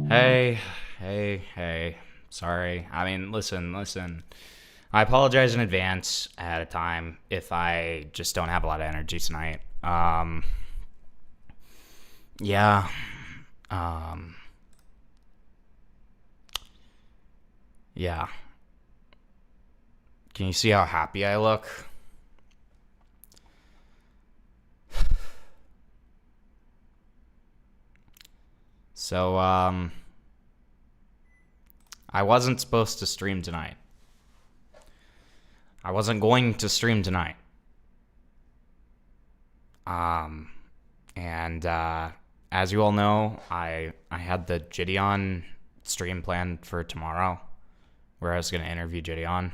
Hey. Sorry. I mean, listen. I apologize in advance ahead of time if I just don't have a lot of energy tonight. Yeah. Um, yeah. Can you see how happy I look? So, I wasn't supposed to stream tonight. I wasn't going to stream tonight. And as you all know, I had the Gideon stream planned for tomorrow, where I was going to interview Gideon.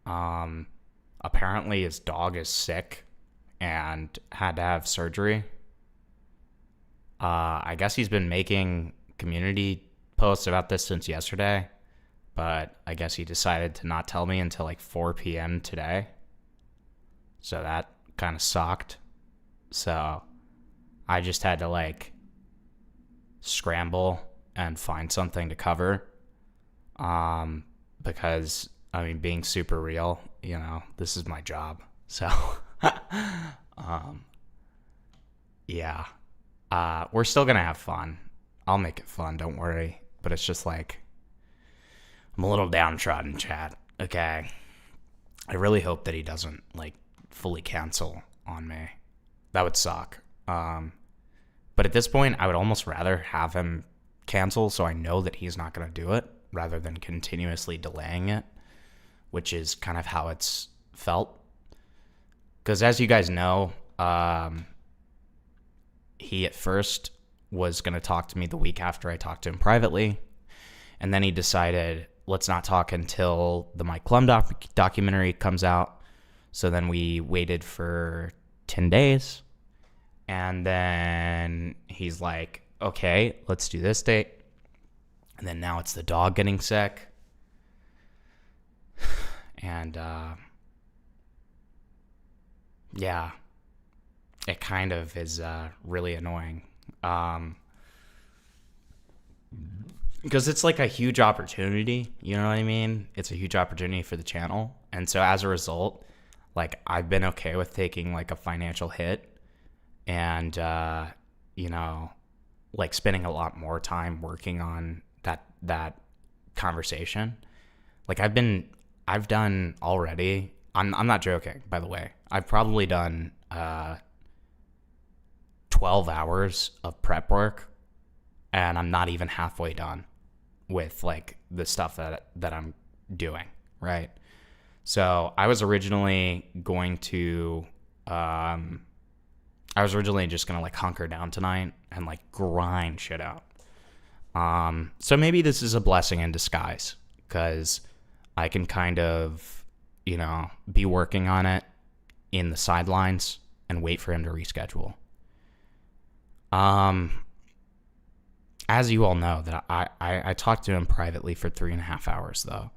Apparently his dog is sick and had to have surgery. I guess he's been making community posts about this since yesterday, but I guess he decided to not tell me until like 4 p.m. today. So that kind of sucked. So I just had to like scramble and find something to cover. Because I mean, being super real, this is my job. So, yeah. We're still gonna have fun. I'll make it fun, don't worry. But it's just like, I'm a little downtrodden, chat. Okay. I really hope that he doesn't like fully cancel on me. That would suck. But at this point, I would almost rather have him cancel so I know that he's not gonna do it rather than continuously delaying it, which is kind of how it's felt. Because as you guys know, he at first was going to talk to me the week after I talked to him privately. And then he decided, let's not talk until the Mike Klum documentary comes out. So then we waited for 10 days. And then he's like, okay, let's do this date. And then now it's the dog getting sick. And, yeah, it kind of is really annoying. Because it's like a huge opportunity, you know what I mean? It's a huge opportunity for the channel. And so as a result, like I've been okay with taking like a financial hit and, like spending a lot more time working on that conversation. Like I've done already, I'm not joking, by the way. I've probably done 12 hours of prep work, and I'm not even halfway done with like the stuff that I'm doing, right? So I was originally just gonna like hunker down tonight and like grind shit out. So maybe this is a blessing in disguise, because I can kind of, be working on it in the sidelines and wait for him to reschedule. As you all know, that I talked to him privately for 3.5 hours, though.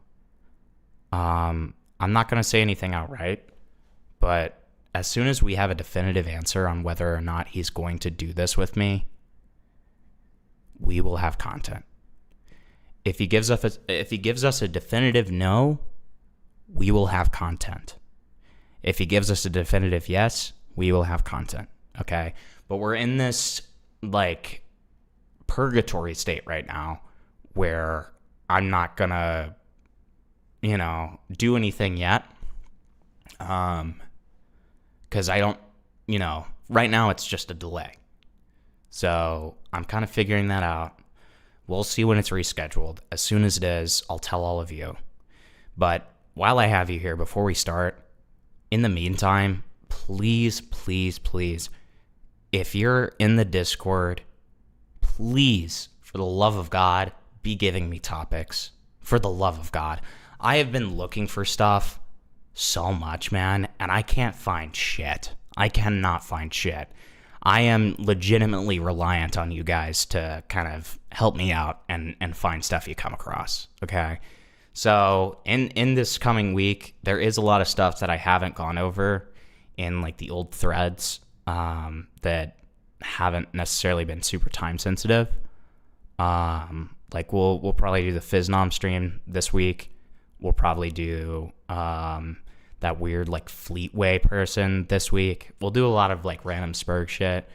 I'm not going to say anything outright, but as soon as we have a definitive answer on whether or not he's going to do this with me, we will have content. If he gives us a definitive no, we will have content. If he gives us a definitive yes, we will have content. Okay? But we're in this like purgatory state right now where I'm not gonna, do anything yet. Because I don't, right now it's just a delay. So I'm kind of figuring that out. We'll see when it's rescheduled. As soon as it is, I'll tell all of you. But while I have you here, before we start, in the meantime, please, if you're in the Discord, please, for the love of God, be giving me topics. For the love of God. I have been looking for stuff so much, man, and I can't find shit. I cannot find shit. I am legitimately reliant on you guys to kind of help me out and find stuff you come across. Okay. So in this coming week, there is a lot of stuff that I haven't gone over in like the old threads that haven't necessarily been super time sensitive. Like we'll probably do the Fiznom stream this week. We'll probably do that weird like Fleetway person this week. We'll do a lot of like random Spurg shit.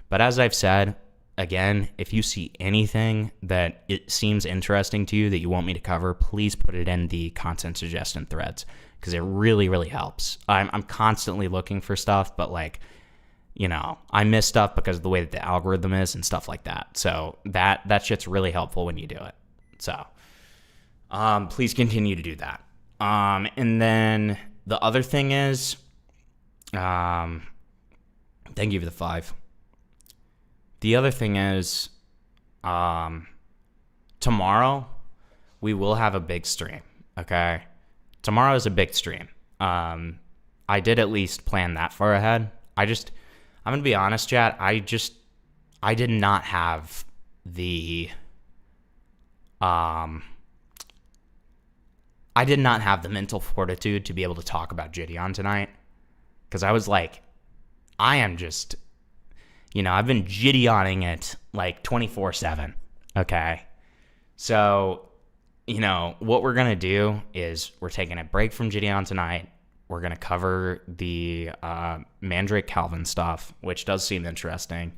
But as I've said, again, if you see anything that it seems interesting to you that you want me to cover, please put it in the content suggestion threads because it really, really helps. I'm constantly looking for stuff, but like, you know, I miss stuff because of the way that the algorithm is and stuff like that. So that shit's really helpful when you do it. So please continue to do that. And then the other thing is, thank you for the 5. The other thing is, tomorrow we will have a big stream. Okay, tomorrow is a big stream. I did at least plan that far ahead. I'm gonna be honest, chat. I did not have the mental fortitude to be able to talk about Gideon tonight. Because I was like, I am just, you know, I've been Gideoning it like 24/7. Okay. So, you know, what we're going to do is we're taking a break from Gideon tonight. We're going to cover the Mandrake Calvin stuff, which does seem interesting.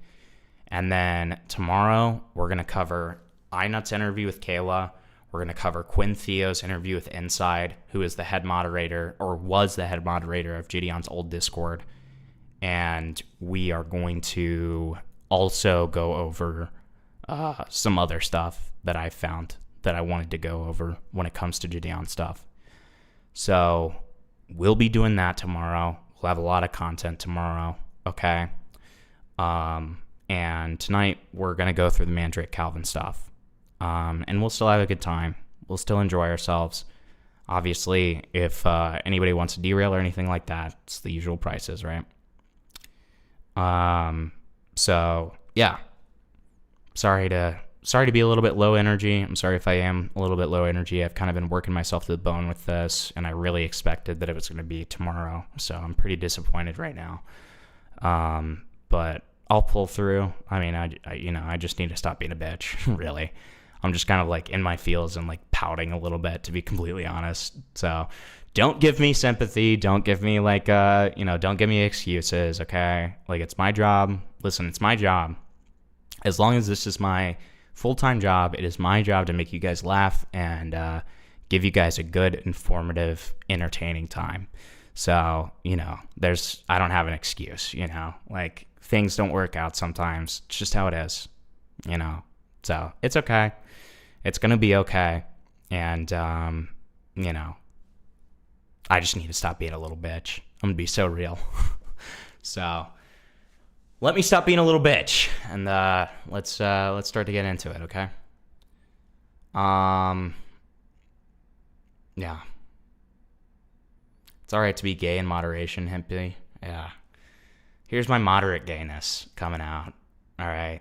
And then tomorrow, we're going to cover iNut's interview with Kayla. We're going to cover Quinn Theo's interview with Inside, who is the head moderator, or was the head moderator of Gideon's old Discord. And we are going to also go over some other stuff that I found that I wanted to go over when it comes to Gideon stuff. So we'll be doing that tomorrow. We'll have a lot of content tomorrow, okay? And tonight we're going to go through the Mandrake Calvin stuff. And we'll still have a good time. We'll still enjoy ourselves. Obviously, if anybody wants to derail or anything like that, it's the usual prices, right? So yeah, sorry to be a little bit low energy. I'm sorry if I am a little bit low energy. I've kind of been working myself to the bone with this, and I really expected that it was going to be tomorrow. So I'm pretty disappointed right now. But I'll pull through. I mean, I just need to stop being a bitch, really. I'm just kind of like in my feels and like pouting a little bit, to be completely honest. So don't give me sympathy. Don't give me like, don't give me excuses. Okay. Like, it's my job. Listen, it's my job. As long as this is my full-time job, it is my job to make you guys laugh and give you guys a good, informative, entertaining time. So, you know, I don't have an excuse, you know, like things don't work out sometimes. It's just how it is, you know, so it's okay. It's going to be okay. And, you know, I just need to stop being a little bitch. I'm going to be so real. So let me stop being a little bitch and let's start to get into it, okay? Yeah. It's all right to be gay in moderation, Himpy. Yeah. Here's my moderate gayness coming out. All right.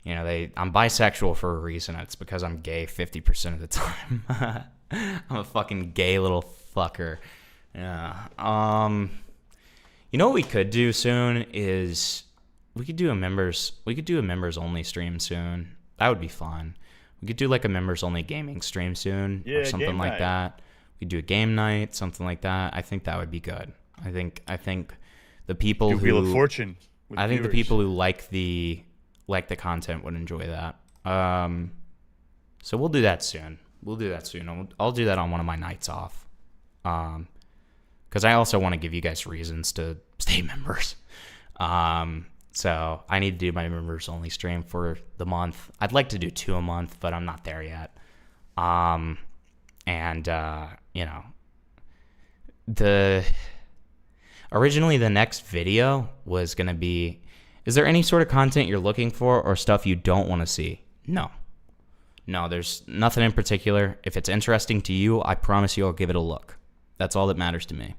You know, I'm bisexual for a reason. It's because I'm gay 50% of the time. I'm a fucking gay little fucker. Yeah. You know what we could do soon is we could do a members only stream soon. That would be fun. We could do like a members only gaming stream soon, or something like that. We could do a game night, something like that. I think that would be good. I think the people who Wheel of Fortune. I think the people who like the content would enjoy that. So we'll do that soon. I'll do that on one of my nights off. Because I also want to give you guys reasons to stay members. So I need to do my members only stream for the month. I'd like to do 2 a month, but I'm not there yet. You know, originally the next video was going to be, is there any sort of content you're looking for or stuff you don't want to see? No, there's nothing in particular. If it's interesting to you, I promise you I'll give it a look. That's all that matters to me.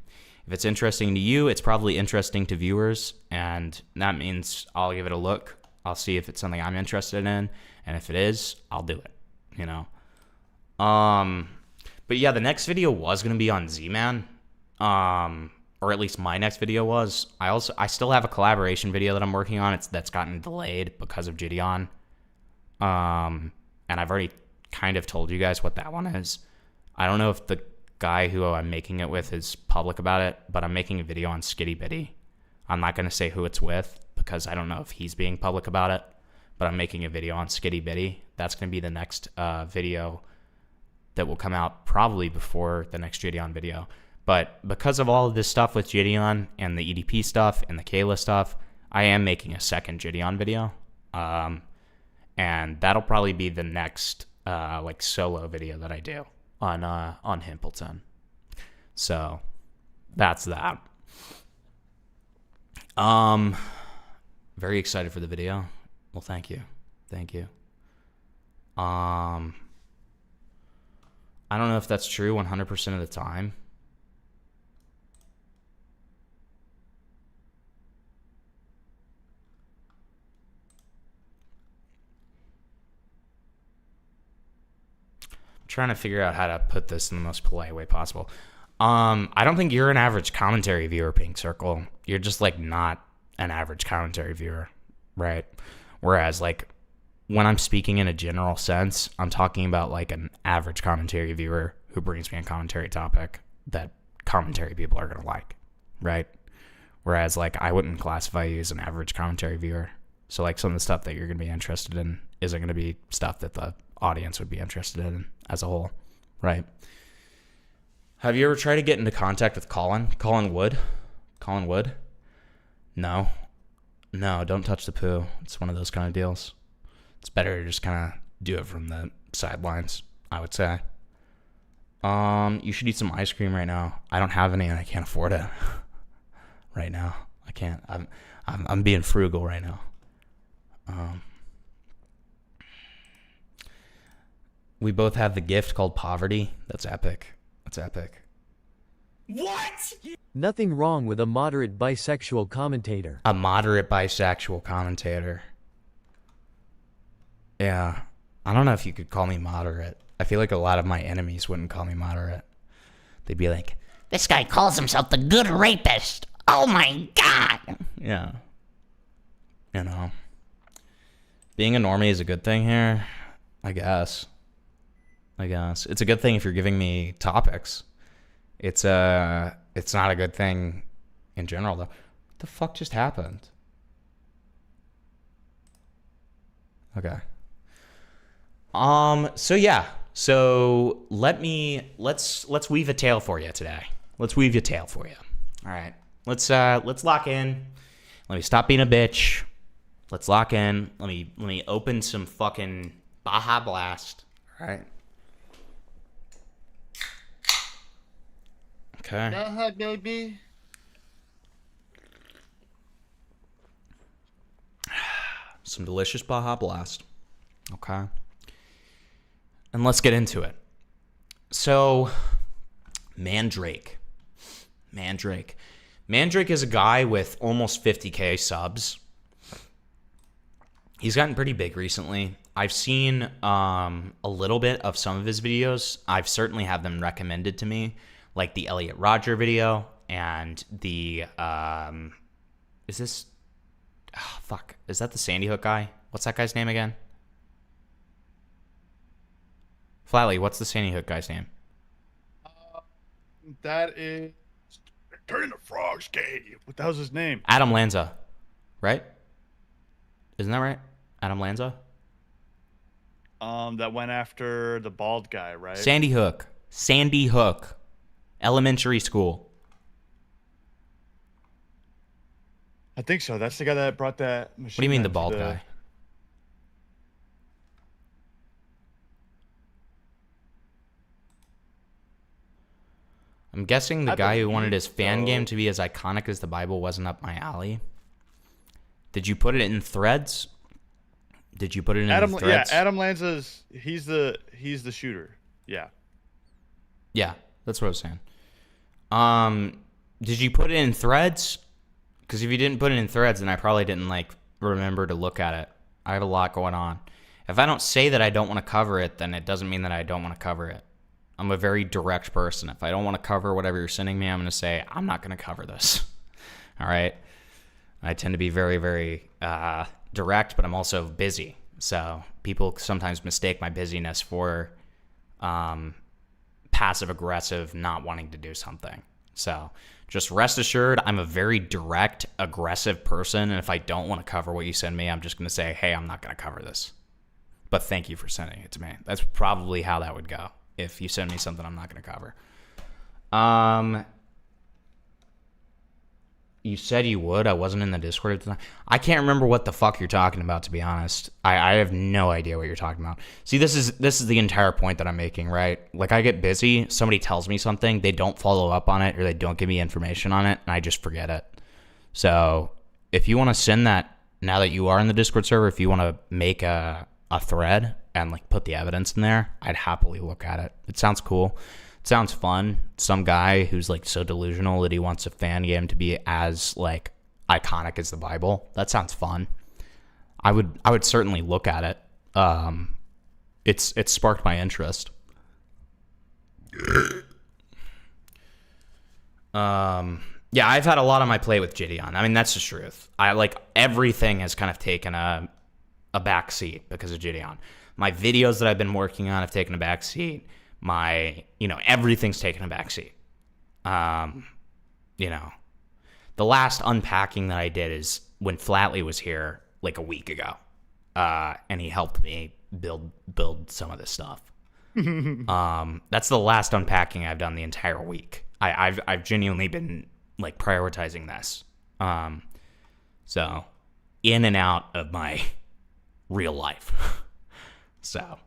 If it's interesting to you, it's probably interesting to viewers, and that means I'll give it a look. I'll see if it's something I'm interested in, and if it is, I'll do it, you know. But yeah, the next video was going to be on Z-Man, or at least my next video was. I still have a collaboration video that I'm working on. That's gotten delayed because of Gideon. And I've already kind of told you guys what that one is. I don't know if the guy who I'm making it with is public about it, but I'm making a video on Skitty Bitty. I'm not going to say who it's with because I don't know if he's being public about it, but I'm making a video on Skitty Bitty. That's going to be the next video that will come out probably before the next Gideon video. But because of all of this stuff with Gideon and the EDP stuff and the Kayla stuff, I am making a second Gideon video. And that'll probably be the next like solo video that I do on Himpleton. So that's that. Very excited for the video. Well, thank you. Thank you. I don't know if that's true 100% of the time. I'm trying to figure out how to put this in the most polite way possible. I don't think you're an average commentary viewer, Pink Circle. You're just like not an average commentary viewer, right? Whereas like when I'm speaking in a general sense, I'm talking about like an average commentary viewer who brings me a commentary topic that commentary people are going to like, right? Whereas like I wouldn't classify you as an average commentary viewer. So like some of the stuff that you're going to be interested in isn't going to be stuff that the audience would be interested in as a whole, right? Have you ever tried to get into contact with Colin? Colin Wood? Colin Wood? No. No, don't touch the poo. It's one of those kind of deals. It's better to just kind of do it from the sidelines, I would say. You should eat some ice cream right now. I don't have any and I can't afford it right now. I can't. I'm being frugal right now. We both have the gift called poverty. That's epic. That's epic. What? Nothing wrong with a moderate bisexual commentator. A moderate bisexual commentator. Yeah. I don't know if you could call me moderate. I feel like a lot of my enemies wouldn't call me moderate. They'd be like, This guy calls himself the good rapist. Oh my god. yeah. You know. Being a normie is a good thing here. I guess. It's a good thing if you're giving me topics. It's not a good thing in general, though. What the fuck just happened? Okay. So yeah. So let's weave a tale for you today. Let's weave your tale for you. All right. Let's lock in. Let me stop being a bitch. Let's lock in. Let me open some fucking Baja Blast. All right. Okay. Go ahead, baby. Some delicious Baja Blast. Okay. And let's get into it. So, Mandrake is a guy with almost 50K subs. He's gotten pretty big recently. I've seen a little bit of some of his videos. I've certainly had them recommended to me, like the Elliot Rodger video and the is that the Sandy Hook guy? What's that guy's name again? Flatly, what's the Sandy Hook guy's name? That is Turning the Frogs Cave. What the hell's his name? Adam Lanza, right? Isn't that right? Adam Lanza? That went after the bald guy, right? Sandy Hook. Elementary school. I think so. That's the guy that brought that machine. What do you mean the gun bald to guy? I'm guessing the guy who wanted his fan game to be as iconic as the Bible wasn't up my alley. Did you put it in threads? Threads? Yeah, Adam Lanza's he's the shooter. Yeah. Yeah, that's what I was saying. Did you put it in threads? Because if you didn't put it in threads, then I probably didn't like remember to look at it. I have a lot going on. If I don't say that I don't want to cover it, then it doesn't mean that I don't want to cover it. I'm a very direct person. If I don't want to cover whatever you're sending me, I'm going to say, I'm not going to cover this. All right? I tend to be very, very direct, but I'm also busy. So people sometimes mistake my busyness for passive-aggressive not wanting to do something. So just rest assured, I'm a very direct, aggressive person, and if I don't want to cover what you send me, I'm just going to say, hey, I'm not going to cover this. But thank you for sending it to me. That's probably how that would go if you send me something I'm not going to cover. You said you would. I wasn't in the Discord at the time. I can't remember what the fuck you're talking about, to be honest. I have no idea what you're talking about. See, this is the entire point that I'm making, right? Like, I get busy, somebody tells me something, they don't follow up on it, or they don't give me information on it, and I just forget it. So, if you want to send that, now that you are in the Discord server, if you want to make a thread and, like, put the evidence in there, I'd happily look at it. It sounds cool. Sounds fun. Some guy who's like so delusional that he wants a fan game to be as like iconic as the Bible. That sounds fun. I would certainly look at it. It's sparked my interest. Yeah, I've had a lot on my plate with Gideon. I mean, that's the truth. I like everything has kind of taken a back seat because of Gideon. My videos that I've been working on have taken a back seat. Everything's taken a backseat. The last unpacking that I did is when Flatley was here like a week ago, and he helped me build some of this stuff. That's the last unpacking I've done the entire week. I've genuinely been like prioritizing this. So in and out of my real life. So.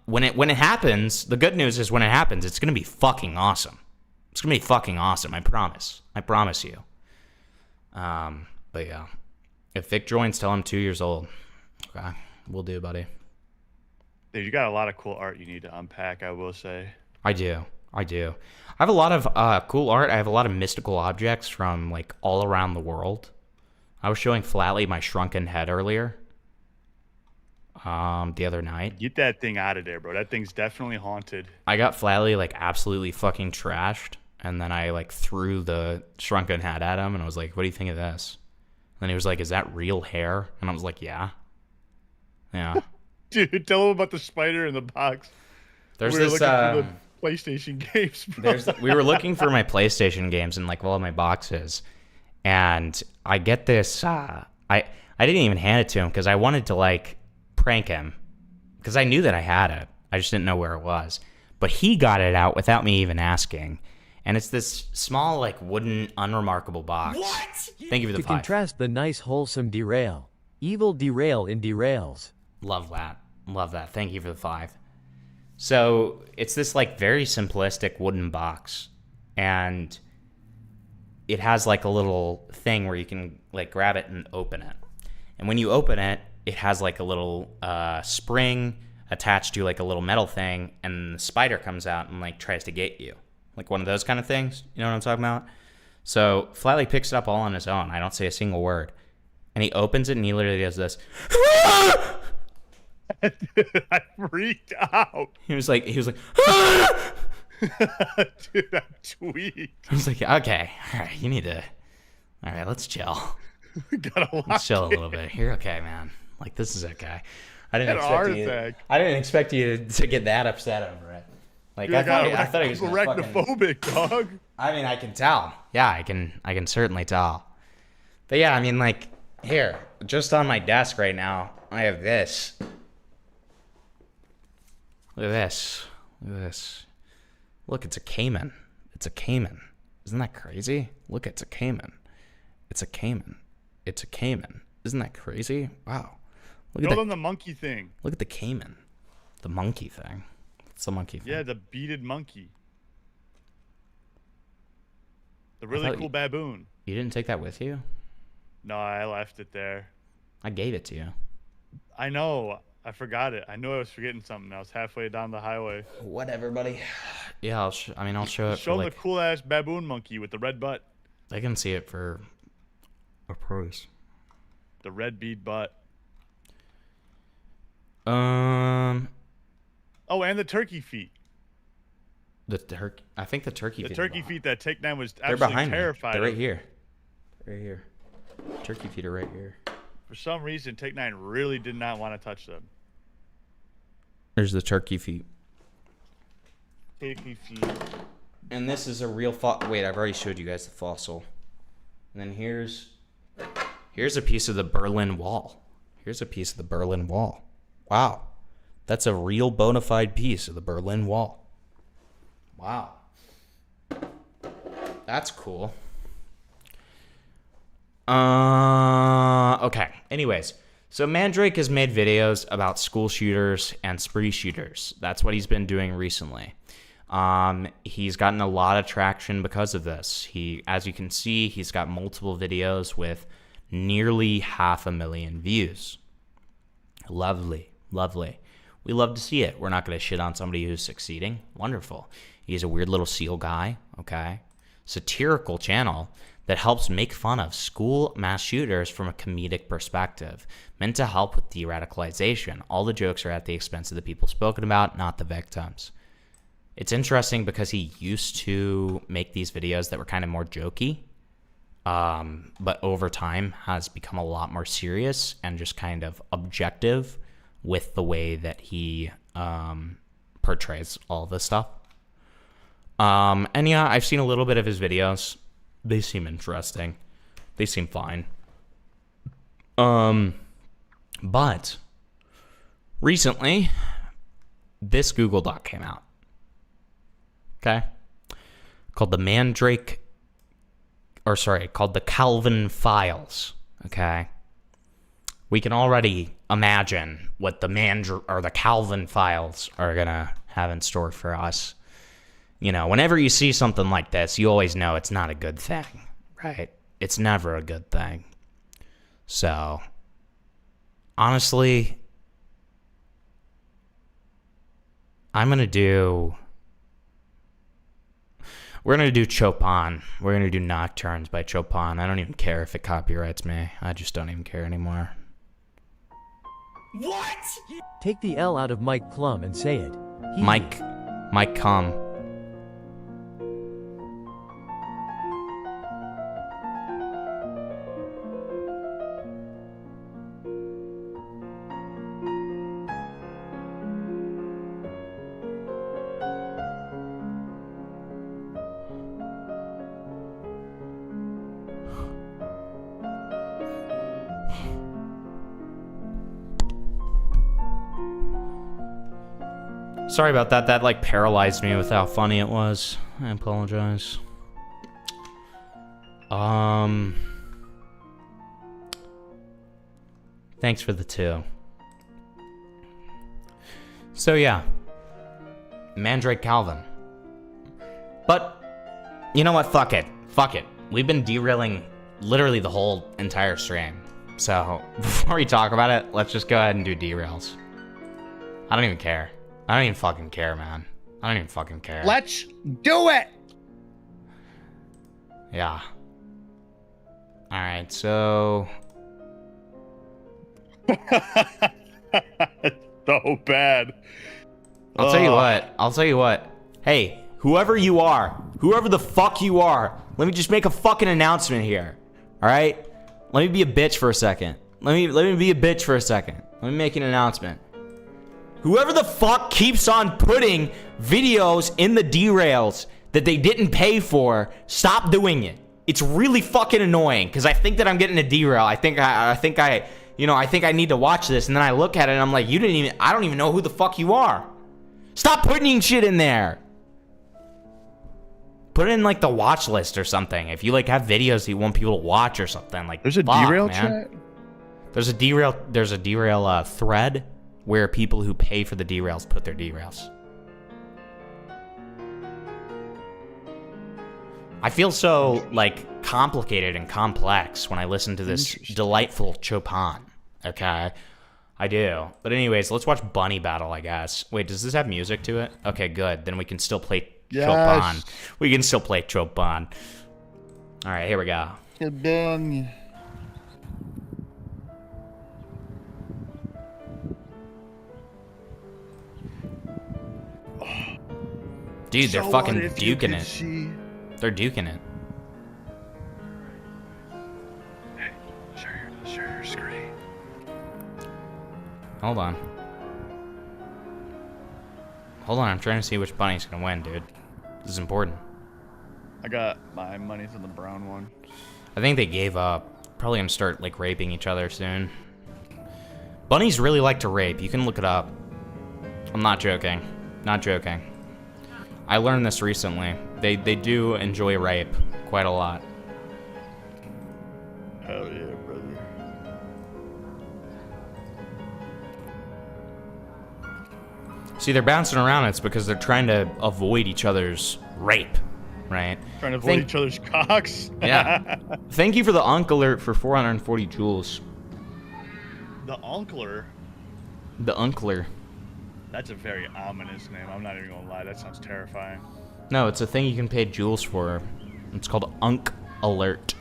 When it happens, the good news is when it happens, it's going to be fucking awesome. It's going to be fucking awesome, I promise. I promise you. But yeah. If Vic joins, tell him 2 years old. Okay, we'll do, buddy. Dude, you got a lot of cool art you need to unpack, I will say. I do. I have a lot of cool art. I have a lot of mystical objects from like all around the world. I was showing Flatley my shrunken head earlier. The other night. Get that thing out of there, bro. That thing's definitely haunted. I got Flatley like absolutely fucking trashed, and then I like threw the shrunken head at him, and I was like, "What do you think of this?" And then he was like, "Is that real hair?" And I was like, "Yeah." Dude, tell him about the spider in the box. There's we were this looking for the PlayStation games, bro. We were looking for my PlayStation games in like all of my boxes, and I get this. I didn't even hand it to him because I wanted to like prank him because I knew that I had it. I just didn't know where it was. But he got it out without me even asking. And it's this small, like, wooden, unremarkable box. What? Thank you for the To 5. contrast the nice wholesome derail. Evil derail in derails. Love that. Love that. Thank you for the 5. So it's this, like, very simplistic wooden box. And it has, like, a little thing where you can, like, grab it and open it. And when you open it, it has like a little spring attached to like a little metal thing, and the spider comes out and like tries to get you. Like one of those kind of things. You know what I'm talking about? So Flatley picks it up all on his own. I don't say a single word. And he opens it and he literally does this. I freaked out. He was like, Dude, I tweaked. I was like, okay, all right, let's chill. Let's chill a little bit. You're okay, man. Like, this is okay. I didn't expect you to get that upset over it. Like, Dude, I thought he was arachnophobic, dog. I mean, I can tell. Yeah, I can certainly tell. But yeah, I mean, like, here, just on my desk right now, I have this. Look at this. Look, it's a caiman. Isn't that crazy? Look, it's a caiman. Isn't that crazy? Wow. Build on the monkey thing. Look at the caiman. The monkey thing. It's the monkey thing. Yeah, the beaded monkey. The really cool baboon. You didn't take that with you? No, I left it there. I gave it to you. I know. I forgot it. I knew I was forgetting something. I was halfway down the highway. Whatever, buddy. Yeah, I'll show it for Show them like. the cool ass baboon monkey with the red butt. I can see it for a price. The red bead butt. Oh, and the turkey feet. I think the turkey. The feet turkey feet that Take 9 was They're absolutely behind terrified me. They're right of. here. Right here. Turkey feet are right here. For some reason, Take 9 really did not want to touch them. There's the turkey feet. Turkey feet. And this is a real wait, I've already showed you guys the fossil. And then here's a piece of the Berlin Wall. Here's a piece of the Berlin Wall. Wow. That's a real bona fide piece of the Berlin Wall. Wow. That's cool. Okay. Anyways, so Mandrake has made videos about school shooters and spree shooters. That's what he's been doing recently. He's gotten a lot of traction because of this. As you can see, he's got multiple videos with nearly 500,000 views. Lovely, lovely. We love to see it. We're not going to shit on somebody who's succeeding. Wonderful. He's a weird little SEAL guy, okay? Satirical channel that helps make fun of school mass shooters from a comedic perspective, meant to help with de-radicalization. All the jokes are at the expense of the people spoken about, not the victims. It's interesting because he used to make these videos that were kind of more jokey, but over time has become a lot more serious and just kind of objective with the way that he portrays all this stuff. And yeah, I've seen a little bit of his videos. They seem interesting. They seem fine. But recently, this Google Doc came out. Okay? Called the called the Calvin Files. Okay? We can already imagine what the Calvin Files are gonna have in store for us. You know, whenever you see something like this, you always know it's not a good thing, right? It's never a good thing. So, honestly, we're going to do Chopin. We're going to do Nocturnes by Chopin. I don't even care if it copyrights me. I just don't even care anymore. What? Take the L out of Mike Plum and say it. Mike, come. Sorry about that. That like paralyzed me with how funny it was. I apologize. Thanks for the 2. So yeah, Mandrake Calvin. But you know what? Fuck it. We've been derailing literally the whole entire stream. So before we talk about it, let's just go ahead and do derails. I don't even care. I don't even fucking care, man. I don't even fucking care. Let's do it. Yeah. Alright, so... So bad. I'll tell you what. Hey, whoever you are, whoever the fuck you are, let me just make a fucking announcement here. Alright? Let me be a bitch for a second. Let me be a bitch for a second. Let me make an announcement. Whoever the fuck keeps on putting videos in the derails that they didn't pay for, stop doing it. It's really fucking annoying because I think that I'm getting a derail. I think I need to watch this, and then I look at it and I'm like, I don't even know who the fuck you are. Stop putting shit in there. Put it in like the watch list or something. If you like have videos that you want people to watch or something, like There's a derail chat? There's a derail thread where people who pay for the derails put their derails. I feel so like complicated and complex when I listen to this delightful Chopin. Okay, I do. But anyways, let's watch Bunny Battle, I guess. Wait, does this have music to it? Okay, good. Then we can still play Chopin. We can still play Chopin. All right, here we go. Bang. Dude, they're So fucking what if you duking could it. see- They're duking it. Hey, share your screen. Hold on. Hold on, I'm trying to see which bunny's gonna win, dude. This is important. I got my money's on the brown one. I think they gave up. Probably gonna start, like, raping each other soon. Bunnies really like to rape. You can look it up. I'm not joking. Not joking. I learned this recently. They do enjoy rape quite a lot. Hell yeah, brother. See, they're bouncing around. It's because they're trying to avoid each other's rape, right? Trying to avoid each other's cocks. Yeah. Thank you for the Unk alert for 440 joules. The Unkler. The Unkler. That's a very ominous name. I'm not even gonna lie. That sounds terrifying. No, it's a thing you can pay joules for. It's called Unk alert.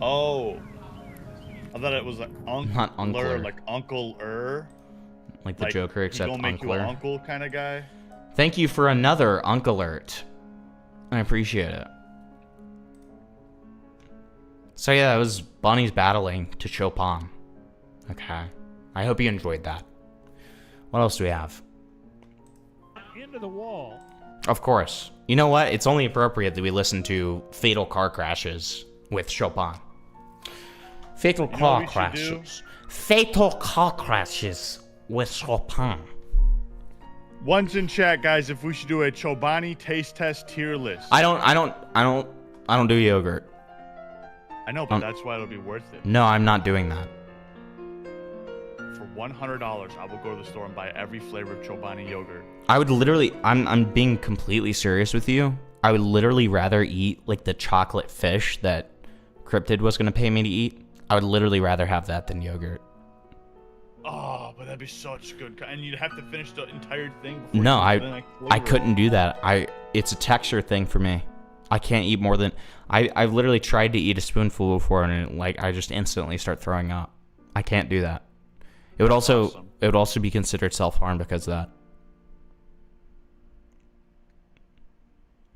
Oh. I thought it was like Not Unkler. like Uncle-er. Like the Like, Joker, he except gonna make you an Unkler. uncle kind of guy. Thank you for another Unk alert. I appreciate it. So yeah, that was Bunny's battling to Chopin. Okay. I hope you enjoyed that. What else do we have? Into the wall. Of course. You know what? It's only appropriate that we listen to Fatal Car Crashes with Chopin. Fatal know Car what we should do? Crashes. Fatal Car Crashes with Chopin. One's in chat, guys. If we should do a Chobani taste test tier list. I don't do yogurt. I know, but that's why it'll be worth it. No, I'm not doing that. For $100, I will go to the store and buy every flavor of Chobani yogurt. I would literally, I'm being completely serious with you. I would literally rather eat like the chocolate fish that Cryptid was going to pay me to eat. I would literally rather have that than yogurt. Oh, but that'd be such good. And you'd have to finish the entire thing before No, you can, I couldn't do that. It's a texture thing for me. I can't eat more than, I've literally tried to eat a spoonful before and I just instantly start throwing up. I can't do that. It would also, Awesome. it would also be considered self-harm because of that.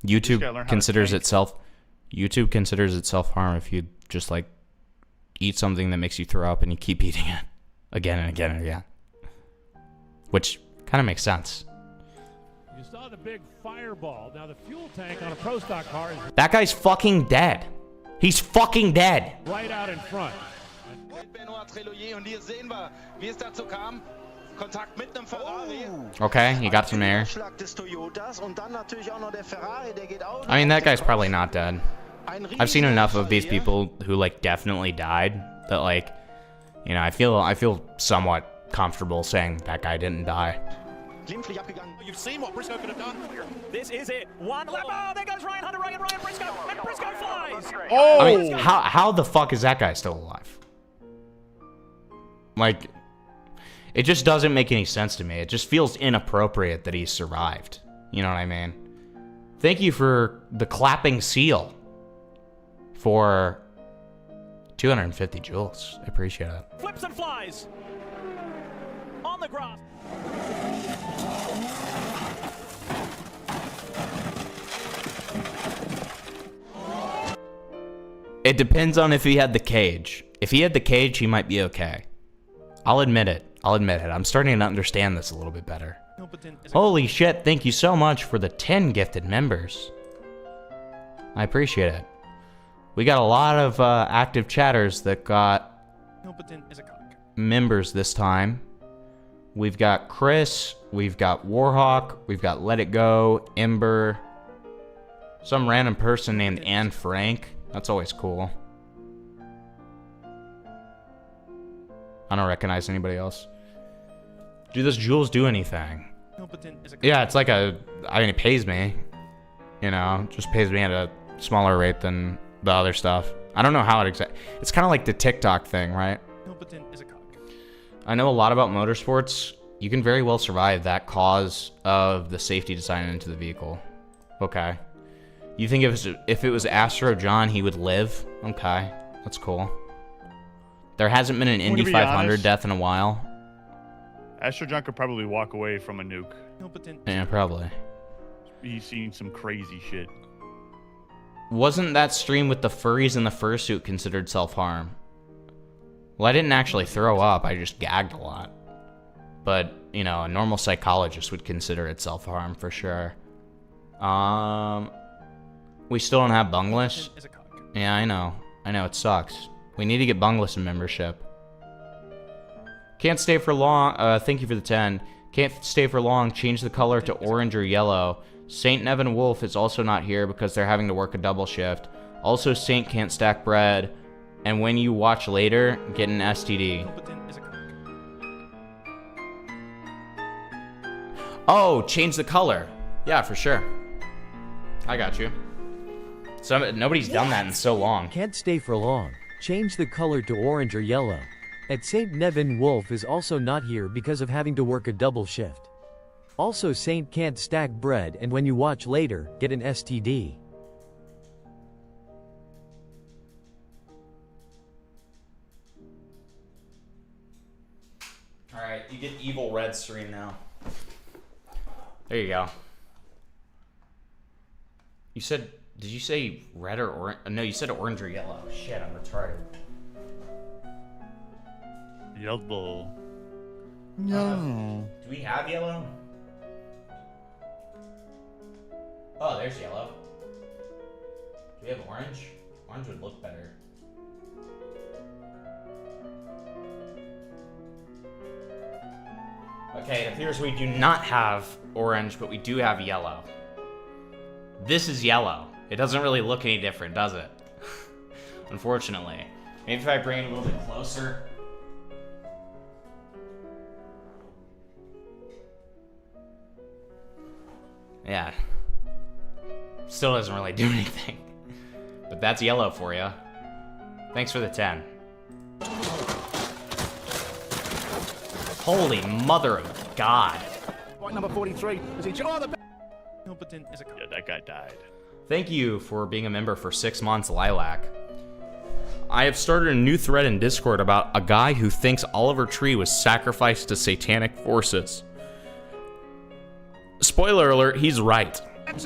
gotta learn YouTube how to considers tank. itself, YouTube considers it self-harm if you just like eat something that makes you throw up and you keep eating it again and again and again. Which kind of makes sense. You saw the big fireball. Now the fuel tank on a Pro Stock car is That guy's fucking dead. He's fucking dead. right out in front. Benoit Trilloyer und hier sehen wir, wie es dazu kam. Kontakt mit einem Ferrari. Okay, you got some air. Schlag des Toyotas und dann natürlich auch noch der Ferrari, der geht auch. I mean, that guy's probably not dead. I've seen enough of these people who like definitely died that like, you know, I feel somewhat comfortable saying that guy didn't die. Glimpflich abgegangen. You've seen what Briscoe could have done. This is it. One lap. Oh, there goes Ryan Hunter, Ryan Briscoe, and Briscoe flies. Oh! I mean, how the fuck is that guy still alive? Like, it just doesn't make any sense to me. It just feels inappropriate that he survived. You know what I mean? Thank you for the clapping seal for 250 joules. I appreciate it. Flips and flies. On the grass. It depends on if he had the cage. If he had the cage, he might be okay. I'll admit it. I'm starting to understand this a little bit better. Holy shit, thank you so much for the 10 gifted members. I appreciate it. We got a lot of active chatters that got members this time. We've got Chris, we've got Warhawk, we've got Let It Go, Ember, some random person named Anne Frank. That's always cool. I don't recognize anybody else. Do those jewels do anything? Yeah, it's like I mean, it pays me. You know, just pays me at a smaller rate than the other stuff. I don't know how it exactly. It's kind of like the TikTok thing, right? I know a lot about motorsports. You can very well survive that cause of the safety design into the vehicle. Okay. You think if it was Astro John, he would live? Okay, that's cool. There hasn't been an Indy 500 death in a while. Astro John could probably walk away from a nuke. Yeah, probably. He's seen some crazy shit. Wasn't that stream with the furries in the fursuit considered self-harm? Well, I didn't actually throw up, I just gagged a lot. But, you know, a normal psychologist would consider it self-harm for sure. We still don't have Bungless? Yeah, I know. I know, it sucks. We need to get Bungless in membership. Can't stay for long. Thank you for the 10. Can't stay for long. Change the color to orange or yellow. Saint Nevin Wolf is also not here because they're having to work a double shift. Also, Saint can't stack bread. And when you watch later, get an STD. Oh, change the color. Yeah, for sure. I got you. Nobody's done that in so long. Can't stay for long. Change the color to orange or yellow. At Saint Nevin Wolf is also not here because of having to work a double shift. Also, Saint can't stack bread, and when you watch later, get an STD. Alright, you get Evil Red stream now. There you go. You said, did you say red or orange? No, you said orange or yellow. Shit, I'm retarded. Yellow. No. Do we have yellow? Oh, there's yellow. Do we have orange? Orange would look better. Okay, it appears we do not have orange, but we do have yellow. This is yellow. It doesn't really look any different, does it? Unfortunately. Maybe if I bring it a little bit closer. Yeah. Still doesn't really do anything. But that's yellow for you. Thanks for the 10. Holy mother of God. Point number 43. Is he? Oh, the Yeah, that guy died. Thank you for being a member for 6 months, Lilac. I have started a new thread in Discord about a guy who thinks Oliver Tree was sacrificed to satanic forces. Spoiler alert, he's right. Have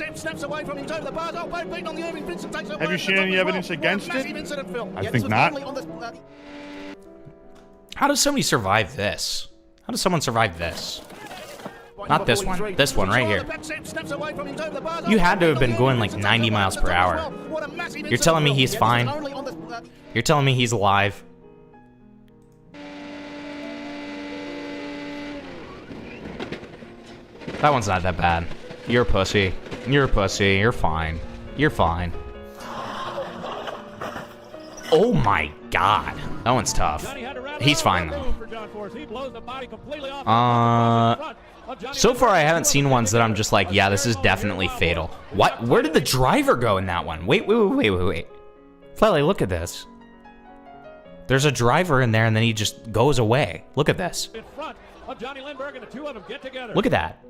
you seen any evidence against it? I think not. How does somebody survive this? How does someone survive this? Not this one. This one right here. You had to have been going like 90 miles per hour. You're telling me he's fine? You're telling me he's alive? That one's not that bad. You're a pussy. You're a pussy. You're fine. You're fine. Oh my God. That one's tough. He's fine though. So far I haven't seen ones that I'm just like, yeah, this is definitely fatal. What? Where did the driver go in that one? Wait. Flatly, look at this. There's a driver in there and then he just goes away. Look at this. Look at that.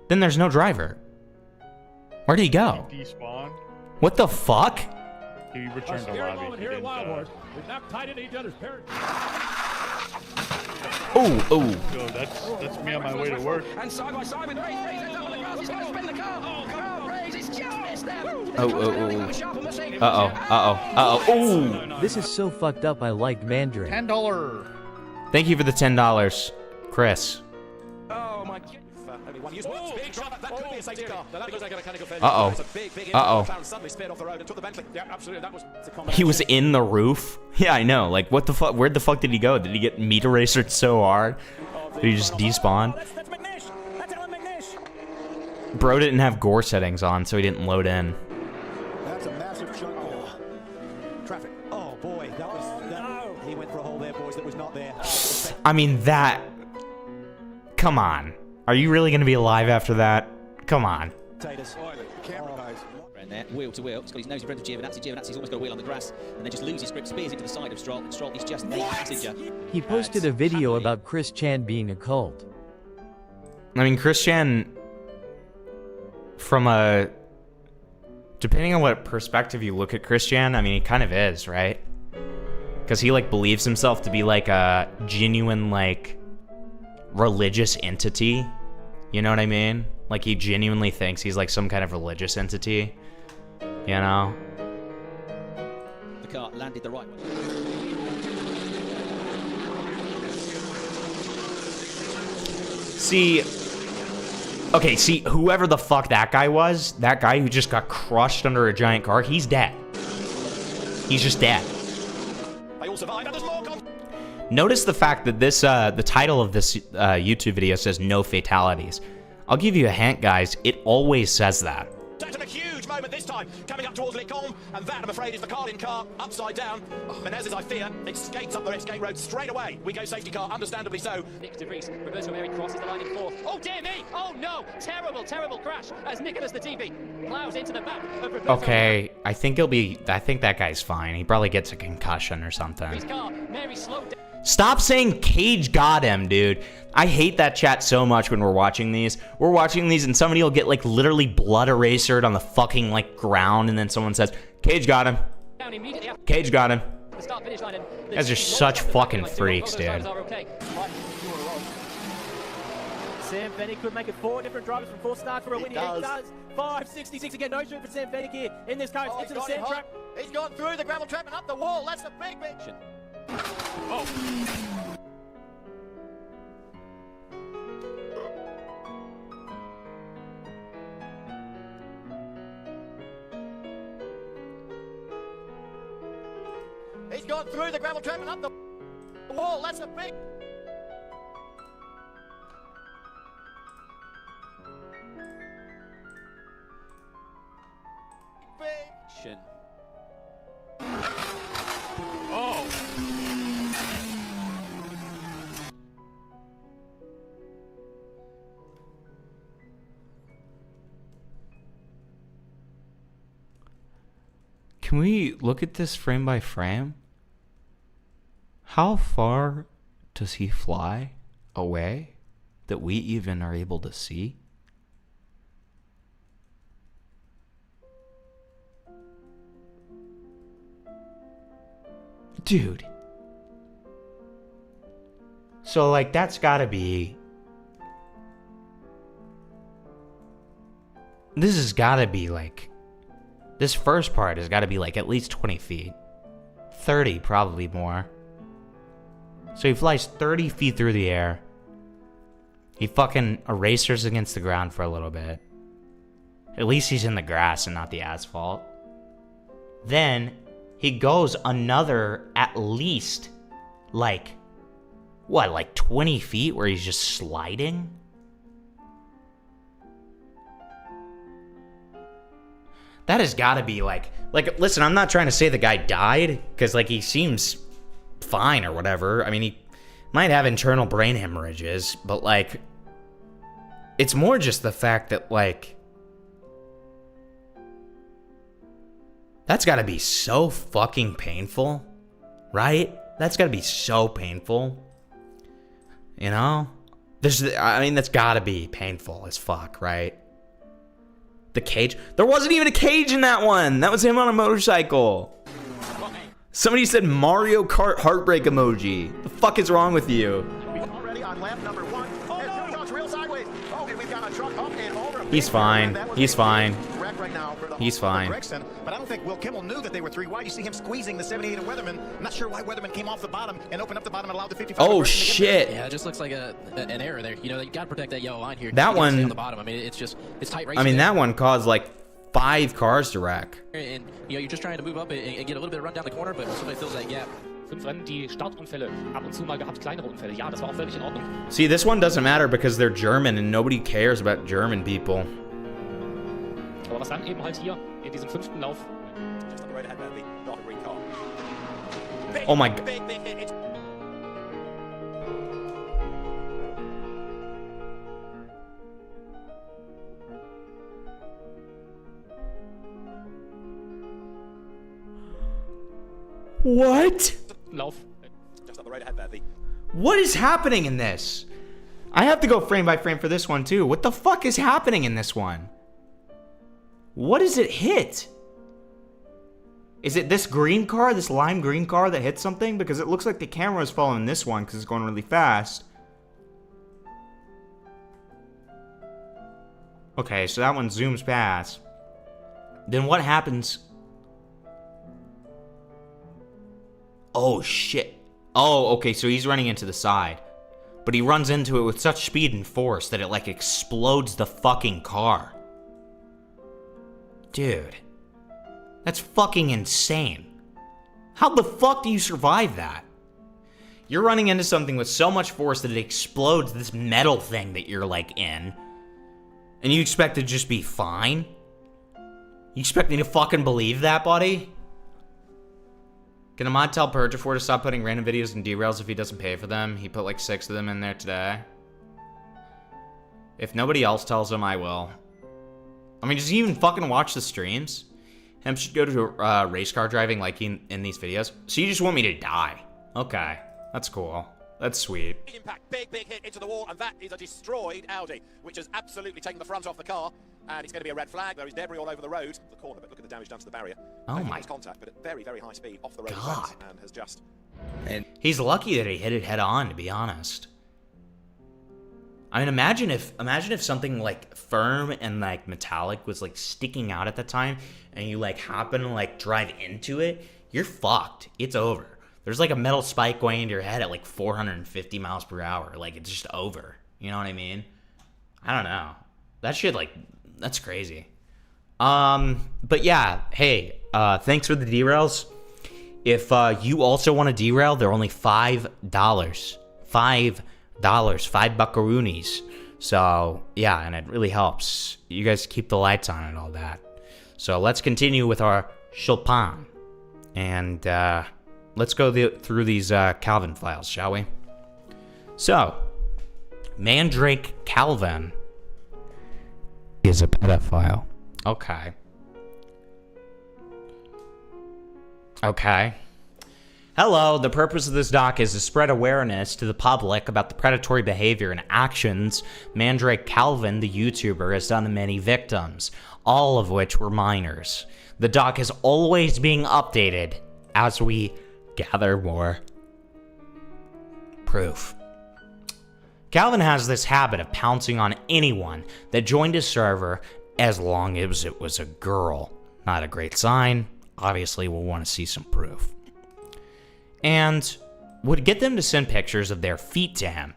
Then there's no driver. Where did he go? He despawned. What the fuck? He returned to lobby. He didn't, Oh. Yo, that's me on my way to work. And side by side with Ray, Ray's on the grass, he's going to spin the car. Oh, come on, Ray, he's just missed them. Uh-oh. This is so fucked up, I like Mandrake. $10. Thank you for the $10, Chris. Oh my God. He was in the roof? Yeah, I know. Like, what the fuck? Where the fuck did he go? Did he get meat erasered so hard? Did he just despawn? Bro didn't have gore settings on, so he didn't load in. That's a massive chunk. Traffic. Oh boy, that was. He went for a hole there, boys, that was not there. I mean, that. Come on. Are you really going to be alive after that? Come on. spectators. Oh, the camera guys. Around there, wheel to wheel. He's got his nose in front of Giovinazzi. Giovinazzi's almost got a wheel on the grass, and then just loses grip, spears into the side of Stroll. And Stroll is just a passenger. He posted a video about Chris Chan being a cult. I mean, Chris Chan, from a... depending on what perspective you look at Chris Chan, I mean, he kind of is, right? Because he, like, believes himself to be, like, a genuine, like, religious entity. You know what I mean? Like, he genuinely thinks he's, like, some kind of religious entity. You know? The car landed the right way. See... okay, see, whoever the fuck that guy was, that guy who just got crushed under a giant car, he's dead. He's just dead. They all survived, and there's more Notice the fact that this, the title of this YouTube video says no fatalities. I'll give you a hint, guys. It always says that. Set a huge moment this time, coming up towards Lecombe, and that, I'm afraid, is the Carlin car, upside down. Menez, as I fear, escapes up the escape road straight away. We go safety car, understandably so. Nick De Vries, Roberto Meri crosses the line in fourth. Oh, dear me! Oh, no! Terrible, terrible crash as Nicholas Latifi plows into the back of Roberto. Okay, I think that guy's fine. He probably gets a concussion or something. His car, Meri slowed down. Stop saying Cage got him, dude. I hate that chat so much when we're watching these. We're watching these and somebody will get, like, literally blood erasered on the fucking, like, ground, and then someone says, Cage got him. Cage got him. The start-finish line, and You guys are such fucking freaks, dude. Sam Fennick could make it 4 different drivers from 4 start for a win. He does. 5.66 again. No shoot for Sam Fennick here in this car. Into the sand trap. He's gone through the gravel trap and up the wall. That's a big, big... Oh. He's gone through the gravel trap and up the wall. That's a big... big... Oh. Can we look at this frame by frame? How far does he fly away that we even are able to see? Dude. So, like, that's gotta be... this has gotta be, like... this first part has gotta be, like, at least 20 feet. 30, probably more. So he flies 30 feet through the air. He fucking erasers against the ground for a little bit. At least he's in the grass and not the asphalt. Then... he goes another, at least, like, what, like 20 feet where he's just sliding? That has got to be, like, listen, I'm not trying to say the guy died, because, like, he seems fine or whatever. I mean, he might have internal brain hemorrhages, but, like, it's more just the fact that, like, that's gotta be so fucking painful, right? That's gotta be so painful. You know? I mean, that's gotta be painful as fuck, right? The cage? There wasn't even a cage in that one! That was him on a motorcycle! Somebody said Mario Kart heartbreak emoji. The fuck is wrong with you? Already on lap number 1. Oh, no! Truck's real sideways. Oh, and we've got a truck up and over. He's fine. He's fine. Right now for the He's fine. But I don't think Will Kimmel knew that they were 3 wide. You see him squeezing the 78 of Weatherman. I'm not sure why Weatherman came off the bottom and opened up the bottom and allowed the 55. Oh shit! Yeah, it just looks like an error there. You know, you gotta protect that yellow line here. That one on the bottom. I mean, it's tight racing. I mean, there. that one caused like 5 cars to wreck. And you know, you're just trying to move up and get a little bit of run down the corner, but somebody fills that gap. 5 Rennen, die Startunfälle. Ab und zu mal gehabt, kleinere Unfälle. Ja, das war auch völlig in Ordnung. See, this one doesn't matter because they're German and nobody cares about German people. Aber was dann eben halt hier in diesem 5. Lauf. Just on the right ahead, the dark green car. Oh my god. Big hit. What? Love. Just up the road ahead there. What is happening in this? I have to go frame by frame for this one too. What the fuck is happening in this one? What does it hit? Is it this green car, this lime green car that hit something? Because it looks like the camera is following this one because it's going really fast. Okay, so that one zooms past. Then what happens? Oh, shit. Oh, okay, so he's running into the side. But he runs into it with such speed and force that it, like, explodes the fucking car. Dude. That's fucking insane. How the fuck do you survive that? You're running into something with so much force that it explodes this metal thing that you're, like, in. And you expect to just be fine? You expect me to fucking believe that, buddy? Can a mod tell Purgafor to stop putting random videos in derails if he doesn't pay for them? He put like 6 of them in there today. If nobody else tells him, I will. I mean, does he even fucking watch the streams? Him should go to race car driving like in these videos. So you just want me to die? Okay, that's cool. That's sweet. Impact, big hit into the wall, and that is a destroyed Audi, which has absolutely taken the front off the car. And it's going to be a red flag. There is debris all over the road, the corner, but look at the damage done to the barrier. Oh my contact, but at very high speed off the road God. And has just. And he's lucky that he hit it head on, to be honest. I mean, imagine if something like firm and like metallic was like sticking out at the time, and you like happen to like drive into it, you're fucked. It's over. There's like a metal spike going into your head at like 450 miles per hour. Like it's just over. You know what I mean? I don't know. That shit like. That's crazy. But yeah, hey, thanks for the derails. If you also want to derail, they're only $5. $5. $5 buckaroonies. So yeah, and it really helps. You guys keep the lights on and all that. So let's continue with our Chopin. And let's go through these Calvin files, shall we? So, Mandrake Calvin is a pedophile. Okay. Hello, the purpose of this doc is to spread awareness to the public about the predatory behavior and actions Mandrake Calvin, the YouTuber, has done to many victims, all of which were minors. The doc is always being updated as we gather more proof. Calvin has this habit of pouncing on anyone that joined his server as long as it was a girl. Not a great sign. Obviously, we'll want to see some proof. And would get them to send pictures of their feet to him.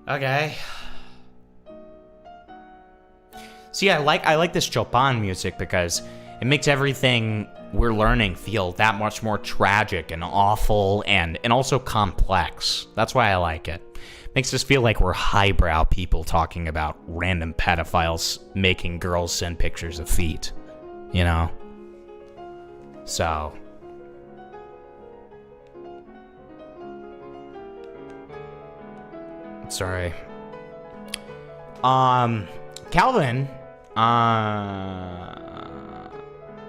Okay. See, I like this Chopin music because it makes everything we're learning feel that much more tragic and awful and also complex. That's why I like it. Makes us feel like we're highbrow people talking about random pedophiles making girls send pictures of feet. You know? So. Sorry. Calvin.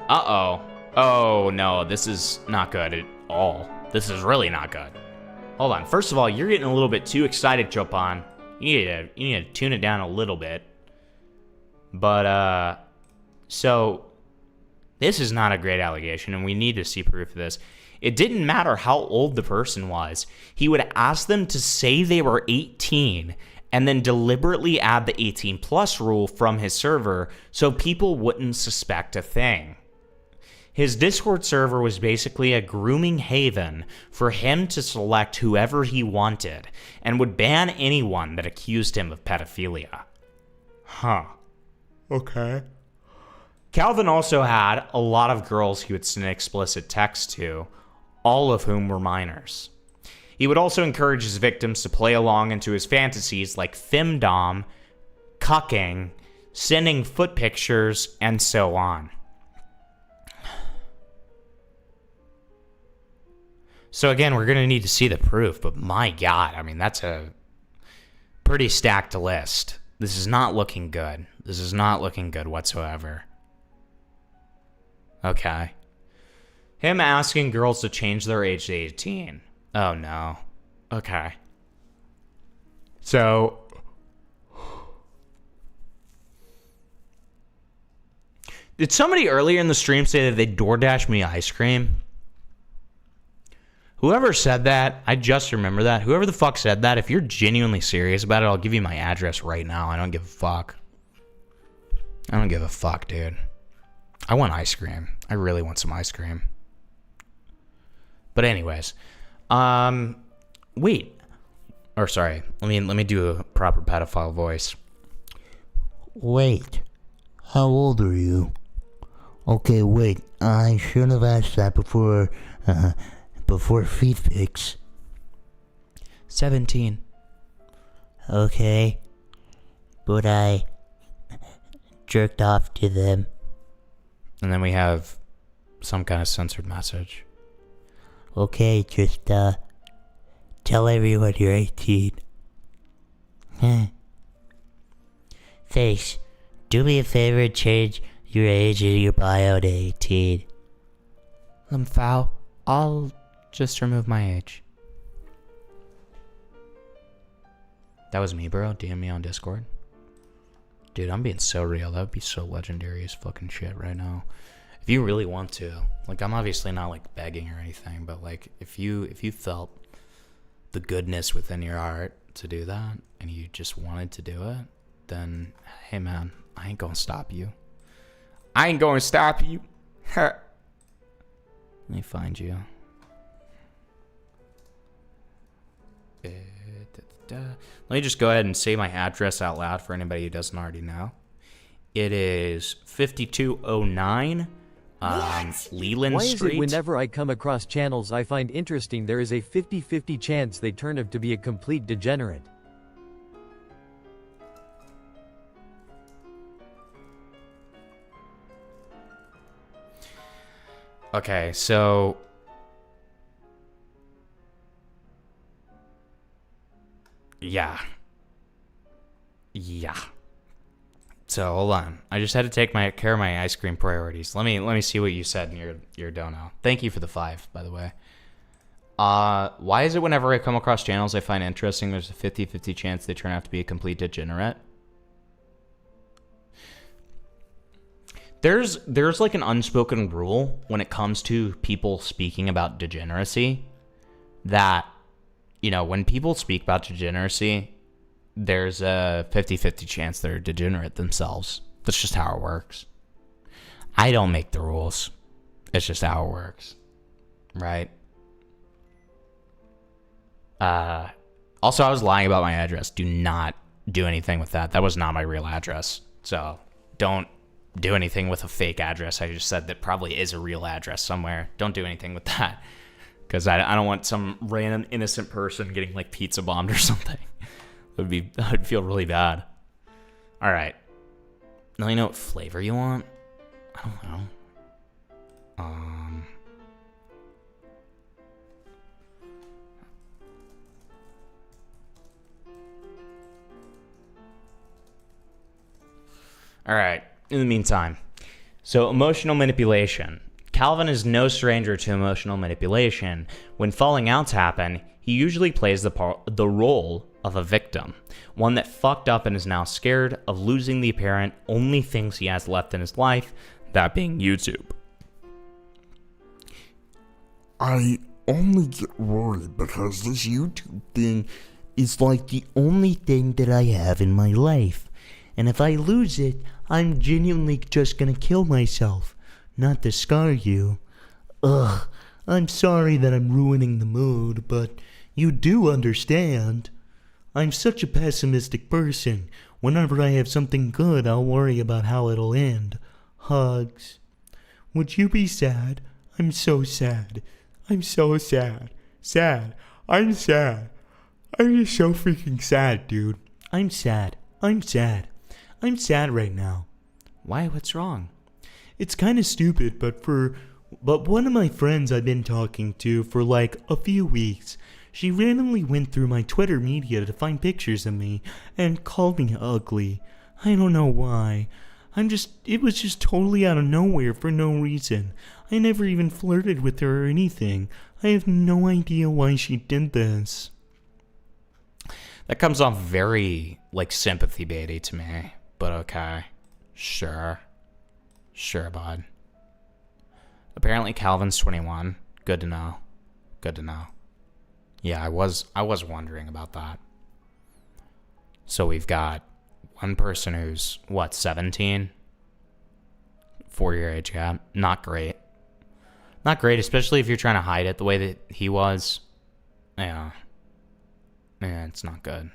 Uh-oh. Oh, no, this is not good at all. This is really not good. Hold on. First of all, you're getting a little bit too excited, Chopin. You need to tune it down a little bit. But, so, this is not a great allegation, and we need to see proof of this. It didn't matter how old the person was. He would ask them to say they were 18 and then deliberately add the 18 plus rule from his server so people wouldn't suspect a thing. His Discord server was basically a grooming haven for him to select whoever he wanted and would ban anyone that accused him of pedophilia. Huh. Okay. Calvin also had a lot of girls he would send explicit texts to, all of whom were minors. He would also encourage his victims to play along into his fantasies like femdom, cucking, sending foot pictures, and so on. So again, we're going to need to see the proof, but my God, I mean, that's a pretty stacked list. This is not looking good. This is not looking good whatsoever. Okay. Him asking girls to change their age to 18. Oh, no. Okay. So... Did somebody earlier in the stream say that they DoorDash me ice cream? Whoever said that, I just remember that. Whoever the fuck said that, if you're genuinely serious about it, I'll give you my address right now. I don't give a fuck. I don't give a fuck, dude. I want ice cream. I really want some ice cream. But anyways, wait. Or sorry, let me do a proper pedophile voice. Wait, how old are you? Okay, wait, I should have asked that before feet pics. 17. Okay, but I jerked off to them. And then we have some kind of censored message. Okay, just tell everyone you're 18. Thanks. Do me a favor and change your age in your bio to 18. Foul. I'll just remove my age. That was me, bro. DM me on Discord. Dude, I'm being so real. That would be so legendary as fucking shit right now. If you really want to. Like, I'm obviously not, like, begging or anything, but, like, if you felt the goodness within your heart to do that, and you just wanted to do it, then, hey, man, I ain't gonna stop you. I ain't gonna stop you. Let me find you. Let me just go ahead and say my address out loud for anybody who doesn't already know. It is 5209 Leland Why Street. is it whenever I come across channels I find interesting there is a 50-50 chance they turn out to be a complete degenerate? Okay, so... Yeah. So hold on. I just had to take care of my ice cream priorities. Let me see what you said in your dono. Thank you for the 5, by the way. Why is it whenever I come across channels I find interesting, there's a 50-50 chance they turn out to be a complete degenerate? There's like an unspoken rule when it comes to people speaking about degeneracy that, you know, when people speak about degeneracy, there's a 50-50 chance they're degenerate themselves. That's just how it works. I don't make the rules. It's just how it works. Right? Also, I was lying about my address. Do not do anything with that. That was not my real address. So don't do anything with a fake address. I just said that probably is a real address somewhere. Don't do anything with that. Because I don't want some random innocent person getting like pizza bombed or something. I'd feel really bad. All right. Now you know what flavor you want? I don't know. All right. In the meantime, so emotional manipulation. Calvin is no stranger to emotional manipulation. When falling outs happen, he usually plays the role of a victim, one that fucked up and is now scared of losing the apparent only things he has left in his life, that being YouTube. I only get worried because this YouTube thing is like the only thing that I have in my life. And if I lose it, I'm genuinely just gonna kill myself. Not to scar you. Ugh, I'm sorry that I'm ruining the mood, but you do understand. I'm such a pessimistic person. Whenever I have something good, I'll worry about how it'll end. Hugs. Would you be sad? I'm so sad. I'm so sad. Sad. I'm sad. I'm just so freaking sad, dude. I'm sad. I'm sad. I'm sad right now. Why? What's wrong? It's kind of stupid, but one of my friends I've been talking to for like a few weeks, She randomly went through my Twitter media to find pictures of me and called me ugly. I don't know why. It was just totally out of nowhere for no reason. I never even flirted with her or anything. I have no idea why she did this. That comes off very, sympathy baity to me. But okay. Sure. Sure, bud. Apparently Calvin's 21. Good to know. Good to know. Yeah, I was wondering about that. So we've got one person who's, 17? 4-year age gap. Not great. Not great, especially if you're trying to hide it the way that he was. Yeah. Yeah, it's not good.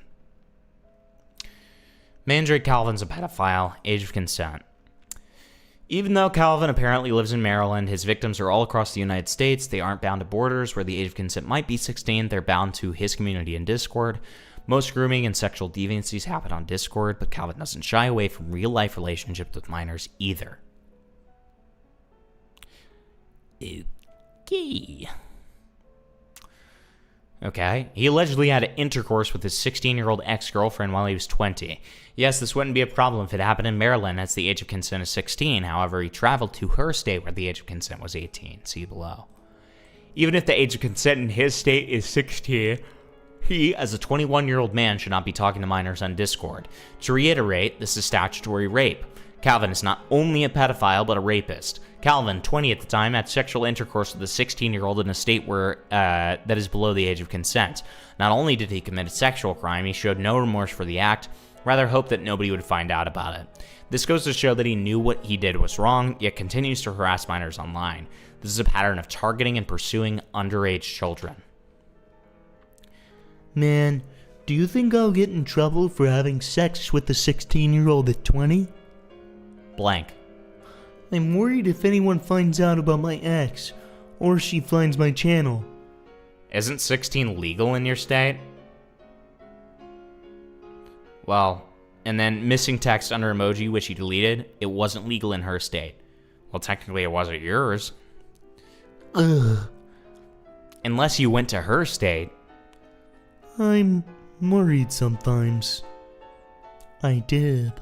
Mandrake Calvin's a pedophile. Age of consent. Even though Calvin apparently lives in Maryland, his victims are all across the United States. They aren't bound to borders where the age of consent might be 16. They're bound to his community in Discord. Most grooming and sexual deviancies happen on Discord, but Calvin doesn't shy away from real-life relationships with minors either. Okay. He allegedly had intercourse with his 16-year-old ex-girlfriend while he was 20. Yes, this wouldn't be a problem if it happened in Maryland, as the age of consent is 16. However, he traveled to her state where the age of consent was 18. See below. Even if the age of consent in his state is 16, he, as a 21-year-old man, should not be talking to minors on Discord. To reiterate, this is statutory rape. Calvin is not only a pedophile, but a rapist. Calvin, 20 at the time, had sexual intercourse with a 16-year-old in a state where that is below the age of consent. Not only did he commit a sexual crime, he showed no remorse for the act, rather hoped that nobody would find out about it. This goes to show that he knew what he did was wrong, yet continues to harass minors online. This is a pattern of targeting and pursuing underage children. Man, do you think I'll get in trouble for having sex with a 16-year-old at 20? Blank. I'm worried if anyone finds out about my ex, or she finds my channel. Isn't 16 legal in your state? Well, and then missing text under emoji, which he deleted, it wasn't legal in her state. Well, technically it wasn't yours. Ugh. Unless you went to her state. I'm worried sometimes. I did.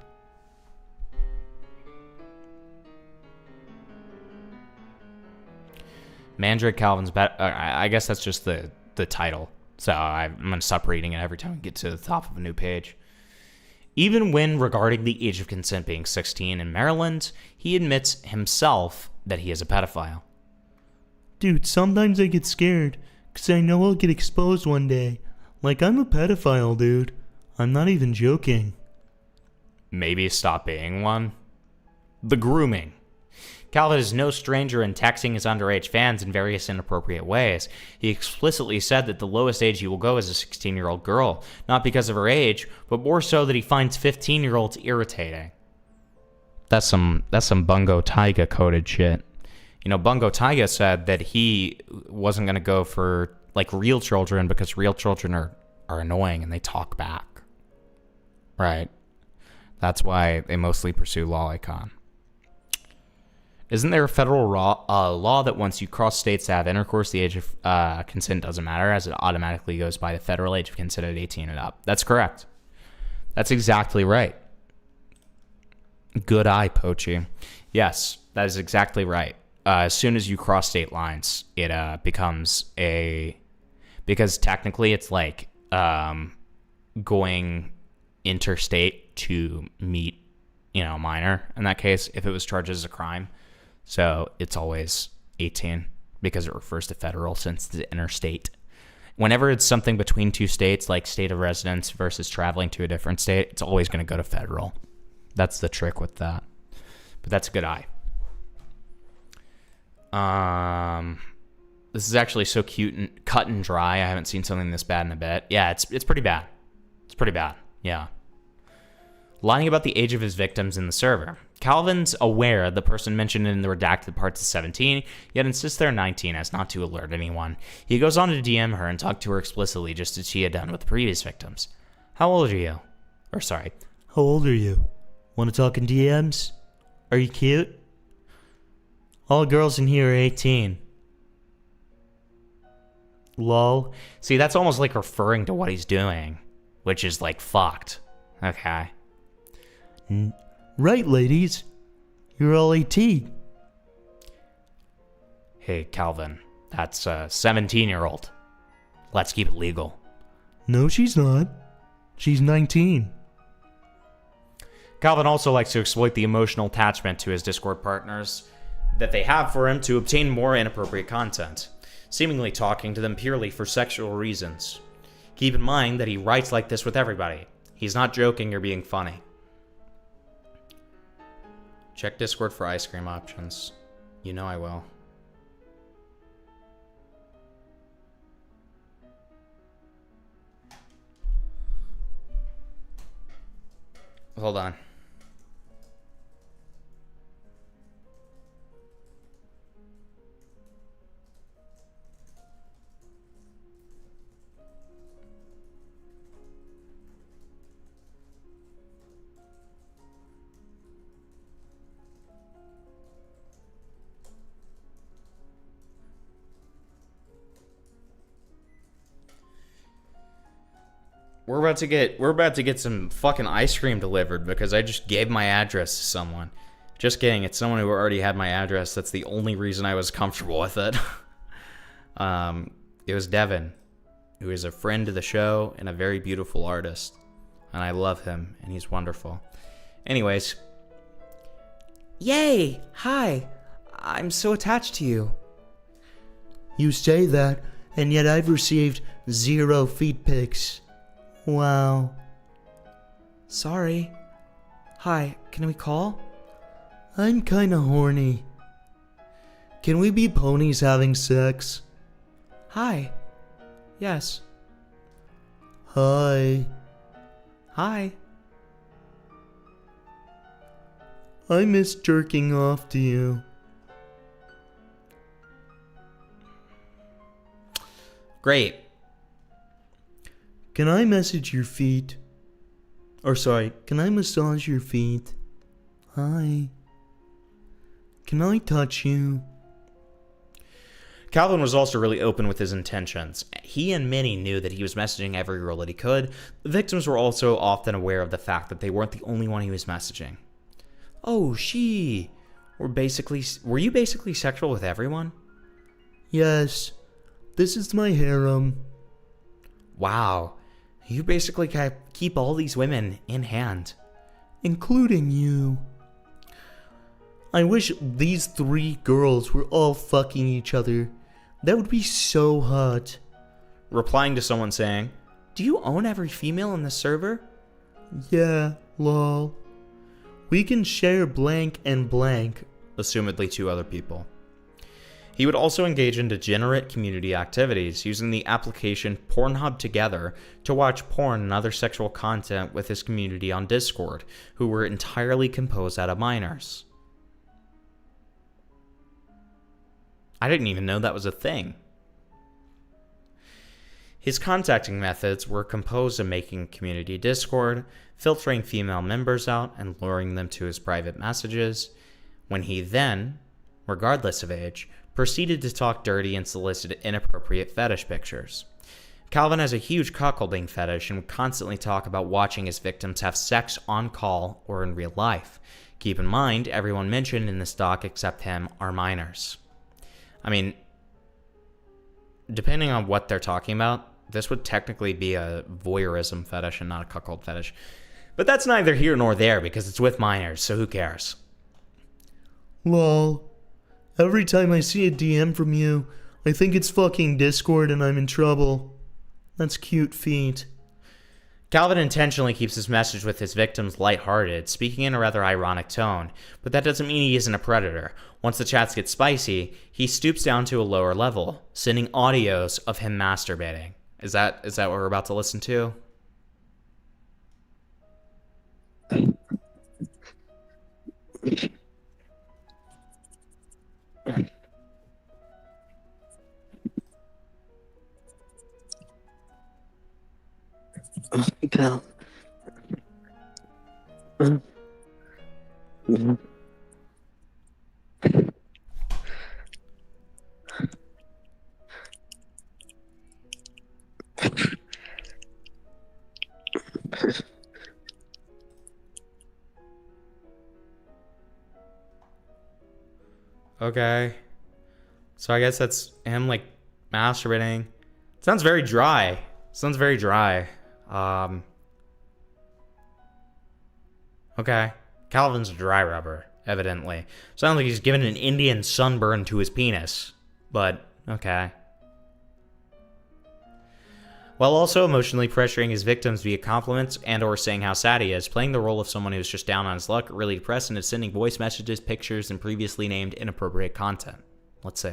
Mandrake Calvin's I guess that's just the title. So I'm going to stop reading it every time we get to the top of a new page. Even when regarding the age of consent being 16 in Maryland, he admits himself that he is a pedophile. Dude, sometimes I get scared, because I know I'll get exposed one day. Like, I'm a pedophile, dude. I'm not even joking. Maybe stop being one. The grooming. Calvin is no stranger in texting his underage fans in various inappropriate ways. He explicitly said that the lowest age he will go is a 16-year-old girl, not because of her age, but more so that he finds 15-year-olds irritating. That's some Bungo Taiga coded shit. You know, Bungo Taiga said that he wasn't going to go for, real children because real children are annoying and they talk back. Right. That's why they mostly pursue lolicon. Isn't there a federal law that once you cross states to have intercourse, the age of consent doesn't matter, as it automatically goes by the federal age of consent at 18 and up? That's correct. That's exactly right. Good eye, Pochi. Yes, that is exactly right. As soon as you cross state lines, it becomes because technically it's like going interstate to meet, a minor in that case, if it was charged as a crime. So it's always 18 because it refers to federal since it's interstate. Whenever it's something between two states, like state of residence versus traveling to a different state, it's always going to go to federal. That's the trick with that. But that's a good eye. This is actually so cute and cut and dry. I haven't seen something this bad in a bit. Yeah, it's pretty bad. It's pretty bad. Yeah. Lying about the age of his victims in the server. Calvin's aware the person mentioned in the redacted parts is 17, yet insists they're 19 as not to alert anyone. He goes on to DM her and talk to her explicitly just as she had done with the previous victims. How old are you? How old are you? Want to talk in DMs? Are you cute? All girls in here are 18. Lol. See, that's almost like referring to what he's doing, which is like fucked. Okay. Right, ladies. You're all 18. Hey, Calvin, that's a 17-year-old. Let's keep it legal. No, she's not. She's 19. Calvin also likes to exploit the emotional attachment to his Discord partners that they have for him to obtain more inappropriate content, seemingly talking to them purely for sexual reasons. Keep in mind that he writes like this with everybody. He's not joking or being funny. Check Discord for ice cream options. You know I will. Hold on. We're about to get some fucking ice cream delivered because I just gave my address to someone. Just kidding, it's someone who already had my address. That's the only reason I was comfortable with it. It was Devin, who is a friend of the show and a very beautiful artist. And I love him, and he's wonderful. Anyways. Yay! Hi! I'm so attached to you. You say that, and yet I've received 0 feet pics. Wow. Sorry. Hi, can we call? I'm kinda horny. Can we be ponies having sex? Hi. Yes. Hi. Hi. I miss jerking off to you. Great. Can I message your feet? Or sorry, can I massage your feet? Hi. Can I touch you? Calvin was also really open with his intentions. He and Minnie knew that he was messaging every girl that he could. The victims were also often aware of the fact that they weren't the only one he was messaging. Oh, were you basically sexual with everyone? Yes. This is my harem. Wow. You basically keep all these women in hand. Including you. I wish these 3 girls were all fucking each other. That would be so hot. Replying to someone saying, "Do you own every female in the server?" Yeah, lol. We can share blank and blank. Assumedly 2 other people. He would also engage in degenerate community activities, using the application Pornhub Together to watch porn and other sexual content with his community on Discord, who were entirely composed out of minors. I didn't even know that was a thing. His contacting methods were composed of making community Discord, filtering female members out, and luring them to his private messages, when he then, regardless of age, proceeded to talk dirty and solicit inappropriate fetish pictures. Calvin has a huge cuckolding fetish and would constantly talk about watching his victims have sex on call or in real life. Keep in mind, everyone mentioned in this doc except him are minors. I mean, depending on what they're talking about, this would technically be a voyeurism fetish and not a cuckold fetish. But that's neither here nor there because it's with minors, so who cares? Lol. Every time I see a DM from you, I think it's fucking Discord and I'm in trouble. That's cute feet. Calvin intentionally keeps his message with his victims lighthearted, speaking in a rather ironic tone, but that doesn't mean he isn't a predator. Once the chats get spicy, he stoops down to a lower level, sending audios of him masturbating. Is that what we're about to listen to? Pal. Okay. So I guess that's him, like, masturbating. Sounds very dry. Sounds very dry. Okay. Calvin's a dry rubber, evidently. Sounds like he's given an Indian sunburn to his penis. But, okay. While also emotionally pressuring his victims via compliments and or saying how sad he is, playing the role of someone who's just down on his luck, really depressed, and is sending voice messages, pictures, and previously named inappropriate content. Let's see.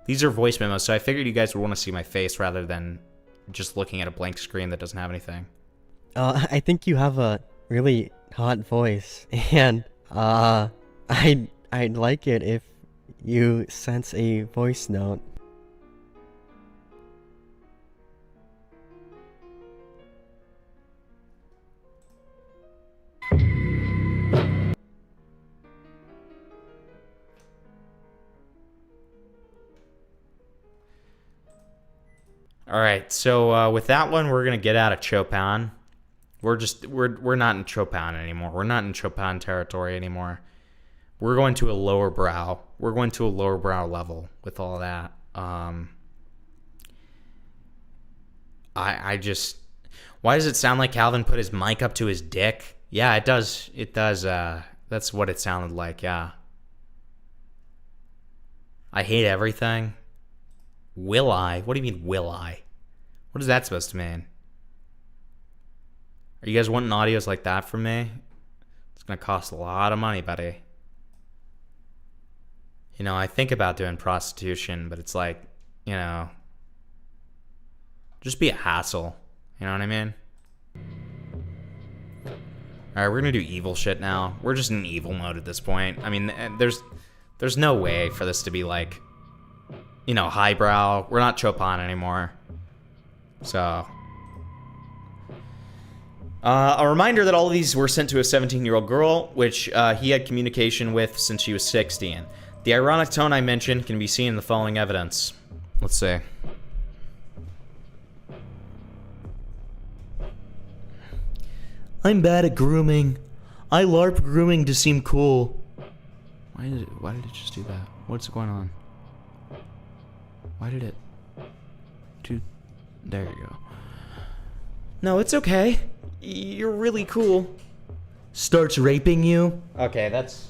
These are voice memos, so I figured you guys would want to see my face rather than just looking at a blank screen that doesn't have anything. I think you have a really hot voice, and I'd like it if you sent a voice note. All right, so with that one, we're gonna get out of Chopin. We're not in Chopin anymore. We're not in Chopin territory anymore. We're going to a lower brow. We're going to a lower brow level with all that. I just, why does it sound like Calvin put his mic up to his dick? Yeah, it does. It does. That's what it sounded like. Yeah. I hate everything. Will I? What do you mean, will I? What is that supposed to mean? Are you guys wanting audios like that from me? It's going to cost a lot of money, buddy. You know, I think about doing prostitution, but it's like, you know, just be a hassle. You know what I mean? Alright, we're going to do evil shit now. We're just in evil mode at this point. I mean, there's no way for this to be like, you know, highbrow. We're not Chopin anymore. So, a reminder that all of these were sent to a 17-year-old girl, which he had communication with since she was 16. The ironic tone I mentioned can be seen in the following evidence. Let's see. I'm bad at grooming. I LARP grooming to seem cool. Why did it just do that? What's going on? Why did it? Dude, there you go. No, it's okay. You're really cool. Starts raping you? Okay, that's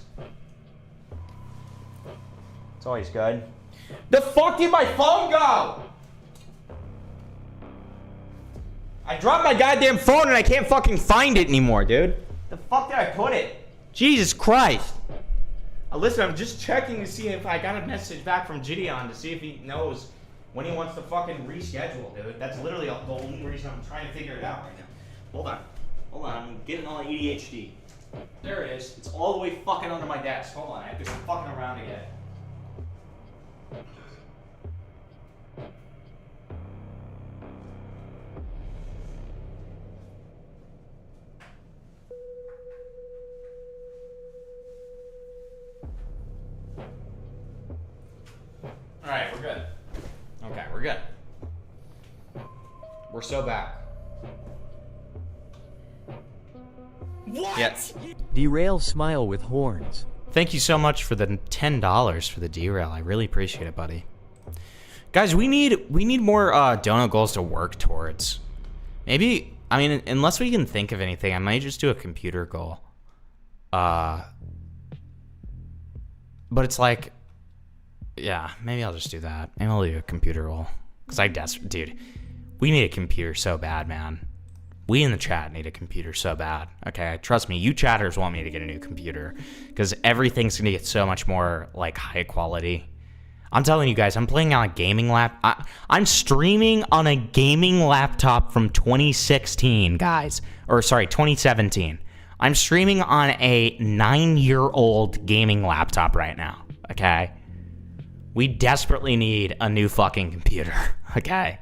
always good. The fuck did my phone go? I dropped my goddamn phone and I can't fucking find it anymore, dude. The fuck did I put it? Jesus Christ. Listen, I'm just checking to see if I got a message back from Gideon to see if he knows when he wants to fucking reschedule, dude. That's literally the only reason I'm trying to figure it out right now. Hold on. Hold on, I'm getting all ADHD. There it is. It's all the way fucking under my desk. Hold on, I have to go fucking around again. Alright, we're good. Okay, we're good. We're so back. What? Yes. Derail smile with horns. Thank you so much for the $10 for the derail. I really appreciate it, buddy. Guys, we need more donut goals to work towards. Maybe, I mean, unless we can think of anything, I might just do a computer goal. But it's like, yeah, maybe I'll just do that. Maybe I'll do a computer goal. Because dude, we need a computer so bad, man. We in the chat need a computer so bad. Okay, trust me, you chatters want me to get a new computer. Because everything's going to get so much more, like, high quality. I'm telling you guys, I'm playing on a gaming I'm streaming on a gaming laptop from 2016, guys. Or, sorry, 2017. I'm streaming on a 9-year-old gaming laptop right now. Okay? We desperately need a new fucking computer. Okay?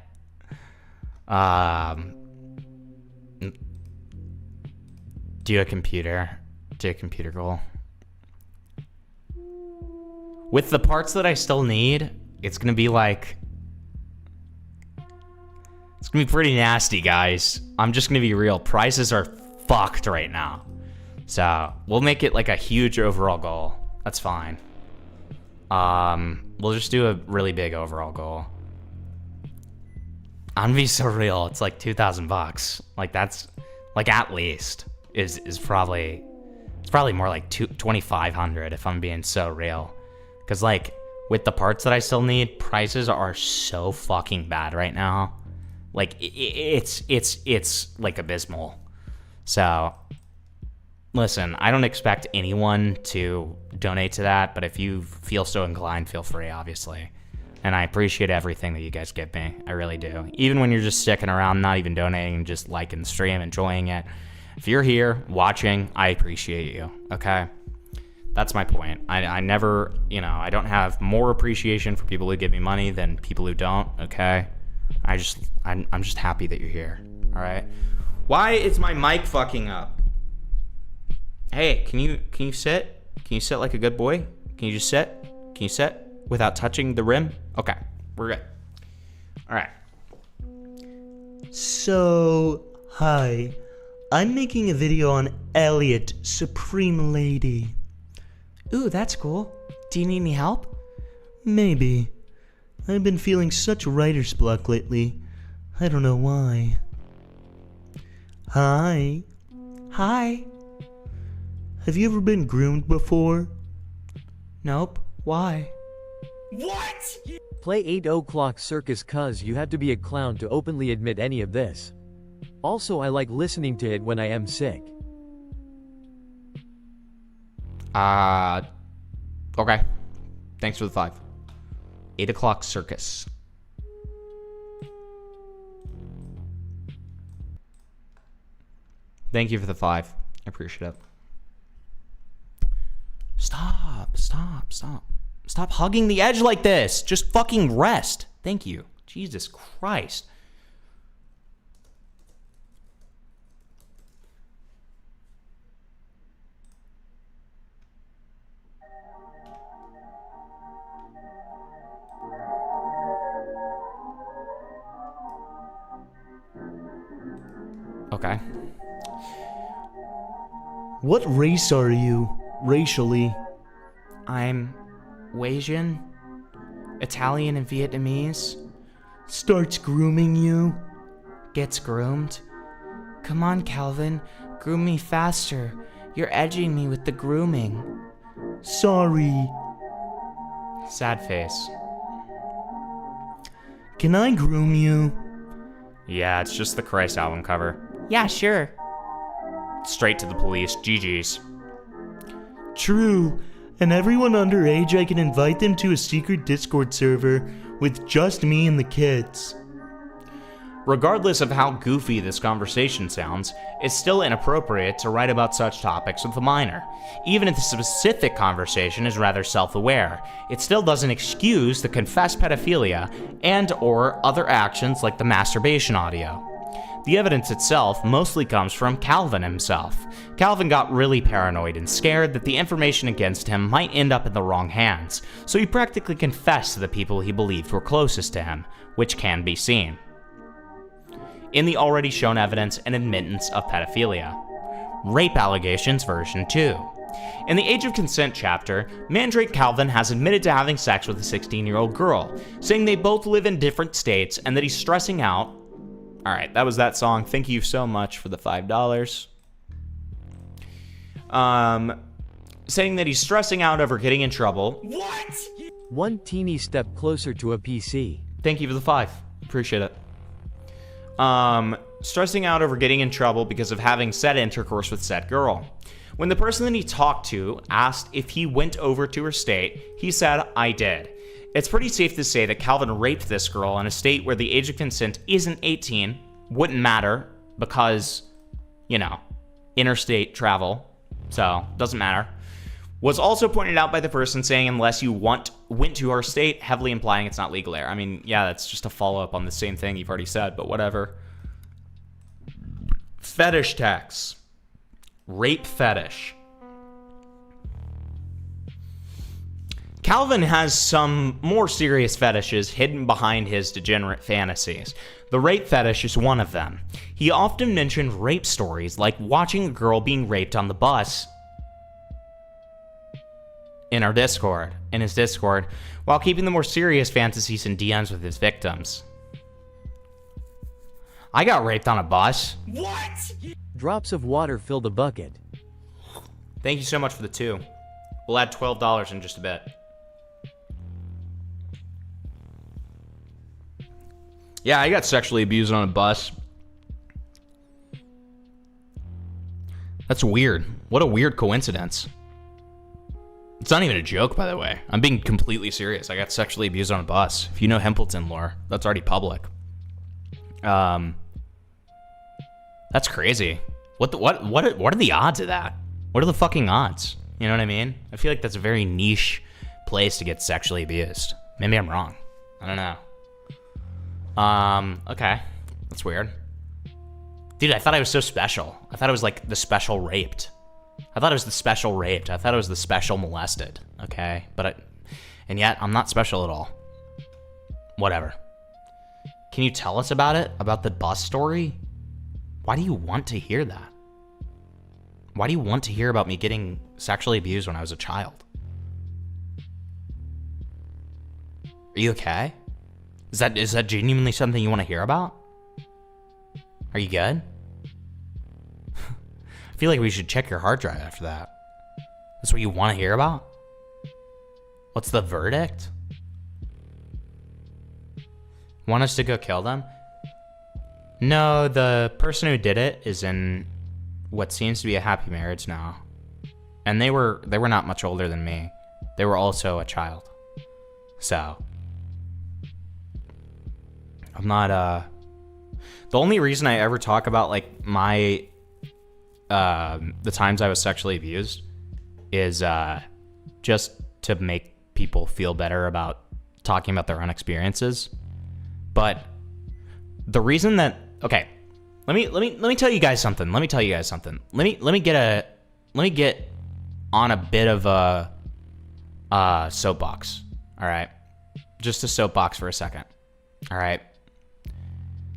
Do a computer goal. With the parts that I still need, it's gonna be like, it's gonna be pretty nasty, guys. I'm just gonna be real. Prices are fucked right now. So, we'll make it like a huge overall goal. That's fine. We'll just do a really big overall goal. I'm gonna be so real. It's like $2,000. Like that's like at least is probably it's probably more like 2,500 if I'm being so real. Cause like with the parts that I still need, prices are so fucking bad right now. Like it's like abysmal. So listen, I don't expect anyone to donate to that, but if you feel so inclined, feel free, obviously. And I appreciate everything that you guys give me. I really do. Even when you're just sticking around, not even donating, just liking the stream, enjoying it. If you're here watching, I appreciate you, okay? That's my point. I never, I don't have more appreciation for people who give me money than people who don't, okay? I'm just happy that you're here, all right? Why is my mic fucking up? Hey, can you sit? Can you sit like a good boy? Can you just sit? Can you sit without touching the rim? Okay, we're good. All right. So, hi. I'm making a video on Elliot, Supreme Lady. Ooh, that's cool. Do you need any help? Maybe. I've been feeling such writer's block lately. I don't know why. Hi. Hi. Have you ever been groomed before? Nope. Why? What? Play 8 o'clock circus cuz you have to be a clown to openly admit any of this. Also, I like listening to it when I am sick. Okay. Thanks for the 5. 8 o'clock circus. Thank you for the 5. I appreciate it. Stop. Stop hugging the edge like this. Just fucking rest. Thank you. Jesus Christ. Okay. What race are you, racially? I'm Asian, Italian, and Vietnamese. Starts grooming you? Gets groomed. Come on, Calvin. Groom me faster. You're edging me with the grooming. Sorry. Sad face. Can I groom you? Yeah, it's just the Christ album cover. Yeah, sure. Straight to the police. GG's. True. And everyone underage, I can invite them to a secret Discord server with just me and the kids. Regardless of how goofy this conversation sounds, it's still inappropriate to write about such topics with a minor. Even if the specific conversation is rather self-aware, it still doesn't excuse the confessed pedophilia and/or other actions like the masturbation audio. The evidence itself mostly comes from Calvin himself. Calvin got really paranoid and scared that the information against him might end up in the wrong hands, so he practically confessed to the people he believed were closest to him, which can be seen in the already shown evidence and admittance of pedophilia. Rape allegations version 2. In the Age of Consent chapter, Mandrake Calvin has admitted to having sex with a 16-year-old girl, saying they both live in different states and that he's stressing out. Alright, that was that song. Thank you so much for the $5. Saying that he's stressing out over getting in trouble. What? One teeny step closer to a PC. Thank you for the 5. Appreciate it. Stressing out over getting in trouble because of having said intercourse with said girl. When the person that he talked to asked if he went over to her state, he said, "I did." It's pretty safe to say that Calvin raped this girl in a state where the age of consent isn't 18, wouldn't matter because, interstate travel, so doesn't matter. Was also pointed out by the person saying unless you went to her state, heavily implying it's not legal there. I mean, yeah, that's just a follow-up on the same thing you've already said, but whatever. Fetish tax. Rape fetish. Calvin has some more serious fetishes hidden behind his degenerate fantasies. The rape fetish is one of them. He often mentioned rape stories like watching a girl being raped on the bus in our Discord. in his Discord while keeping the more serious fantasies and DMs with his victims. I got raped on a bus. What? Drops of water fill the bucket. Thank you so much for the 2. We'll add $12 in just a bit. Yeah, I got sexually abused on a bus. That's weird. What a weird coincidence. It's not even a joke, by the way. I'm being completely serious. I got sexually abused on a bus. If you know Himpleton lore, that's already public. That's crazy. What are the odds of that? What are the fucking odds? You know what I mean? I feel like that's a very niche place to get sexually abused. Maybe I'm wrong. I don't know. Okay. That's weird. Dude, I thought I was so special. I thought it was like the special raped. I thought it was the special raped. I thought it was the special molested. Okay? And yet, I'm not special at all. Whatever. Can you tell us about it? About the bus story? Why do you want to hear that? Why do you want to hear about me getting sexually abused when I was a child? Are you okay? Is that genuinely something you want to hear about? Are you good? I feel like we should check your hard drive after that. That's what you want to hear about? What's the verdict? Want us to go kill them? No, the person who did it is in what seems to be a happy marriage now. And they were not much older than me. They were also a child. So I'm not the only reason I ever talk about like my the times I was sexually abused is just to make people feel better about talking about their own experiences. But the reason that let me tell you guys something. Let me get on a bit of a soapbox. All right, just a soapbox for a second. All right.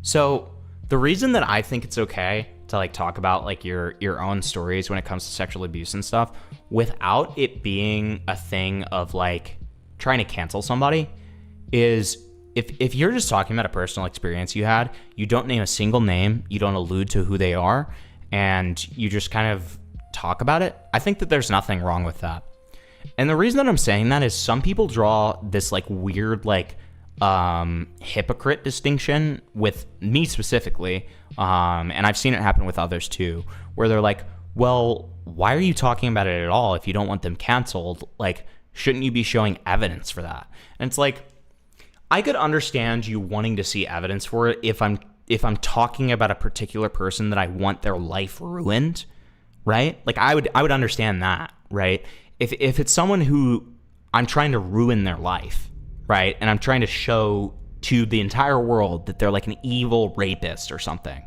So the reason that I think it's okay to like talk about like your own stories when it comes to sexual abuse and stuff without it being a thing of like trying to cancel somebody is if you're just talking about a personal experience you had, you don't name a single name, you don't allude to who they are, and you just kind of talk about it, I think that there's nothing wrong with that. And the reason that I'm saying that is some people draw this like weird like hypocrite distinction with me specifically, and I've seen it happen with others too, where they're like, well, why are you talking about it at all if you don't want them canceled? Like, shouldn't you be showing evidence for that? And it's like, I could understand you wanting to see evidence for it if I'm talking about a particular person that I want their life ruined, right? Like I would understand that, right? If it's someone who I'm trying to ruin their life, right? And I'm trying to show to the entire world that they're like an evil rapist or something,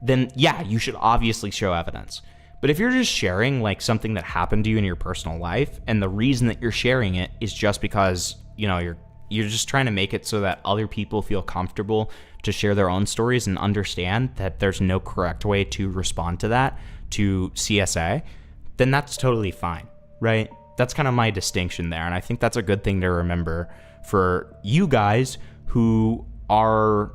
then yeah, you should obviously show evidence. But if you're just sharing like something that happened to you in your personal life, and the reason that you're sharing it is just because, you know, you're just trying to make it so that other people feel comfortable to share their own stories and understand that there's no correct way to respond to that, to CSA, then that's totally fine, right? That's kind of my distinction there. And I think that's a good thing to remember for you guys who are,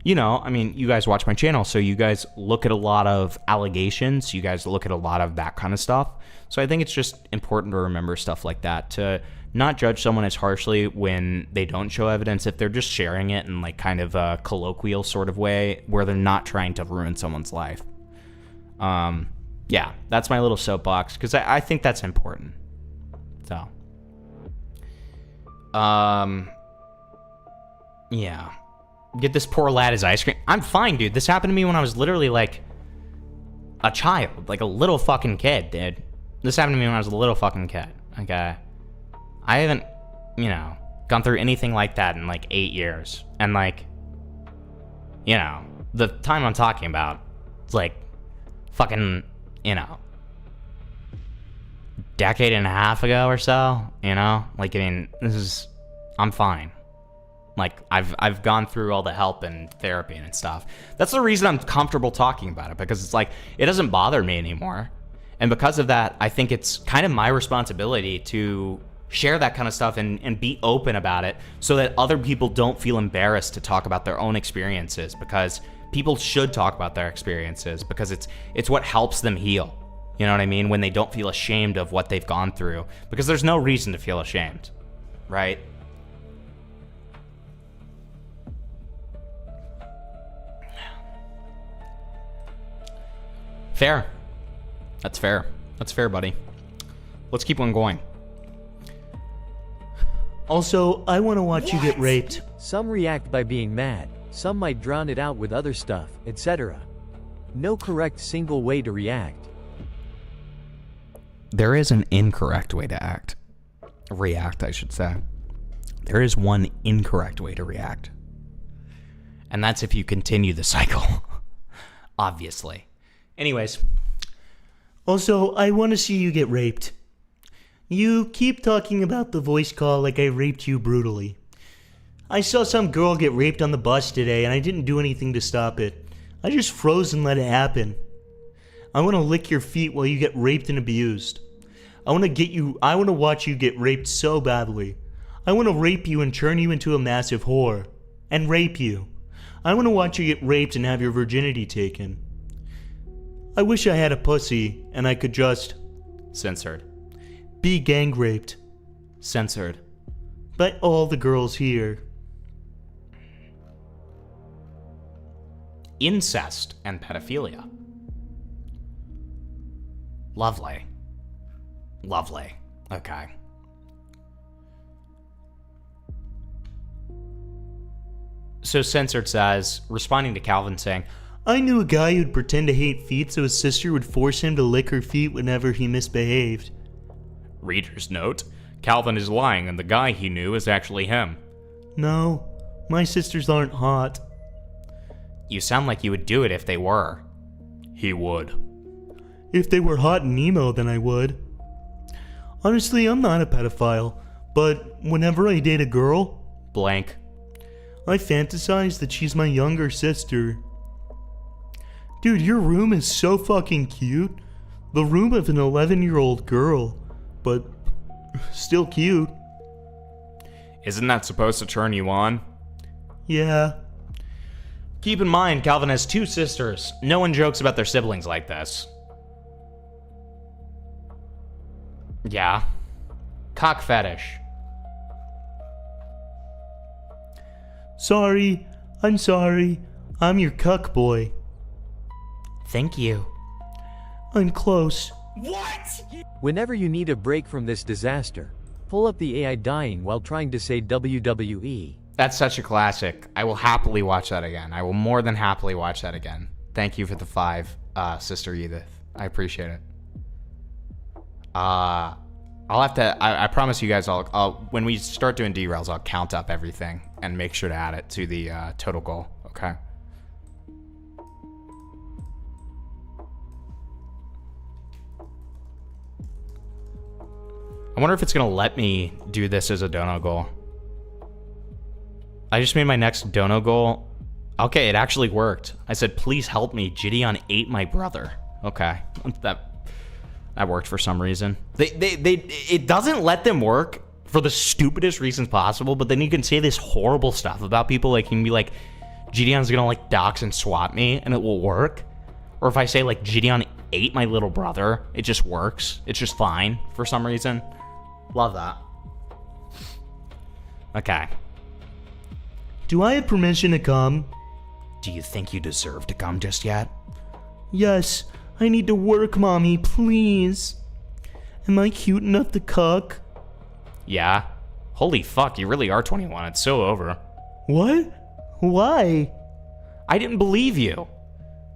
you know, I mean, you guys watch my channel, so you guys look at a lot of allegations, you guys look at a lot of that kind of stuff. So I think it's just important to remember stuff like that, to not judge someone as harshly when they don't show evidence if they're just sharing it in like kind of a colloquial sort of way where they're not trying to ruin someone's life. Yeah, that's my little soapbox because I think that's important. So, yeah. Get this poor lad his ice cream. I'm fine, dude. This happened to me when I was literally like a child, like a little fucking kid, dude. This happened to me when I was a little fucking kid. Okay. I haven't, you know, gone through anything like that in like 8 years. And like, you know, the time I'm talking about, it's like fucking, you know, decade and a half ago or so, you know? Like, I mean, I'm fine. Like, I've gone through all the help and therapy and stuff. That's the reason I'm comfortable talking about it, because it's like, it doesn't bother me anymore. And because of that, I think it's kind of my responsibility to share that kind of stuff and be open about it so that other people don't feel embarrassed to talk about their own experiences, because people should talk about their experiences because it's what helps them heal. You know what I mean? When they don't feel ashamed of what they've gone through, because there's no reason to feel ashamed, right? Fair. That's fair. That's fair, buddy. Let's keep on going. Also, I want to watch you get raped. Some react by being mad, some might drown it out with other stuff, etc. No correct single way to react. There is an incorrect way to act. React, I should say. There is one incorrect way to react. And that's if you continue the cycle. Obviously. Anyways. Also, I want to see you get raped. You keep talking about the voice call like I raped you brutally. I saw some girl get raped on the bus today and I didn't do anything to stop it. I just froze and let it happen. I want to lick your feet while you get raped and abused. I want to watch you get raped so badly. I want to rape you and turn you into a massive whore. And rape you. I want to watch you get raped and have your virginity taken. I wish I had a pussy and I could just... Censored. Be gang raped. Censored. By all the girls here. Incest and pedophilia. Lovely. Lovely. Okay. So Censored says, responding to Calvin saying, I knew a guy who'd pretend to hate feet so his sister would force him to lick her feet whenever he misbehaved. Reader's note, Calvin is lying and the guy he knew is actually him. No, my sisters aren't hot. You sound like you would do it if they were. He would. If they were hot and emo, then I would. Honestly, I'm not a pedophile, but whenever I date a girl... Blank. I fantasize that she's my younger sister. Dude, your room is so fucking cute. The room of an 11-year-old girl, but still cute. Isn't that supposed to turn you on? Yeah. Keep in mind, Calvin has 2 sisters. No one jokes about their siblings like this. Yeah. Cock fetish. Sorry. I'm sorry. I'm your cuck boy. Thank you. I'm close. What? Whenever you need a break from this disaster, pull up the AI dying while trying to say WWE. That's such a classic. I will happily watch that again. I will more than happily watch that again. Thank you for the 5, Sister Edith. I appreciate it. I'll have to, I promise you guys, I'll when we start doing derails, I'll count up everything and make sure to add it to the total goal, okay? I wonder if it's gonna let me do this as a dono goal. I just made my next dono goal. Okay, it actually worked. I said, please help me. Gideon ate my brother. Okay, that worked for some reason. It doesn't let them work for the stupidest reasons possible, but then you can say this horrible stuff about people. Like, you can be like, Gideon's gonna like dox and swat me, and it will work. Or if I say like, Gideon ate my little brother, it just works. It's just fine for some reason. Love that. Okay. Do I have permission to come? Do you think you deserve to come just yet? Yes. I need to work, Mommy, please. Am I cute enough to cuck? Yeah. Holy fuck, you really are 21. It's so over. What? Why? I didn't believe you.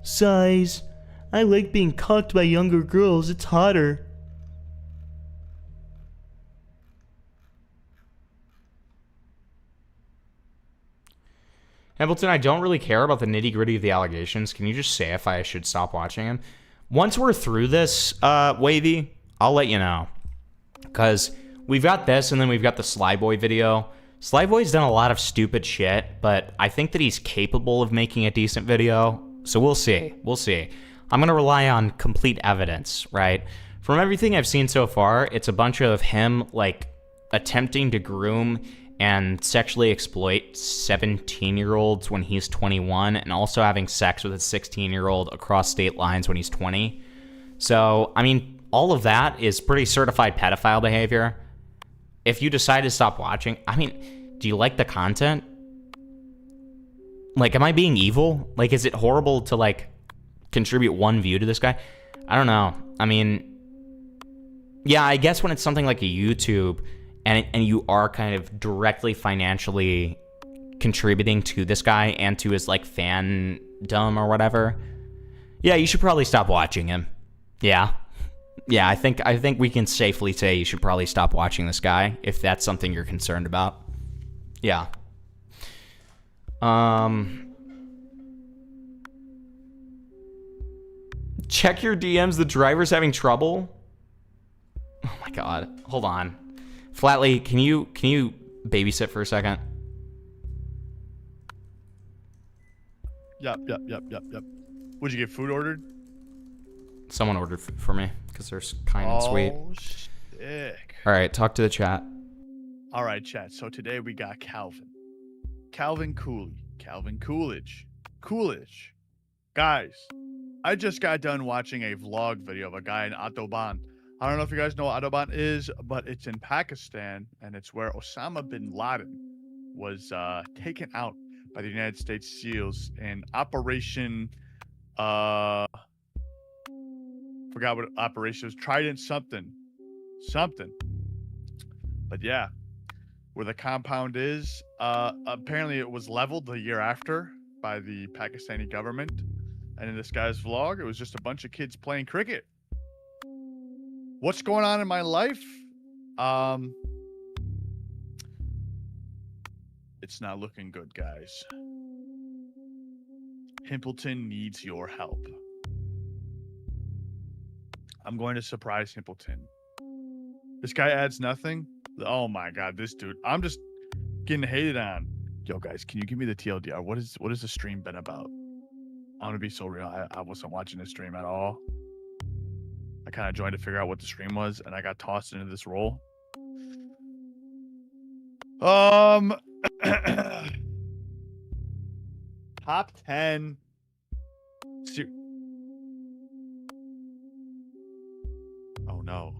Size. I like being cucked by younger girls. It's hotter. Hamilton, I don't really care about the nitty-gritty of the allegations. Can you just say if I should stop watching him? Once we're through this, Wavy, I'll let you know. Because we've got this, and then we've got the Sly Boy video. Sly Boy's done a lot of stupid shit, but I think that he's capable of making a decent video. So we'll see. We'll see. I'm going to rely on complete evidence, right? From everything I've seen so far, it's a bunch of him, like, attempting to groom and sexually exploit 17-year-olds when he's 21, and also having sex with a 16-year-old across state lines when he's 20. So, I mean, all of that is pretty certified pedophile behavior. If you decide to stop watching, I mean, do you like the content? Like, am I being evil? Like, is it horrible to, like, contribute one view to this guy? I don't know. I mean, yeah, I guess when it's something like a YouTube and you are kind of directly financially contributing to this guy and to his, like, fandom or whatever, yeah, you should probably stop watching him. Yeah. Yeah, I think we can safely say you should probably stop watching this guy if that's something you're concerned about. Yeah. Check your DMs, the driver's having trouble. Oh my god. Hold on. Flatly, can you babysit for a second? Yep. Would you get food ordered? Someone ordered for me because they're kind and sweet. Oh, sick. All right, talk to the chat. All right, chat. So today we got Calvin Coolidge. Guys, I just got done watching a vlog video of a guy in Autobahn. I don't know if you guys know what Autobahn is, but it's in Pakistan, and it's where Osama bin Laden was taken out by the United States SEALs in Operation forgot what operation was. Trident something. But yeah, where the compound is, apparently it was leveled the year after by the Pakistani government. And in this guy's vlog, it was just a bunch of kids playing cricket. What's going on in my life? It's not looking good, guys. Himpleton needs your help. I'm going to surprise Himpleton. This guy adds nothing. Oh my god, this dude. I'm just getting hated on. Yo, guys, can you give me the TLDR? What is the stream been about? I'm gonna be so real. I wasn't watching the stream at all. I kind of joined to figure out what the stream was, and I got tossed into this role. Top 10. Oh no.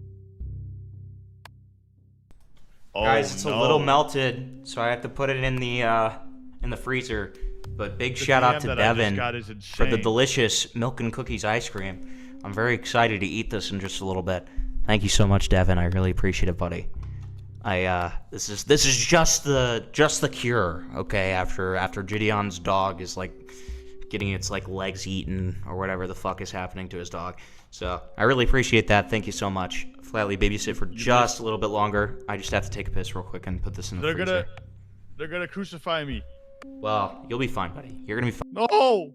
Guys, it's a little melted, so I have to put it in the freezer. But big shout out to Devin for the delicious milk and cookies ice cream. I'm very excited to eat this in just a little bit. Thank you so much, Devin. I really appreciate it, buddy. This is just the cure, okay? After Gideon's dog is like getting its like legs eaten or whatever the fuck is happening to his dog. So I really appreciate that. Thank you so much. Flatly babysit for just a little bit longer. I just have to take a piss real quick and put this in the freezer. They're gonna crucify me. Well, you'll be fine, buddy. You're gonna be fine. No!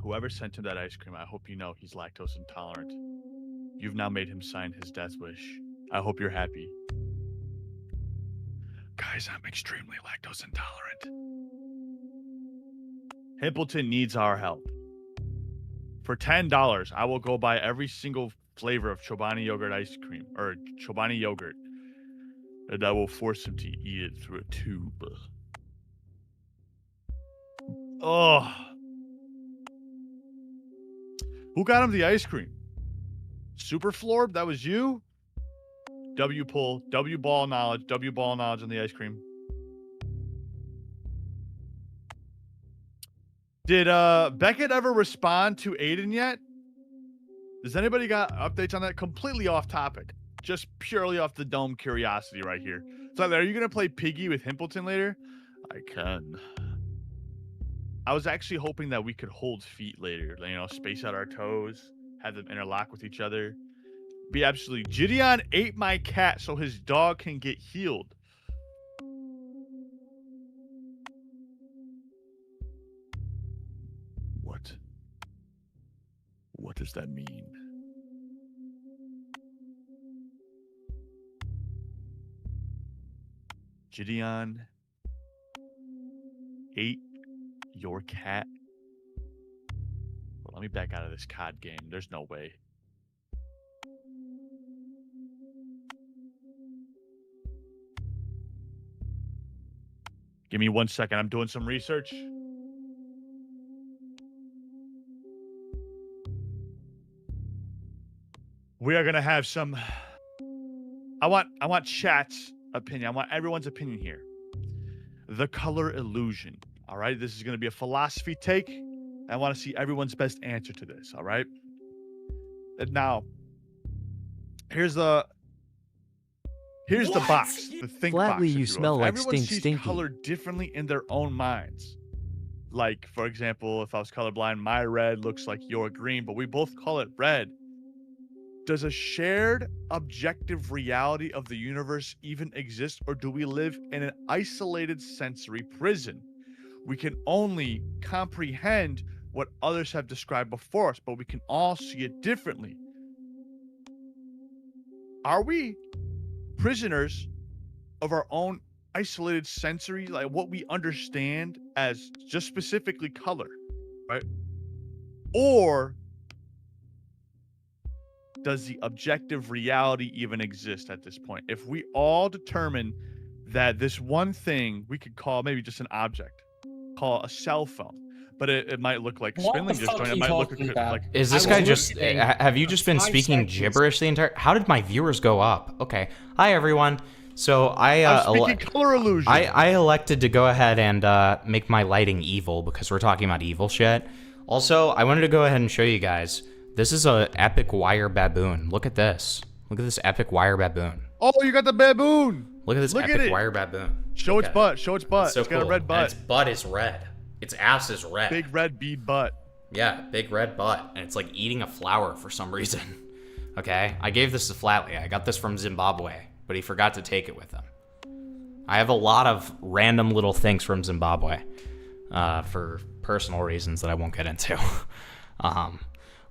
Whoever sent him that ice cream, I hope you know he's lactose intolerant. You've now made him sign his death wish. I hope you're happy. Guys, I'm extremely lactose intolerant. Himpleton needs our help. For $10, I will go buy every single flavor of Chobani yogurt ice cream, or Chobani yogurt, and I will force him to eat it through a tube. Oh. Who got him the ice cream? Super Florb, that was you? W pull, W ball knowledge on the ice cream. Did Beckett ever respond to Aiden yet? Does anybody got updates on that? Completely off topic. Just purely off the dome curiosity right here. So are you going to play Piggy with Himpleton later? I can. I was actually hoping that we could hold feet later. You know, space out our toes. Have them interlock with each other. Be absolutely... Gideon ate my cat so his dog can get healed. What does that mean? Gideon ate your cat? Well, let me back out of this COD game. There's no way. Give me 1 second. I'm doing some research. We are gonna have some. I want chat's opinion. I want everyone's opinion here. The color illusion. All right, this is gonna be a philosophy take. I want to see everyone's best answer to this. All right. And now, here's the box. The think Flatly, box. if you will. smell like Everyone stink sees stinky. color differently in their own minds. Like, for example, if I was colorblind, my red looks like your green, but we both call it red. Does a shared objective reality of the universe even exist, or do we live in an isolated sensory prison? We can only comprehend what others have described before us, but we can all see it differently. Are we prisoners of our own isolated sensory, like what we understand as just specifically color, right? Or does the objective reality even exist at this point? If we all determine that this one thing we could call maybe just an object, call a cell phone, but it might look like spindling disjoint. It might look like. Is this guy just? Have you just been speaking gibberish the entire? How did my viewers go up? Okay. Hi everyone. So I'm speaking color illusion. I elected to go ahead and make my lighting evil because we're talking about evil shit. Also, I wanted to go ahead and show you guys. This is a epic wire baboon. Look at this. Look at this epic wire baboon. Oh, you got the baboon. Look at this epic wire baboon. Show its butt. Show its butt. So it's got a red butt. And its butt is red. Its ass is red. Big red bead butt. Yeah, big red butt. And it's like eating a flower for some reason. Okay? I gave this to Flatley. I got this from Zimbabwe, but he forgot to take it with him. I have a lot of random little things from Zimbabwe for personal reasons that I won't get into.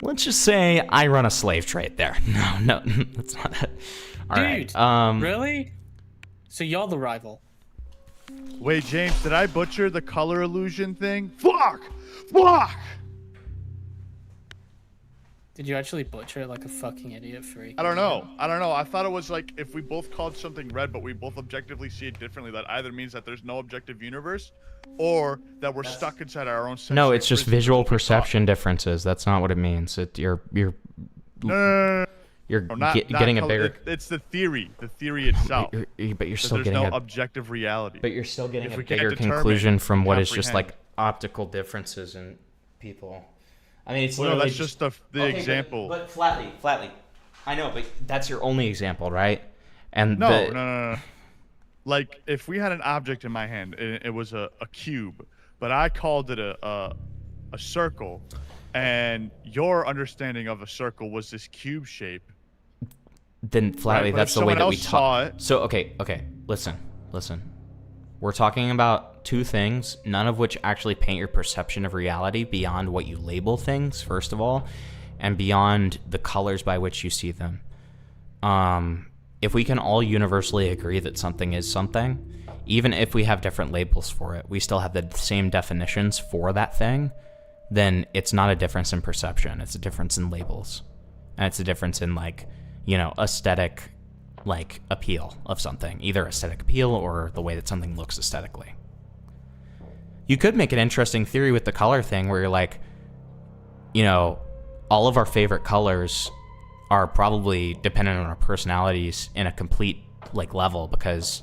Let's just say I run a slave trade there. No, that's not it. All Dude, right. Really? So y'all the rival? Wait, James, did I butcher the color illusion thing? Fuck! Did you actually butcher it like a fucking idiot freak? I don't know. I thought it was like if we both called something red, but we both objectively see it differently, that either means that there's no objective universe, or that we're stuck inside our own. No, it's just visual perception differences. That's not what it means. You're No, not getting a color. bigger. It's the theory itself. But you're still there's getting no a objective reality. But you're still getting If a we can't bigger determine, conclusion from what is just comprehend. like optical differences in people. I mean, it's Well, no, literally that's just the example. But flatly. I know, but that's your only example, right? And No. Like if we had an object in my hand, and it was a cube, but I called it a circle, and your understanding of a circle was this cube shape. Then flatly, Right, but that's if the way someone that we else saw it. So okay. Listen. We're talking about two things, none of which actually paint your perception of reality beyond what you label things, first of all, and beyond the colors by which you see them. If we can all universally agree that something is something, even if we have different labels for it, we still have the same definitions for that thing, then it's not a difference in perception. It's a difference in labels. And it's a difference in, like, you know, aesthetic, like, appeal of something. Either aesthetic appeal or the way that something looks aesthetically. You could make an interesting theory with the color thing where you're like, you know, all of our favorite colors are probably dependent on our personalities in a complete, like, level because...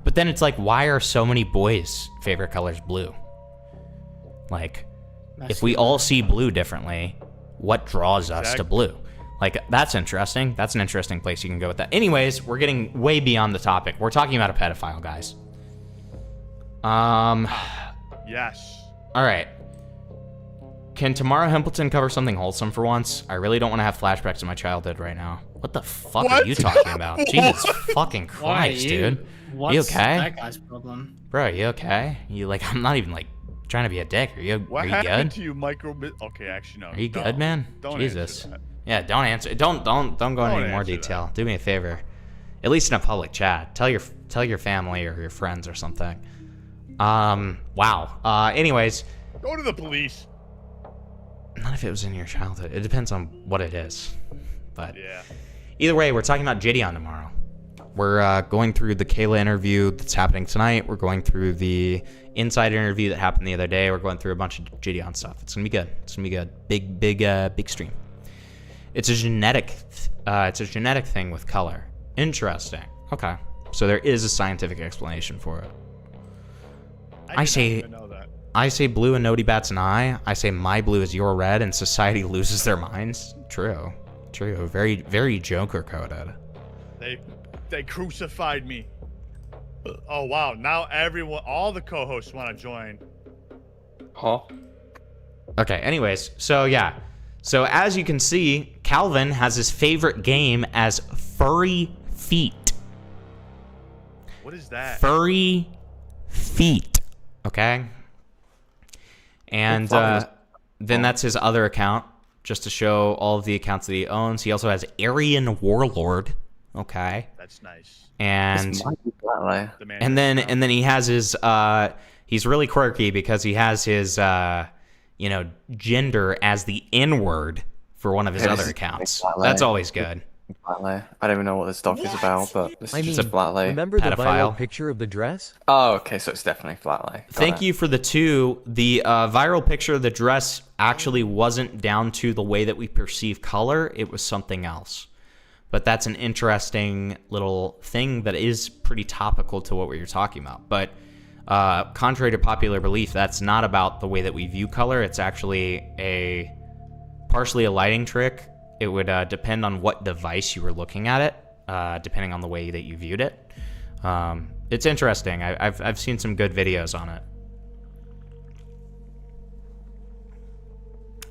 But then it's like, why are so many boys' favorite colors blue? Like, if we all see blue differently, what draws us to blue? Like, that's interesting. That's an interesting place you can go with that. Anyways, we're getting way beyond the topic. We're talking about a pedophile, guys. Yes. All right. Can Tamara Himpleton cover something wholesome for once? I really don't want to have flashbacks to my childhood right now. What the fuck are you talking about? Jesus fucking Christ, dude. What's You okay? that guy's problem? Bro, you okay? You like? I'm not even like trying to be a dick. Are you happened good? to you, micro? Okay, actually no. Are you don't. good, man? Don't Jesus. answer that. Yeah, don't answer. Don't go into any more answer detail. Do me a favor. At least in a public chat. Tell your family or your friends or something. Wow. Anyways. Go to the police. Not if it was in your childhood. It depends on what it is. But yeah. Either way, we're talking about Gideon tomorrow. we're going through the Kayla interview that's happening tonight. We're going through the Inside interview that happened the other day. We're going through a bunch of Gideon stuff. It's gonna be good. It's gonna be good. Big stream. It's a genetic thing with color. Interesting. Okay. So there is a scientific explanation for it. I say blue and nobody bats an eye. I say my blue is your red and society loses their minds. True. Very, very Joker coded. They crucified me. Oh wow, now all the co-hosts want to join. Huh? Okay, anyways, so yeah. So as you can see, Calvin has his favorite game as furry feet. What is that? Furry feet. Okay? And then that's his other account, just to show all of the accounts that he owns. He also has Aryan Warlord. Okay. That's nice. And then he has his he's really quirky because he has his gender as the N-word for one of his other accounts. That's always good. I don't even know what this doc is about, but this is just a Flatlay. Remember the viral picture of the dress? Oh, okay, so it's definitely Flatlay. Thank you for the 2. The viral picture of the dress actually wasn't down to the way that we perceive color. It was something else. But that's an interesting little thing that is pretty topical to what we were talking about. But contrary to popular belief, that's not about the way that we view color. It's actually partially a lighting trick. It would depend on what device you were looking at it, depending on the way that you viewed it. It's interesting. I've seen some good videos on it.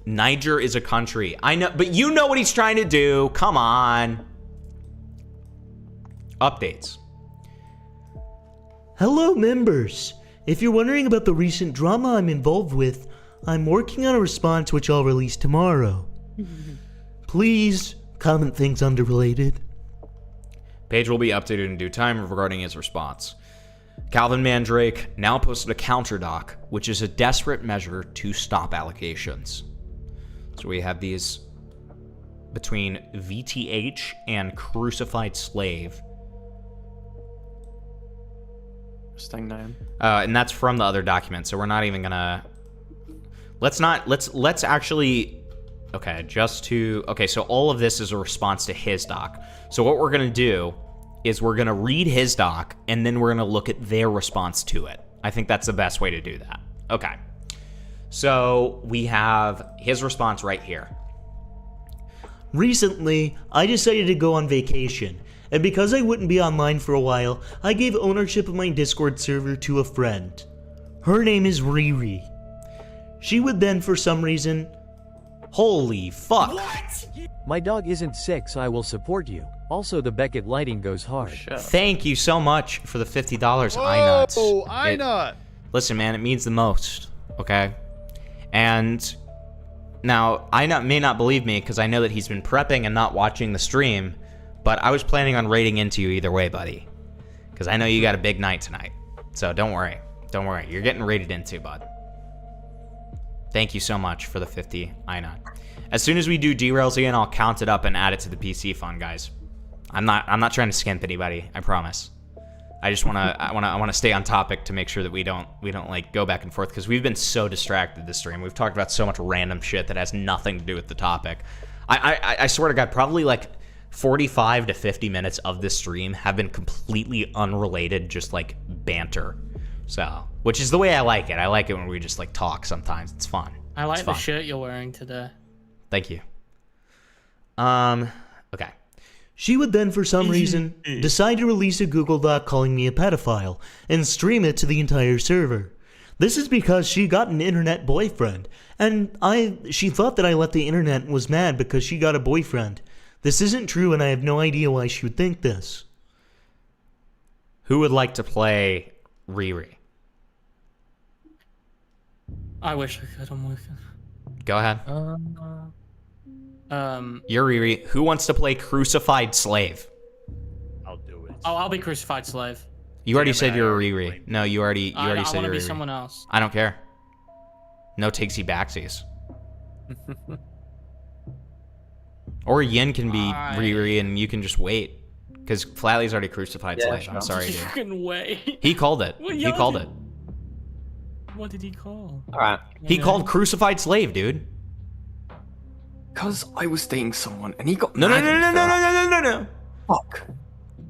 Niger is a country. I know, but you know what he's trying to do. Come on. Updates. Hello, members. If you're wondering about the recent drama I'm involved with, I'm working on a response which I'll release tomorrow. Please comment things unrelated. Page will be updated in due time regarding his response. Calvin Mandrake now posted a counterdoc, which is a desperate measure to stop allegations. So we have these between VTH and Crucified Slave. Staying down. And that's from the other document, so we're not even gonna. Let's actually. Okay, so all of this is a response to his doc. So what we're gonna do is we're gonna read his doc, and then we're gonna look at their response to it. I think that's the best way to do that. Okay. So we have his response right here. Recently, I decided to go on vacation, and because I wouldn't be online for a while, I gave ownership of my Discord server to a friend. Her name is Riri. She would then, for some reason... Holy fuck. My dog isn't sick, so I will support you. Also, the Beckett lighting goes hard. Thank you so much for the $50, iNuts. Oh, iNut. Listen, man, it means the most, okay? And now, iNut may not believe me because I know that he's been prepping and not watching the stream, but I was planning on raiding into you either way, buddy. Because I know you got a big night tonight. So don't worry. Don't worry. You're getting raided into, bud. Thank you so much for the 50, iNut. As soon as we do derails again, I'll count it up and add it to the PC fund, guys. I'm not trying to skimp anybody, I promise. I just I wanna stay on topic to make sure that we don't like go back and forth because we've been so distracted this stream. We've talked about so much random shit that has nothing to do with the topic. I swear to God, probably like 45 to 50 minutes of this stream have been completely unrelated, just like banter. So, which is the way I like it. I like it when we just like talk sometimes. It's fun. I like the shirt you're wearing today. Thank you. Okay. She would then, for some reason, decide to release a Google Doc calling me a pedophile and stream it to the entire server. This is because she got an internet boyfriend, and she thought that I let the internet and was mad because she got a boyfriend. This isn't true, and I have no idea why she would think this. Who would like to play Riri? I wish I could. I'm working. Go ahead. You're Riri. Who wants to play Crucified Slave? I'll do it. Oh, I'll be Crucified Slave. You already said you're a Riri. No, you already said you're Riri. I want to be someone else. I don't care. No takesy backsies. Or Yin can be Riri and you can just wait. Because Flatley's already crucified Yeah, Slave. sure. I'm sorry, dude. Fucking way. He called it. What He yelled called it? it. What did he call? Alright. He called crucified slave, dude. Because I was dating someone and he got No, no, mad no, at me no, for no, that. no, no, no, no. Fuck.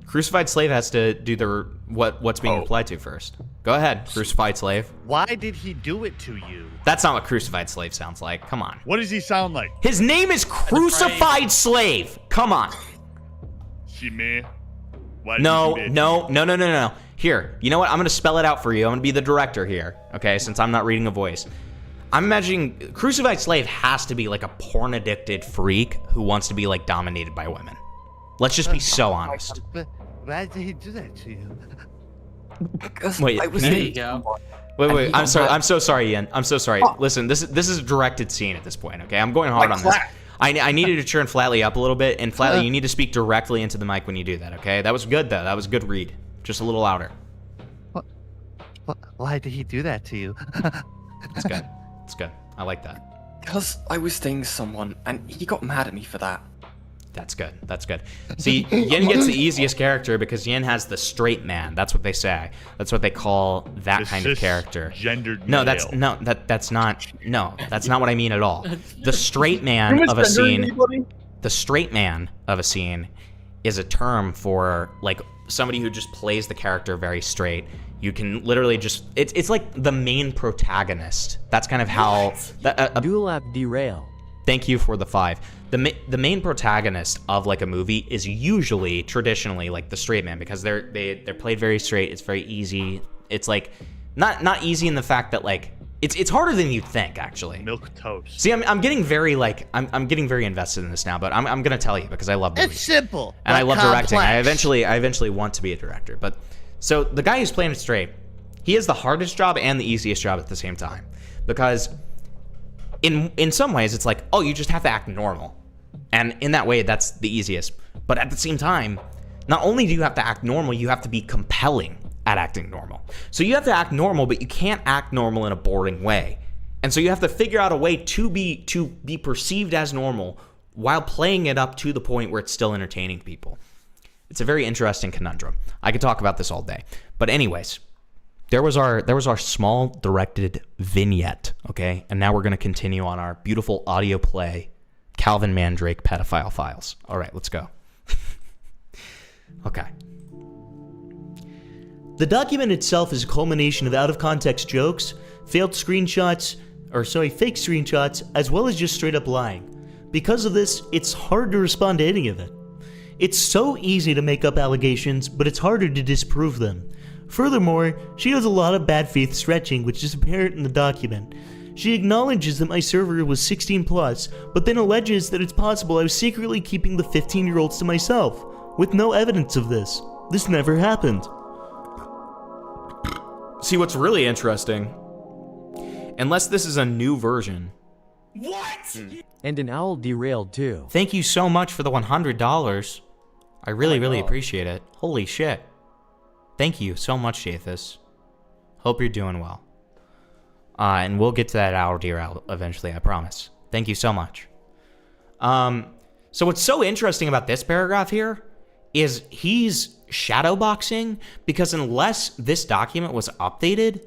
Crucified slave has to do the what's being applied to first. Go ahead, crucified slave. Why did he do it to you? That's not what crucified slave sounds like. Come on. What does he sound like? His name is crucified slave. Come on. She me? Why did No, you do that? no, no, no, no, no. Here, you know what? I'm gonna spell it out for you. I'm gonna be the director here. Okay, since I'm not reading a voice. I'm imagining crucified slave has to be like a porn addicted freak who wants to be like dominated by women. Let's just be so honest. But why did he do that to you? Wait, I was There dating you go. someone. wait. I'm sorry. I'm so sorry, Ian. I'm so sorry. Listen, this is a directed scene at this point. Okay, I'm going hard on this. I needed to turn Flatley up a little bit, and Flatley, you need to speak directly into the mic when you do that. Okay, that was good though. That was a good read. Just a little louder. Why did he do that to you? It's good. It's good. I like that. Because I was dating someone and he got mad at me for that. That's good. That's good. See, Yin gets the easiest character because Yin has the straight man. That's what they say. That's what they call that kind of character. Gendered No, male. that's not what I mean at all. The straight man of a scene. The straight man of a scene is a term for like somebody who just plays the character very straight. You can literally just it's like the main protagonist. That's kind of how Dual app derail. Thank you for the 5. The main protagonist of like a movie is usually traditionally like the straight man because they're played very straight. It's very easy. It's like not easy in the fact that like it's harder than you'd think actually. Milk toast. See, I'm getting very like I'm getting very invested in this now, but I'm gonna tell you because I love movies. It's simple. And I love directing. I complex. eventually want to be a director. But so the guy who's playing it straight, he has the hardest job and the easiest job at the same time. Because in some ways it's like, oh, you just have to act normal. And in that way, that's the easiest. But at the same time, not only do you have to act normal, you have to be compelling at acting normal. So you have to act normal, but you can't act normal in a boring way. And so you have to figure out a way to be perceived as normal while playing it up to the point where it's still entertaining people. It's a very interesting conundrum. I could talk about this all day. But anyways, there was our small directed vignette, okay? And now we're going to continue on our beautiful audio play, Calvin Mandrake Pedophile Files. All right, let's go. Okay. The document itself is a culmination of out-of-context jokes, fake screenshots, as well as just straight-up lying. Because of this, it's hard to respond to any of it. It's so easy to make up allegations, but it's harder to disprove them. Furthermore, she does a lot of bad faith stretching, which is apparent in the document. She acknowledges that my server was 16 plus, but then alleges that it's possible I was secretly keeping the 15-year-olds to myself, with no evidence of this. This never happened. See, what's really interesting, unless this is a new version. What? And an owl derailed too. Thank you so much for the $100. I really appreciate it. Holy shit. Thank you so much, Jathus. Hope you're doing well. And we'll get to that owl derail eventually, I promise. Thank you so much. So what's so interesting about this paragraph here is he's shadowboxing because unless this document was updated,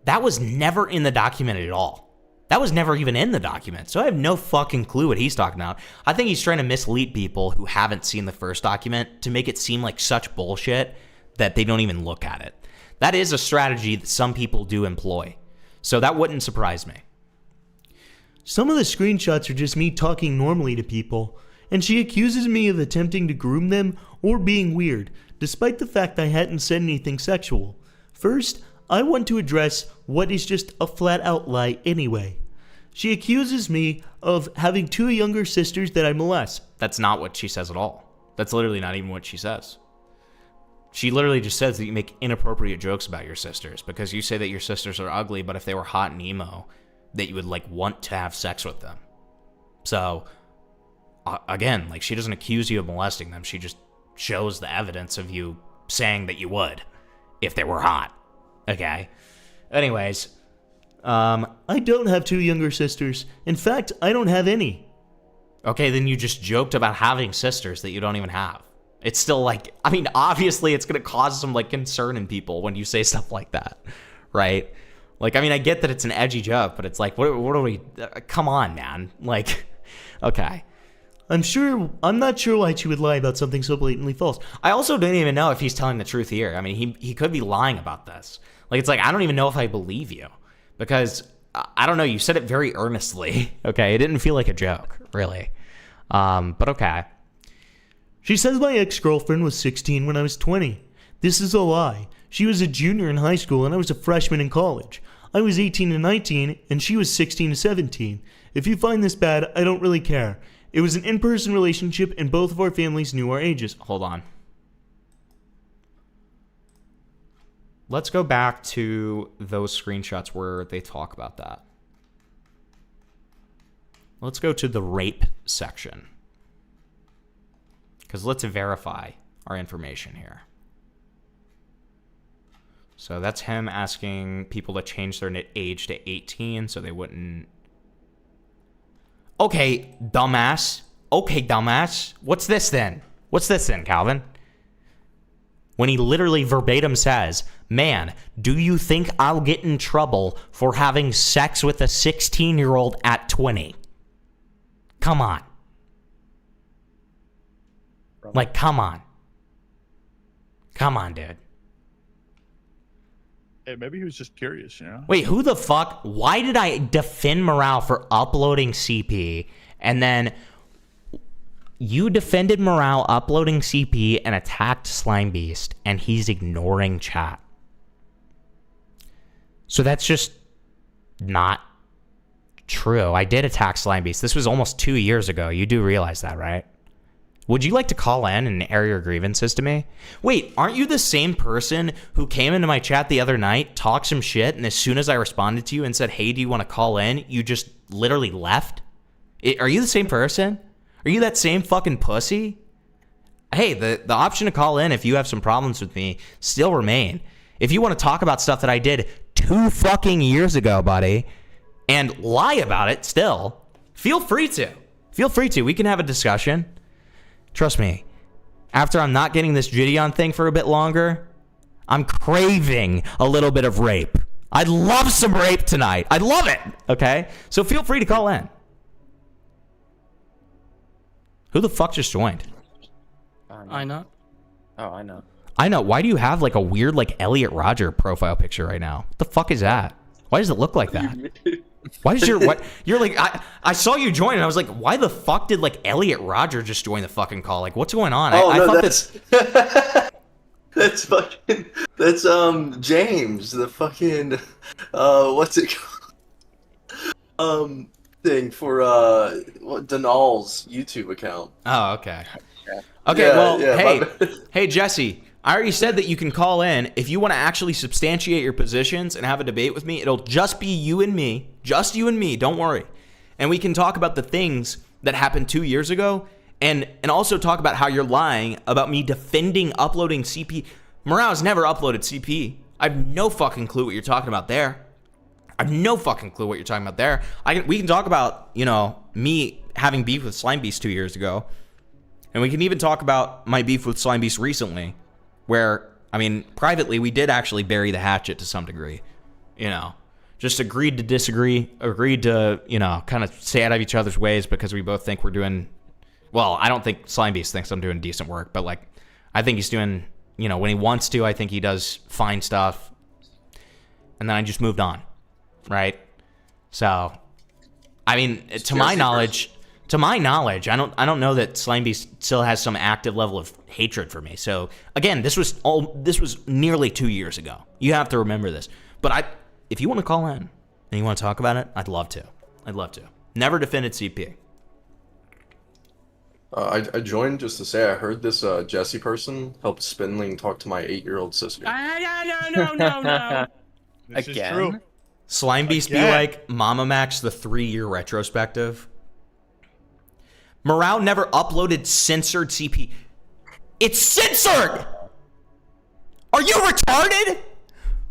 that was never in the document at all. That was never even in the document. So I have no fucking clue what he's talking about. I think he's trying to mislead people who haven't seen the first document to make it seem like such bullshit that they don't even look at it. That is a strategy that some people do employ. So that wouldn't surprise me. Some of the screenshots are just me talking normally to people, and she accuses me of attempting to groom them or being weird, despite the fact I hadn't said anything sexual. First, I want to address what is just a flat-out lie anyway. She accuses me of having 2 younger sisters that I molest. That's not what she says at all. That's literally not even what she says. She literally just says that you make inappropriate jokes about your sisters because you say that your sisters are ugly, but if they were hot and emo, that you would like want to have sex with them. So, again, like she doesn't accuse you of molesting them. She just shows the evidence of you saying that you would if they were hot. Okay. Anyways, I don't have 2 younger sisters. In fact, I don't have any. Okay, then you just joked about having sisters that you don't even have. It's still like, I mean, obviously it's going to cause some like concern in people when you say stuff like that, right? Like, I mean, I get that it's an edgy joke, but it's like, what are we, come on, man. Like, okay. I'm not sure why she would lie about something so blatantly false. I also don't even know if he's telling the truth here. I mean, he could be lying about this. Like, it's like, I don't even know if I believe you because I don't know. You said it very earnestly. Okay. It didn't feel like a joke, really. But okay. She says my ex-girlfriend was 16 when I was 20. This is a lie. She was a junior in high school and I was a freshman in college. I was 18 and 19 and she was 16 to 17. If you find this bad, I don't really care. It was an in-person relationship and both of our families knew our ages. Hold on. Let's go back to those screenshots where they talk about that. Let's go to the rape section. Because let's verify our information here. So that's him asking people to change their age to 18 so they wouldn't... Okay, dumbass. Okay, dumbass. What's this then? What's this then, Calvin? When he literally verbatim says, man, do you think I'll get in trouble for having sex with a 16-year-old at 20? Come on. Like, come on. Come on, dude. Hey, maybe he was just curious, you know? Wait, who the fuck? Why did I defend Morale for uploading CP and then you defended Morale uploading CP and attacked Slime Beast and he's ignoring chat? So that's just not true. I did attack Slime Beast. This was almost 2 years ago. You do realize that, right? Would you like to call in and air your grievances to me? Wait, aren't you the same person who came into my chat the other night, talked some shit, and as soon as I responded to you and said, hey, do you want to call in, you just literally left? Are you the same person? Are you that same fucking pussy? Hey, the option to call in if you have some problems with me still remain. If you want to talk about stuff that I did 2 fucking years ago, buddy, and lie about it still, feel free to. Feel free to. We can have a discussion. Trust me, after I'm not getting this Gideon thing for a bit longer, I'm craving a little bit of rape. I'd love some rape tonight. I'd love it, okay? So feel free to call in. Who the fuck just joined? I know. Oh, I know. I know. Why do you have like a weird like Elliot Rodger profile picture right now? What the fuck is that? Why does it look like that? Why does you're like, I saw you join and I was like, why the fuck did like Elliot Rodger just join the fucking call? Like, what's going on? Oh, I no, thought that's James, the fucking what's it called? Thing for Denal's YouTube account. Oh, okay. Okay, Yeah, well, yeah, hey, Jesse, I already said that you can call in. If you want to actually substantiate your positions and have a debate with me, it'll just be you and me. Just you and me, don't worry. And we can talk about the things that happened 2 years ago and also talk about how you're lying about me defending uploading CP. Morale's never uploaded CP. I have no fucking clue what you're talking about there. I have no fucking clue what you're talking about there. We can talk about, you know, me having beef with Slime Beast 2 years ago. And we can even talk about my beef with Slime Beast recently, where, I mean, privately, we did actually bury the hatchet to some degree. You know, just agreed to disagree, agreed to, you know, kind of stay out of each other's ways because we both think we're doing, well, I don't think Slime Beast thinks I'm doing decent work, but, like, I think he's doing, you know, when he wants to, I think he does fine stuff. And then I just moved on, right? So, I mean, to my knowledge, I don't know that Slime Beast still has some active level of hatred for me. So again, this was nearly 2 years ago. You have to remember this. But if you want to call in and you want to talk about it, I'd love to. I'd love to. Never defended CP. I joined just to say I heard this Jesse person help Spinling talk to my 8-year-old sister. No. This is true. Slime Beast be like Mama Max the 3-year retrospective. Morale never uploaded censored CP. It's censored! Are you retarded?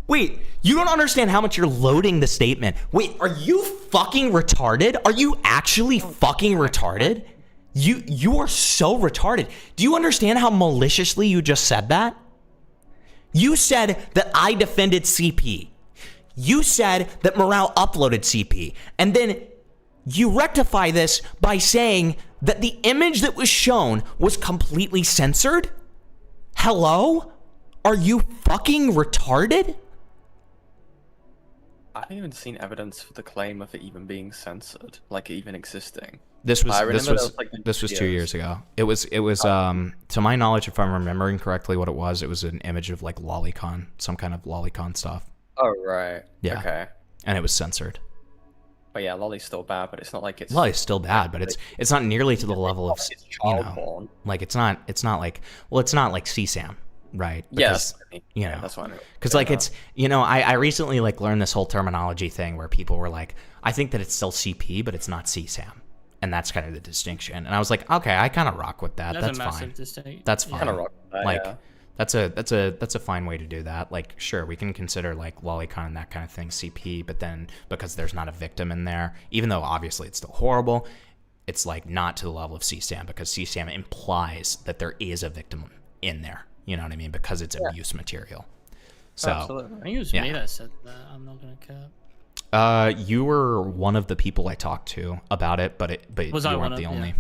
Wait, you don't understand how much you're loading the statement. Wait, are you fucking retarded? Are you actually fucking retarded? You are so retarded. Do you understand how maliciously you just said that? You said that I defended CP. You said that Morale uploaded CP. And then you rectify this by saying that the image that was shown was completely censored? Hello? Are you fucking retarded? I haven't even seen evidence for the claim of it even being censored, like it even existing. This was This was 2 years ago. It was to my knowledge, if I'm remembering correctly what it was an image of like lolicon, some kind of lolicon stuff. Oh right. Yeah. Okay. And it was censored. But yeah, Lolly's still bad, but it's not like it's Lolly's still bad, but it's not nearly to the level of porn. Like it's not like it's not like CSAM, right? Yes. Yeah, that's what I mean. Because like it's I recently like learned this whole terminology thing where people were like, I think that it's still CP, but it's not CSAM. And that's kind of the distinction. And I was like, okay, I kind of rock with that. That's fine. That's fine. Kinda rock with that, like, yeah. that's a fine way to do that. Like, sure, we can consider like lolicon and that kind of thing CP, but then because there's not a victim in there, even though obviously it's still horrible, it's like not to the level of CSAM because CSAM implies that there is a victim in there. You know what I mean? Because it's abuse material. So Absolutely. I think it was me that said that. I'm not gonna cap. You were one of the people I talked to about it, but you weren't the only.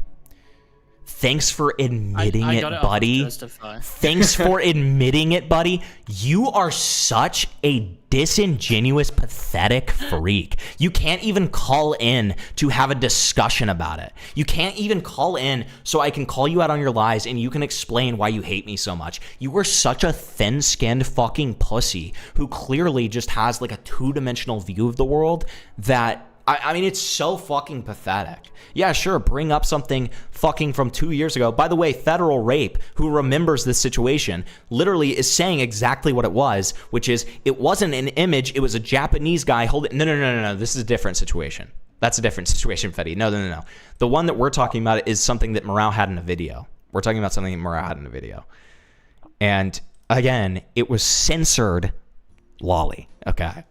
Thanks for admitting it, buddy. Thanks for admitting it, buddy. You are such a disingenuous, pathetic freak. You can't even call in to have a discussion about it. You can't even call in so I can call you out on your lies and you can explain why you hate me so much. You are such a thin-skinned fucking pussy who clearly just has like a two-dimensional view of the world that I mean, it's so fucking pathetic. Yeah, sure, bring up something fucking from 2 years ago. By the way, Federal Rape, who remembers this situation, literally is saying exactly what it was, which is it wasn't an image, it was a Japanese guy holding... No. This is a different situation. That's a different situation, Fetty. No. The one that we're talking about is something that Morale had in a video. We're talking about something that Morale had in a video. And, again, it was censored lolly. Okay.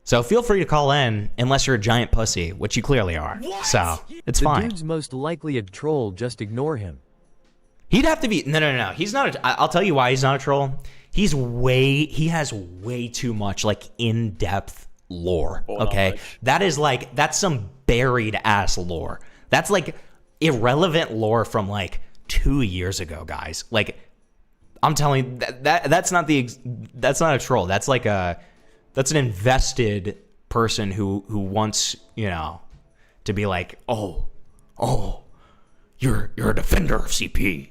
So feel free to call in, unless you're a giant pussy, which you clearly are. What? So it's fine. The dude's most likely a troll. Just ignore him. He'd have to be. No. He's not. I'll tell you why he's not a troll. He has way too much like in-depth lore. Okay, that's some buried ass lore. That's like irrelevant lore from like 2 years ago, guys. Like I'm telling you, that's not a troll. That's like that's an invested person who wants, to be like, oh, you're a defender of CP.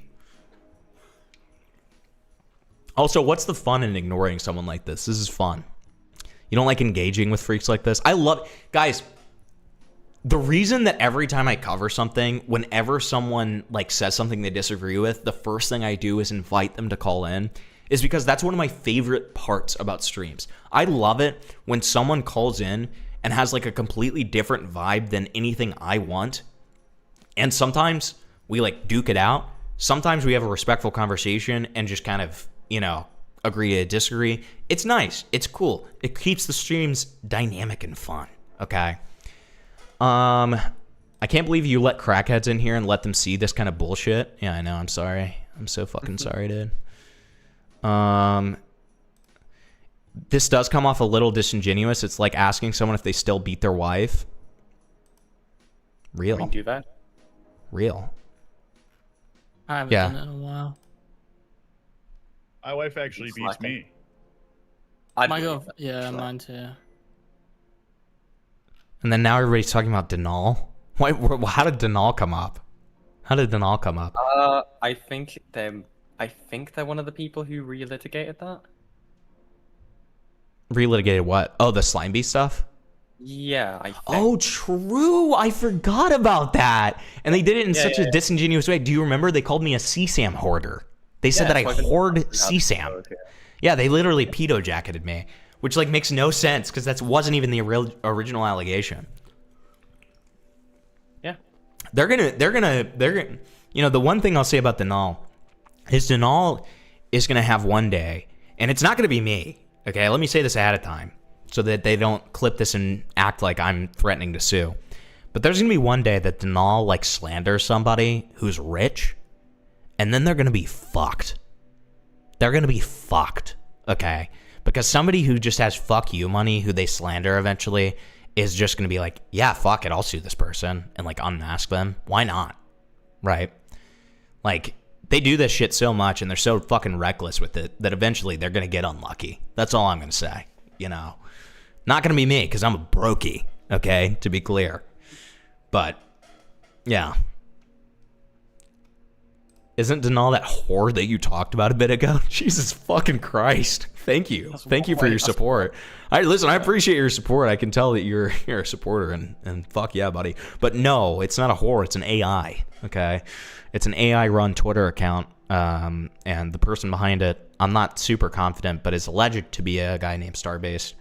Also, what's the fun in ignoring someone like this? This is fun. You don't like engaging with freaks like this? I love... Guys, the reason that every time I cover something, whenever someone like says something they disagree with, the first thing I do is invite them to call in is because that's one of my favorite parts about streams. I love it when someone calls in and has like a completely different vibe than anything I want. And sometimes we like duke it out. Sometimes we have a respectful conversation and just kind of, agree to disagree. It's nice. It's cool. It keeps the streams dynamic and fun. Okay. I can't believe you let crackheads in here and let them see this kind of bullshit. Yeah, I know. I'm sorry. I'm so fucking sorry, dude. This does come off a little disingenuous. It's like asking someone if they still beat their wife. Real. We do that? Real. I haven't done it in a while. My wife actually beats me. Mine too. And then now everybody's talking about Denal. How did Denal come up? I think they're one of the people who relitigated that. Relitigated what? Oh, the Slime Beast stuff? Yeah, I think. Oh, true. I forgot about that. And they did it in such a disingenuous way. Do you remember they called me a CSAM hoarder? They said that I hoard CSAM. Yeah, they literally pedo jacketed me, which like makes no sense because that wasn't even the original allegation. Yeah. They're gonna. The one thing I'll say about Denal is Denal is gonna have one day, and it's not gonna be me. Okay, let me say this ahead of time so that they don't clip this and act like I'm threatening to sue. But there's gonna be one day that Denal like slanders somebody who's rich, and then they're gonna be fucked. They're gonna be fucked, okay? Because somebody who just has fuck you money, who they slander eventually, is just gonna be like, yeah, fuck it, I'll sue this person and like unmask them. Why not? Right? Like, they do this shit so much and they're so fucking reckless with it that eventually they're gonna get unlucky. That's all I'm gonna say. You know, not gonna be me because I'm a brokey. Okay, to be clear. But yeah, isn't Denal that whore that you talked about a bit ago? Jesus fucking Christ! Thank you, thank you for your support. I appreciate your support. I can tell that you're a supporter, and fuck yeah, buddy. But no, it's not a whore. It's an AI. Okay, it's an AI run Twitter account. And the person behind it, I'm not super confident, but is alleged to be a guy named Starbase.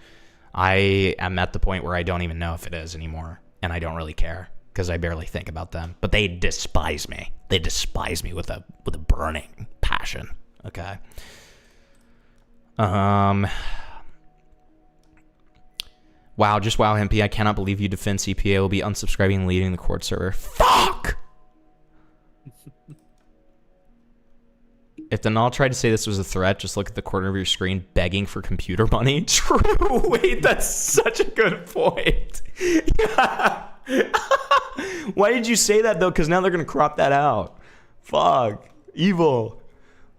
I am at the point where I don't even know if it is anymore, and I don't really care because I barely think about them. But they despise me. They despise me with a burning passion. Okay. Wow, just wow, Himpy. I cannot believe you defend CPA will be unsubscribing and leaving the court server. Fuck! If Denal tried to say this was a threat, just look at the corner of your screen begging for computer money. True. Wait, that's such a good point. Yeah. Why did you say that, though? Because now they're going to crop that out. Fuck. Evil.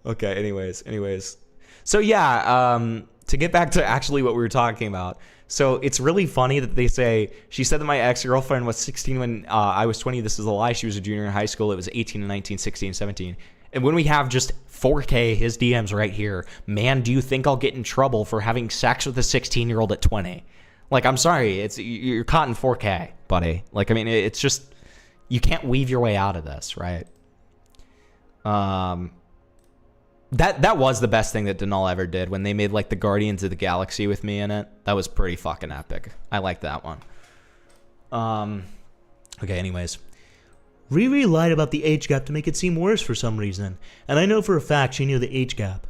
Okay, anyways. So, yeah, to get back to actually what we were talking about. So, it's really funny that they say, she said that my ex-girlfriend was 16 when I was 20. This is a lie. She was a junior in high school. It was 18 and 19, 16, 17. And when we have just 4K, his DMs right here, man, do you think I'll get in trouble for having sex with a 16-year-old at 20? Like, I'm sorry, you're caught in 4K, buddy. Like, I mean, it's just, you can't weave your way out of this, right? That was the best thing that Denal ever did when they made like the Guardians of the Galaxy with me in it. That was pretty fucking epic. I like that one. Okay, anyways. Riri lied about the age gap to make it seem worse for some reason, and I know for a fact she knew the age gap.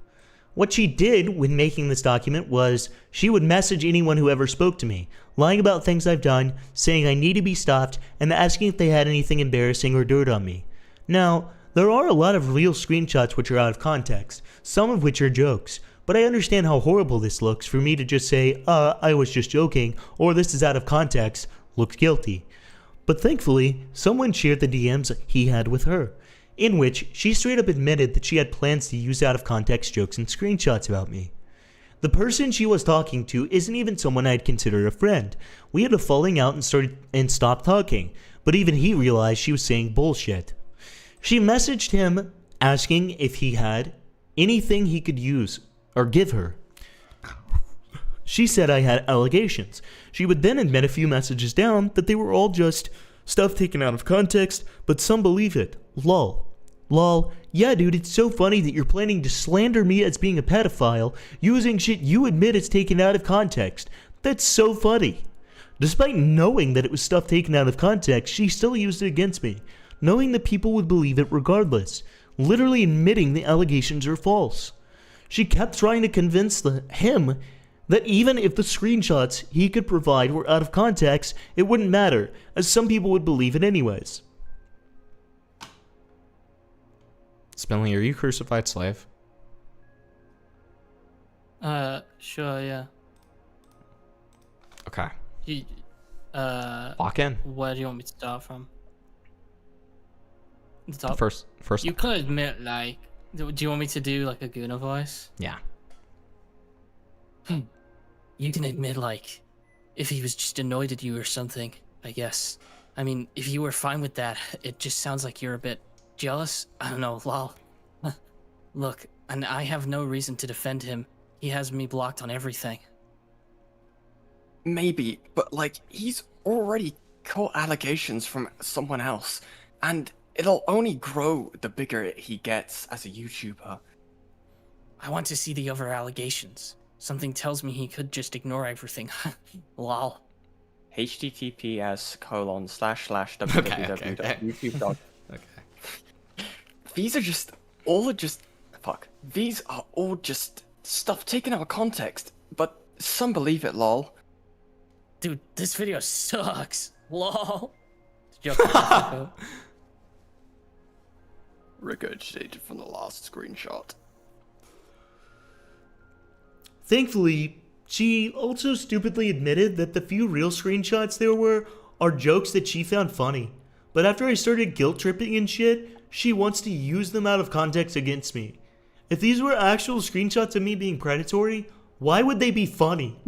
What she did when making this document was she would message anyone who ever spoke to me, lying about things I've done, saying I need to be stopped, and asking if they had anything embarrassing or dirt on me. Now, there are a lot of real screenshots which are out of context, some of which are jokes, but I understand how horrible this looks for me to just say, I was just joking, or this is out of context, looks guilty. But thankfully, someone shared the DMs he had with her, in which she straight up admitted that she had plans to use out of context jokes and screenshots about me. The person she was talking to isn't even someone I'd consider a friend. We had a falling out and stopped talking, but even he realized she was saying bullshit. She messaged him asking if he had anything he could use or give her. She said I had allegations. She would then admit a few messages down that they were all just stuff taken out of context, but some believe it. Lol. Lol. Yeah, dude, it's so funny that you're planning to slander me as being a pedophile using shit you admit is taken out of context. That's so funny. Despite knowing that it was stuff taken out of context, she still used it against me, knowing that people would believe it regardless, literally admitting the allegations are false. She kept trying to convince him that even if the screenshots he could provide were out of context, it wouldn't matter, as some people would believe it anyways. Spinley, are you crucified slave? Sure, yeah. Okay. You, Lock in. Where do you want me to start from? The top? First. You could admit, like, do you want me to do, like, a Guna voice? Yeah. You can admit, like, if he was just annoyed at you or something, I guess. I mean, if you were fine with that, it just sounds like you're a bit jealous. I don't know, lol. Look, and I have no reason to defend him. He has me blocked on everything. Maybe, but like, he's already caught allegations from someone else, and it'll only grow the bigger he gets as a YouTuber. I want to see the other allegations. Something tells me he could just ignore everything. Lol. https://www.youtube.com. Okay. These are all just stuff taken out of context, but some believe it, lol. Dude, this video sucks. Lol. Regurgitated from the last screenshot. Thankfully, she also stupidly admitted that the few real screenshots there were are jokes that she found funny. But after I started guilt tripping and shit, she wants to use them out of context against me. If these were actual screenshots of me being predatory, why would they be funny?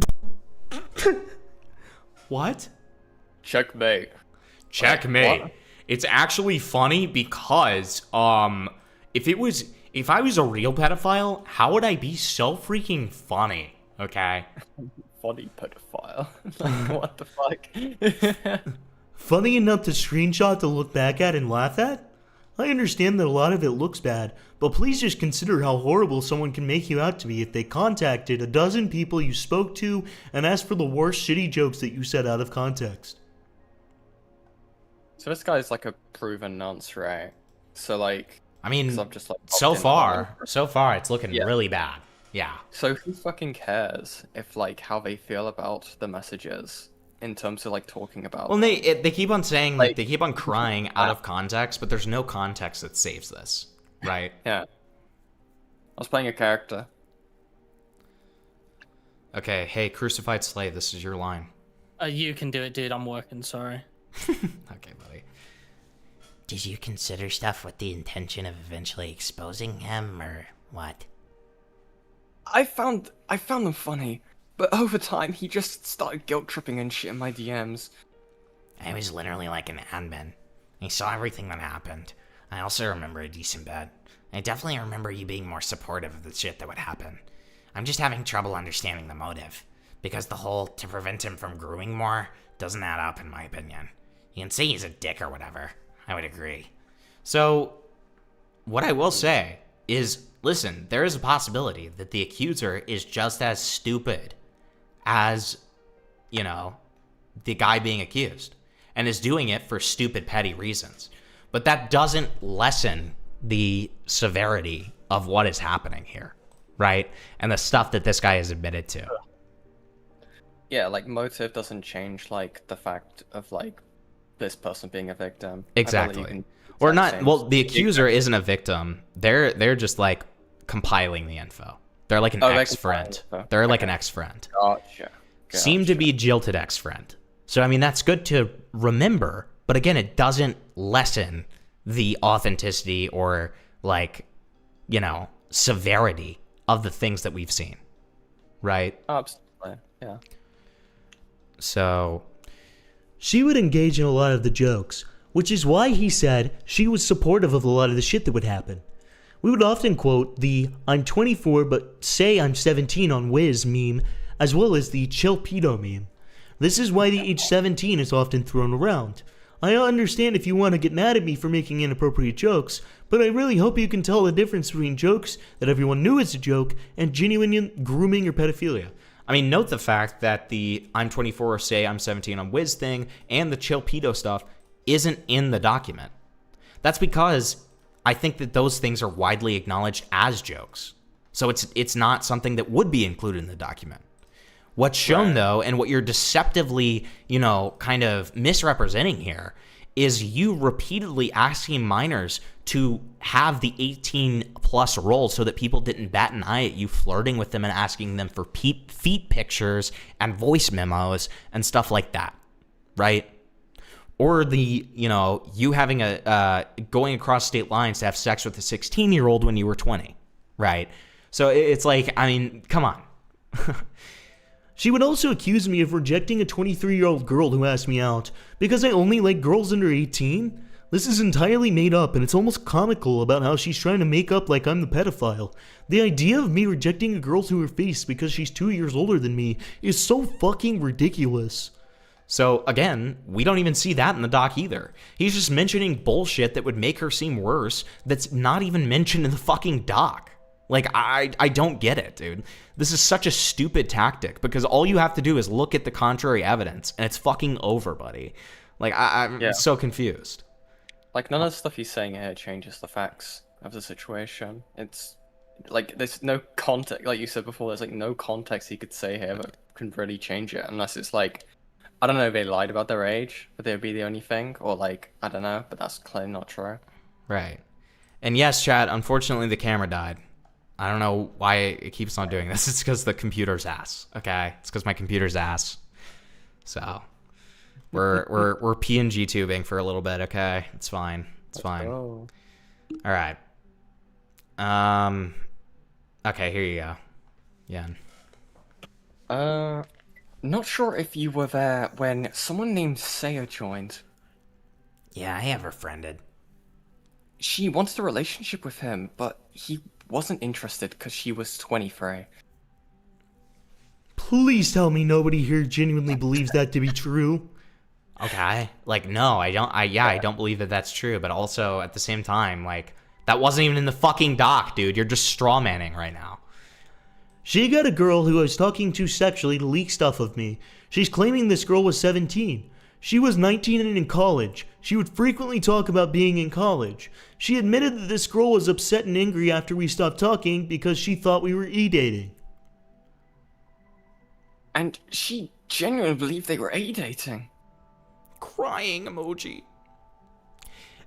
What? Checkmate. Checkmate. What? It's actually funny because if I was a real pedophile, how would I be so freaking funny? Okay. Funny pedophile. Like, what the fuck? Funny enough to screenshot to look back at and laugh at? I understand that a lot of it looks bad, but please just consider how horrible someone can make you out to be if they contacted a dozen people you spoke to and asked for the worst shitty jokes that you said out of context. So this guy's like a proven nonce, right? So like, I mean, I've just, like, so popped in far it's looking really bad. Yeah. So who fucking cares if like how they feel about the messages in terms of like talking about? Well, they keep on saying like they keep on crying out of context, but there's no context that saves this, right? Yeah. I was playing a character. Okay, hey, crucified slave, this is your line. You can do it, dude. I'm working. Sorry. Okay, buddy. Did you consider stuff with the intention of eventually exposing him, or what? I found them funny, but over time he just started guilt tripping and shit in my DMs. I was literally like an admin. I saw everything that happened. I also remember a decent bit. I definitely remember you being more supportive of the shit that would happen. I'm just having trouble understanding the motive, because the whole to prevent him from growing more doesn't add up in my opinion. You can say he's a dick or whatever. I would agree. So, what I will say is, listen, there is a possibility that the accuser is just as stupid as, you know, the guy being accused, and is doing it for stupid, petty reasons. But that doesn't lessen the severity of what is happening here, right? And the stuff that this guy has admitted to. Yeah, like motive doesn't change like the fact of like this person being a victim. Exactly. Or not. Well, the accuser isn't a victim. They're just like compiling the info. They're like an ex-friend. They're like an ex-friend. Gotcha. Seem to be a jilted ex-friend. So I mean that's good to remember, but again, it doesn't lessen the authenticity or like, you know, severity of the things that we've seen. Right? Absolutely. Yeah. So she would engage in a lot of the jokes, which is why he said she was supportive of a lot of the shit that would happen. We would often quote the "I'm 24 but say I'm 17 on Wiz" meme, as well as the "chill pedo" meme. This is why the age 17 is often thrown around. I understand if you want to get mad at me for making inappropriate jokes, but I really hope you can tell the difference between jokes that everyone knew is a joke and genuine grooming or pedophilia. I mean, note the fact that the "I'm 24 or say I'm 17 on Wiz" thing and the chill pedo stuff isn't in the document. That's because I think that those things are widely acknowledged as jokes. So it's not something that would be included in the document. What's shown, though, and what you're deceptively, you know, kind of misrepresenting here is you repeatedly asking minors to have the 18-plus role so that people didn't bat an eye at you flirting with them and asking them for feet pictures and voice memos and stuff like that, right? Or the, you know, you having going across state lines to have sex with a 16-year-old when you were 20, right? So it's like, I mean, come on. She would also accuse me of rejecting a 23-year-old girl who asked me out because I only like girls under 18. This is entirely made up, and it's almost comical about how she's trying to make up like I'm the pedophile. The idea of me rejecting a girl to her face because she's 2 years older than me is so fucking ridiculous. So again, we don't even see that in the doc either. He's just mentioning bullshit that would make her seem worse that's not even mentioned in the fucking doc. Like, I don't get it, dude. This is such a stupid tactic because all you have to do is look at the contrary evidence and it's fucking over, buddy. Like, I'm so confused. Like, none of the stuff he's saying here changes the facts of the situation. It's, like, there's no context, like you said before, there's, like, no context he could say here that can really change it unless it's, like, I don't know if they lied about their age, but they would be the only thing, or like, I don't know, but that's clearly not true. Right. And yes, chat, unfortunately the camera died. I don't know why it keeps on doing this. It's because the computer's ass. Okay? It's because my computer's ass. So we're PNG tubing for a little bit, okay? It's fine. It's fine. Go. All right. Okay, here you go. Yeah. Not sure if you were there when someone named Saya joined. Yeah, I have her friended. She wanted a relationship with him, but he wasn't interested because she was 23. Please tell me nobody here genuinely believes that to be true. Okay. Like, no, I don't believe that that's true. But also, at the same time, like, that wasn't even in the fucking doc, dude. You're just strawmanning right now. She got a girl who I was talking to sexually to leak stuff of me. She's claiming this girl was 17. She was 19 and in college. She would frequently talk about being in college. She admitted that this girl was upset and angry after we stopped talking because she thought we were e-dating. And she genuinely believed they were e-dating. Crying emoji.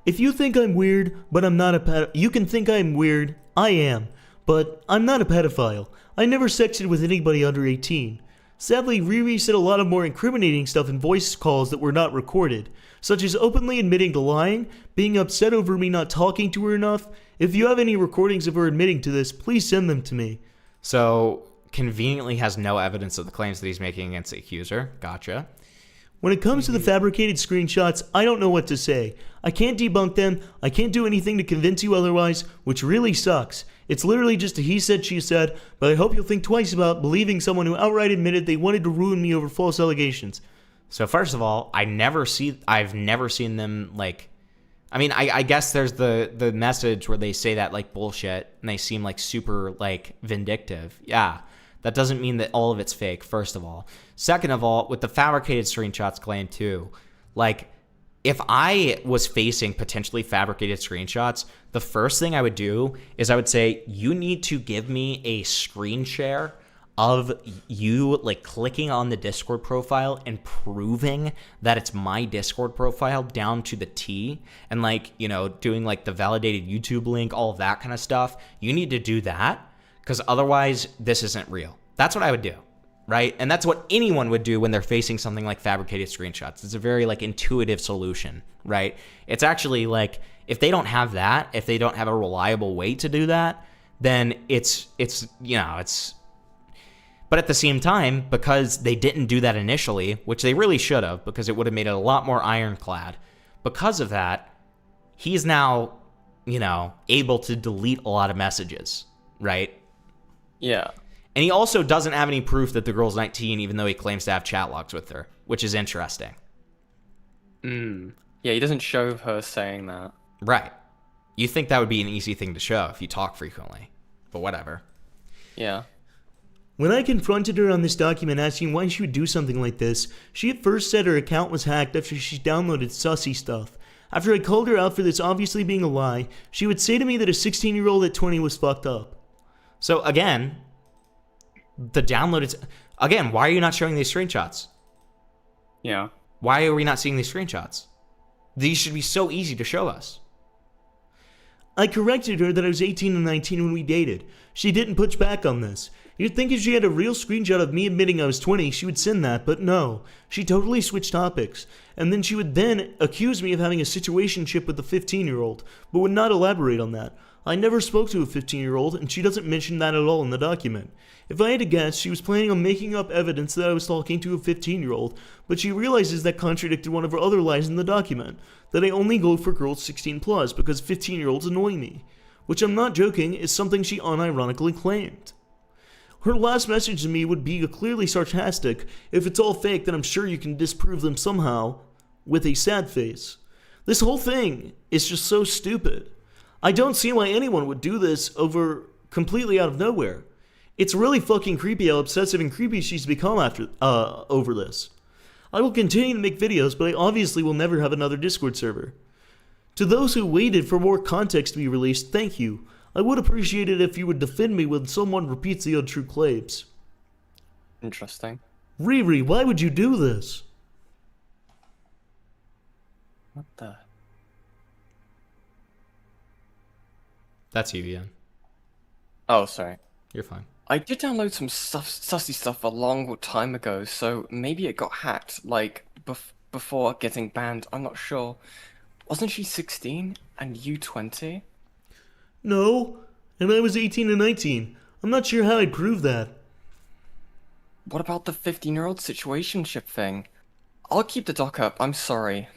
If you think I'm weird, but I'm not a pedophile, you can think I'm weird. I am. But I'm not a pedophile. I never sexted with anybody under 18. Sadly, Riri said a lot of more incriminating stuff in voice calls that were not recorded, such as openly admitting to lying, being upset over me not talking to her enough. If you have any recordings of her admitting to this, please send them to me. So, conveniently has no evidence of the claims that he's making against the accuser. Gotcha. When it comes to the fabricated screenshots, I don't know what to say. I can't debunk them, I can't do anything to convince you otherwise, which really sucks. It's literally just a he said, she said, but I hope you'll think twice about believing someone who outright admitted they wanted to ruin me over false allegations. So first of all, I've never seen them, like, I mean, I guess there's the message where they say that, like, bullshit, and they seem, like, super, like, vindictive. Yeah. That doesn't mean that all of it's fake, first of all. Second of all, with the fabricated screenshots claim too, like, if I was facing potentially fabricated screenshots, the first thing I would do is I would say, you need to give me a screen share of you, like, clicking on the Discord profile and proving that it's my Discord profile down to the T, and, like, you know, doing, like, the validated YouTube link, all of that kind of stuff. You need to do that, because otherwise this isn't real. That's what I would do, right? And that's what anyone would do when they're facing something like fabricated screenshots. It's a very, like, intuitive solution, right? It's actually, like, if they don't have that, if they don't have a reliable way to do that, then it's you know, it's... But at the same time, because they didn't do that initially, which they really should have, because it would have made it a lot more ironclad, because of that, he's now, you know, able to delete a lot of messages, right? Yeah. And he also doesn't have any proof that the girl's 19, even though he claims to have chat logs with her, which is interesting. Yeah, he doesn't show her saying that. Right. You think that would be an easy thing to show if you talk frequently, but whatever. Yeah. When I confronted her on this document asking why she would do something like this, she at first said her account was hacked after she downloaded sussy stuff. After I called her out for this obviously being a lie, she would say to me that a 16-year-old at 20 was fucked up. So again, the downloaded... Again, why are you not showing these screenshots? Yeah. Why are we not seeing these screenshots? These should be so easy to show us. I corrected her that I was 18 and 19 when we dated. She didn't push back on this. You'd think if she had a real screenshot of me admitting I was 20, she would send that, but no. She totally switched topics. And then she would then accuse me of having a situationship with a 15-year-old, but would not elaborate on that. I never spoke to a 15-year-old, and she doesn't mention that at all in the document. If I had to guess, she was planning on making up evidence that I was talking to a 15-year-old, but she realizes that contradicted one of her other lies in the document, that I only go for girls 16 plus because 15-year-olds annoy me. Which, I'm not joking, is something she unironically claimed. Her last message to me would be clearly sarcastic. If it's all fake, then I'm sure you can disprove them somehow, with a sad face. This whole thing is just so stupid. I don't see why anyone would do this over completely out of nowhere. It's really fucking creepy how obsessive and creepy she's become over this. I will continue to make videos, but I obviously will never have another Discord server. To those who waited for more context to be released, thank you. I would appreciate it if you would defend me when someone repeats the untrue claims. Interesting. Riri, why would you do this? What the? That's you, Ian. Oh, sorry. You're fine. I did download some sussy stuff a long time ago, so maybe it got hacked, like, before getting banned. I'm not sure. Wasn't she 16 and you 20? No, and I was 18 and 19. I'm not sure how I'd prove that. What about the 15-year-old situationship thing? I'll keep the doc up, I'm sorry.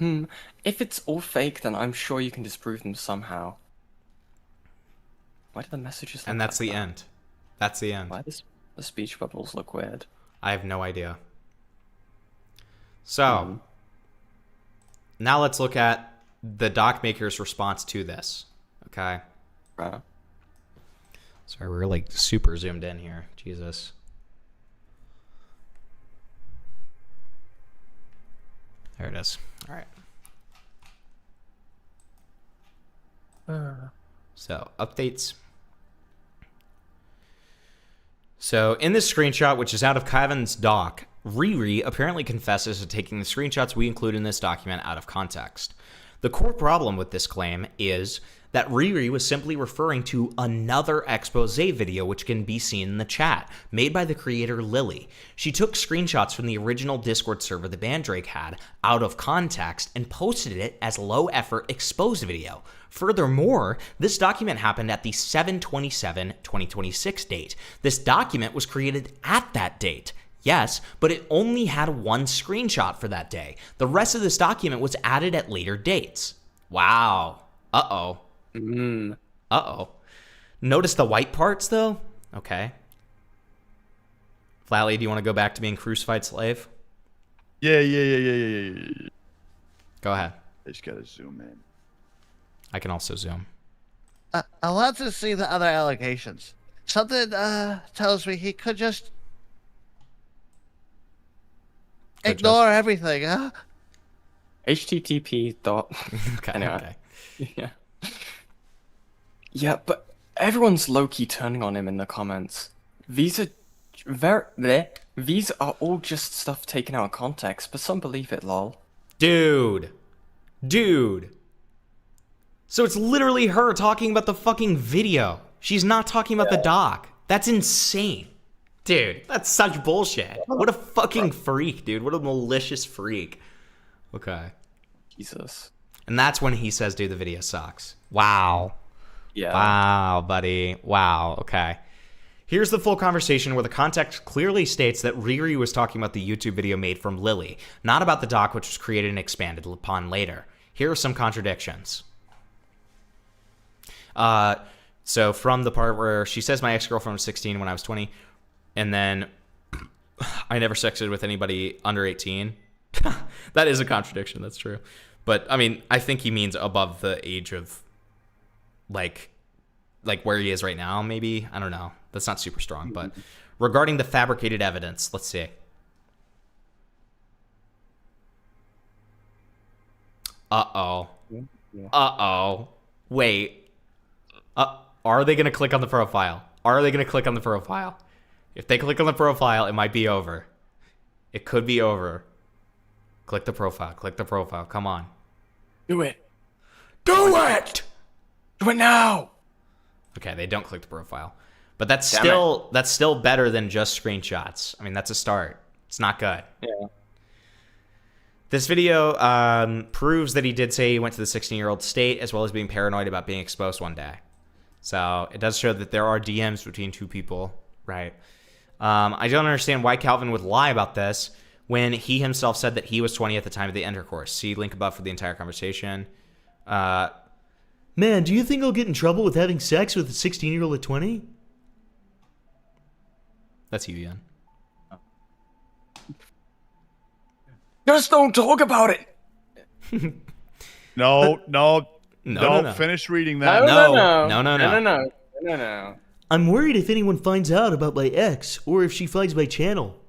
If it's all fake, then I'm sure you can disprove them somehow. Why do the messages look And that's like the that? end. That's the end. Why does the speech bubbles look weird? I have no idea. So, now let's look at the doc maker's response to this. Okay? Right. Sorry, we're like super zoomed in here. Jesus. There it is. All right. So, updates. So, in this screenshot, which is out of Kevin's doc, Riri apparently confesses to taking the screenshots we include in this document out of context. The core problem with this claim is that Riri was simply referring to another expose video which can be seen in the chat, made by the creator Lily. She took screenshots from the original Discord server the Mandrake had out of context and posted it as low-effort expose video. Furthermore, this document happened at the 7/27/2026 date. This document was created at that date. Yes, but it only had one screenshot for that day. The rest of this document was added at later dates. Wow. Uh-oh. Uh-oh. Notice the white parts, though? Okay. Flally, do you want to go back to being crucified slave? Yeah. Go ahead. I just gotta zoom in. I can also zoom. I want to see the other allegations. Something tells me he could just ignore everything, huh? HTTP dot. Okay. Anyway. Yeah. Yeah, but everyone's low-key turning on him in the comments. These are these are all just stuff taken out of context, but some believe it, lol. Dude. So it's literally her talking about the fucking video. She's not talking about the doc. That's insane. Dude, that's such bullshit. What a fucking freak, dude. What a malicious freak. Okay. Jesus. And that's when he says, dude, the video sucks. Wow. Yeah. Wow, buddy. Wow. Okay. Here's the full conversation where the context clearly states that Riri was talking about the YouTube video made from Lily, not about the doc which was created and expanded upon later. Here are some contradictions. So from the part where she says my ex-girlfriend was 16 when I was 20, and then I never sexted with anybody under 18. That is a contradiction. That's true. But I mean, I think he means above the age of like where he is right now, maybe. I don't know. That's not super strong. But regarding the fabricated evidence, let's see. Uh-oh. Wait. Are they going to click on the profile? If they click on the profile, it might be over. It could be over. Click the profile. Come on. Do it. Do it! Do it now! Okay, they don't click the profile. But that's still better than just screenshots. I mean, that's a start. It's not good. Yeah. This video proves that he did say he went to the 16-year-old state, as well as being paranoid about being exposed one day. So it does show that there are DMs between two people, right? I don't understand why Calvin would lie about this when he himself said that he was 20 at the time of the intercourse. See link above for the entire conversation. Man, do you think I'll get in trouble with having sex with a 16-year-old at 20? That's you, Ian. Just don't talk about it. No. No. Finish reading that. No. I'm worried if anyone finds out about my ex, or if she finds my channel.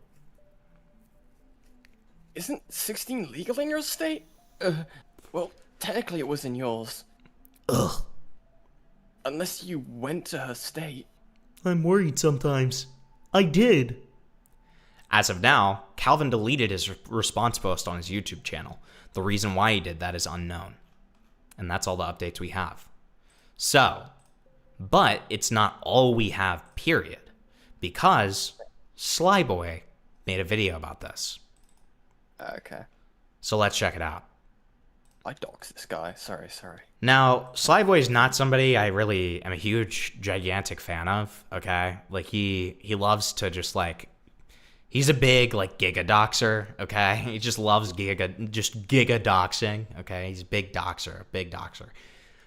Isn't 16 legal in your state? Well, technically it was in yours. Ugh. Unless you went to her state. I'm worried sometimes. I did. As of now, Calvin deleted his response post on his YouTube channel. The reason why he did that is unknown. And that's all the updates we have. So, but it's not all we have, period. Because Slyboy made a video about this. Okay. So let's check it out. I doxed this guy. Sorry. Now, Slyboy is not somebody I really am a huge, gigantic fan of, okay? Like, he loves to just, like... He's a big, like, giga doxer, okay? He just loves giga doxing, okay? He's a big doxer.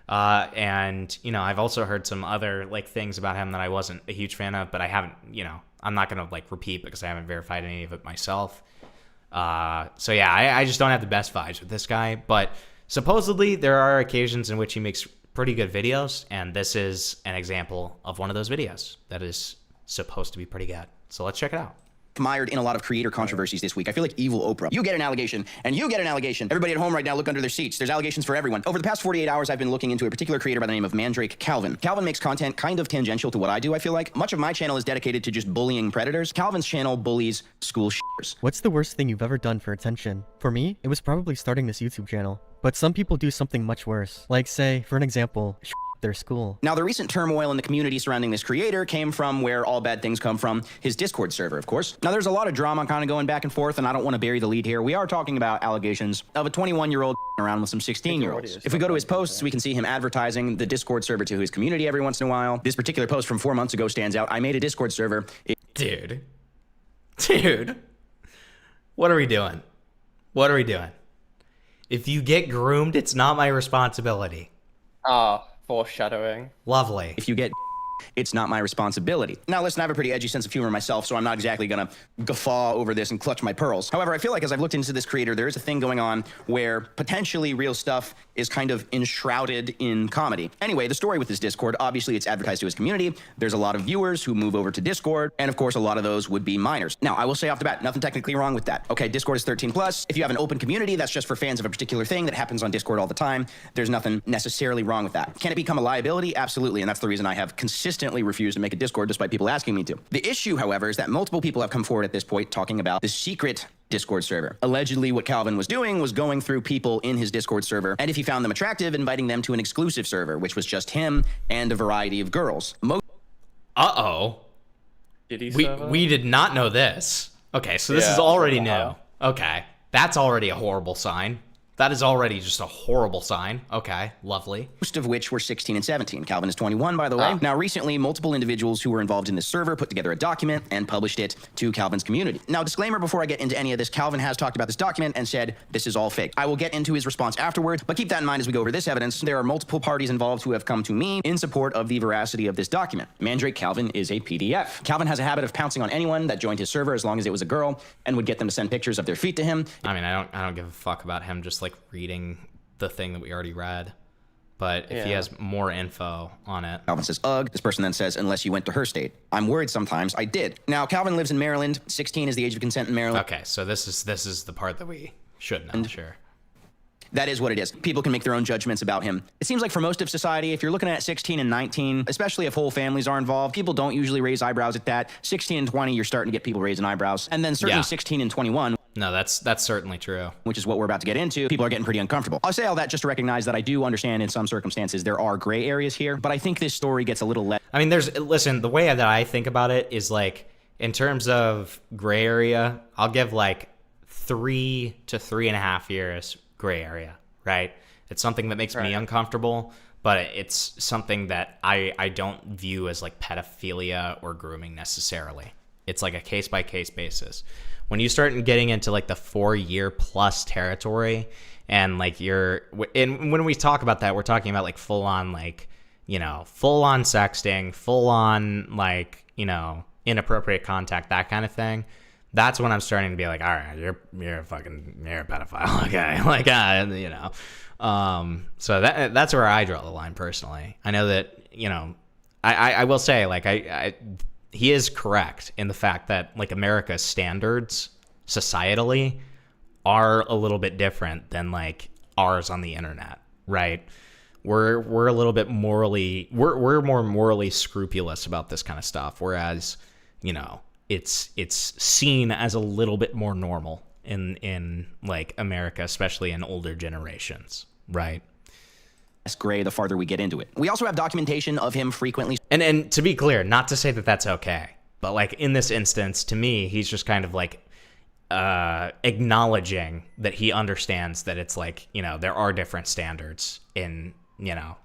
And, you know, I've also heard some other, like, things about him that I wasn't a huge fan of, but I haven't, you know, I'm not going to, like, repeat because I haven't verified any of it myself. So, yeah, I just don't have the best vibes with this guy, but supposedly there are occasions in which he makes pretty good videos, and this is an example of one of those videos that is supposed to be pretty good. So let's check it out. Mired in a lot of creator controversies this week. I feel like evil Oprah. You get an allegation, and you get an allegation. Everybody at home right now, look under their seats. There's allegations for everyone. Over the past 48 hours, I've been looking into a particular creator by the name of Mandrake Calvin. Calvin makes content kind of tangential to what I do, I feel like. Much of my channel is dedicated to just bullying predators. Calvin's channel bullies school sh**ers. What's the worst thing you've ever done for attention? For me, it was probably starting this YouTube channel. But some people do something much worse. Like, say, for an example, their school. Now, the recent turmoil in the community surrounding this creator came from where all bad things come from, his Discord server, of course. Now, there's a lot of drama kind of going back and forth, and I don't want to bury the lead here. We are talking about allegations of a 21-year-old around with some 16-year-olds. If we go to his posts, we can see him advertising the Discord server to his community every once in a while. This particular post from 4 months ago stands out. I made a Discord server. Dude. What are we doing? If you get groomed, it's not my responsibility. Foreshadowing. Lovely. If you get it's not my responsibility. Now, listen, I have a pretty edgy sense of humor myself, so I'm not exactly gonna guffaw over this and clutch my pearls. However, I feel like as I've looked into this creator, there is a thing going on where potentially real stuff is kind of enshrouded in comedy. Anyway, the story with this Discord, obviously it's advertised to his community. There's a lot of viewers who move over to Discord, and of course, a lot of those would be minors. Now, I will say off the bat, nothing technically wrong with that. Okay, Discord is 13 plus. If you have an open community, that's just for fans of a particular thing that happens on Discord all the time. There's nothing necessarily wrong with that. Can it become a liability? Absolutely, and that's the reason I have consistently refused to make a Discord despite people asking me to. The issue, however, is that multiple people have come forward at this point talking about the secret Discord server. Allegedly, what Calvin was doing was going through people in his Discord server, and if he found them attractive, inviting them to an exclusive server, which was just him and a variety of girls. Did he? We did not know this. Okay, so this is already new. Okay, that's already a horrible sign. That is already just a horrible sign. Okay, lovely. Most of which were 16 and 17. Calvin is 21, by the way. Now, recently, multiple individuals who were involved in this server put together a document and published it to Calvin's community. Now, disclaimer before I get into any of this, Calvin has talked about this document and said this is all fake. I will get into his response afterward, but keep that in mind as we go over this evidence. There are multiple parties involved who have come to me in support of the veracity of this document. Mandrake Calvin is a PDF. Calvin has a habit of pouncing on anyone that joined his server as long as it was a girl and would get them to send pictures of their feet to him. I mean, I don't give a fuck about him just like reading the thing that we already read, but if he has more info on it. Calvin says, ugh. This person then says, unless you went to her state. I'm worried sometimes. I did. Now, Calvin lives in Maryland. 16 is the age of consent in Maryland. Okay, so this is the part that we should know, sure. That is what it is. People can make their own judgments about him. It seems like for most of society, if you're looking at 16 and 19, especially if whole families are involved, people don't usually raise eyebrows at that. 16 and 20, you're starting to get people raising eyebrows. And then certainly 16 and 21. No, that's certainly true. Which is what we're about to get into. People are getting pretty uncomfortable. I'll say all that just to recognize that I do understand in some circumstances there are gray areas here, but I think this story gets a little less. I mean, listen, the way that I think about it is like, in terms of gray area, I'll give like 3 to 3.5 years gray area, right? It's something that makes me uncomfortable, but it's something that I don't view as like pedophilia or grooming necessarily. It's like a case-by-case basis. When you start getting into like the 4-year plus territory, and like when we talk about that, we're talking about like full-on like, you know, full-on sexting, full-on like, you know, inappropriate contact, that kind of thing. That's when I'm starting to be like, all right, you're a pedophile, okay? Like, you know. So that's where I draw the line personally. I know that, you know, I will say, like, he is correct in the fact that like America's standards societally are a little bit different than like ours on the internet, right? We're a little bit morally, we're more morally scrupulous about this kind of stuff, whereas, you know, it's seen as a little bit more normal in like America, especially in older generations, right? Less gray the farther we get into it. We also have documentation of him frequently. And to be clear, not to say that that's okay, but like in this instance, to me, he's just kind of like acknowledging that he understands that it's like, you know, there are different standards in, you know,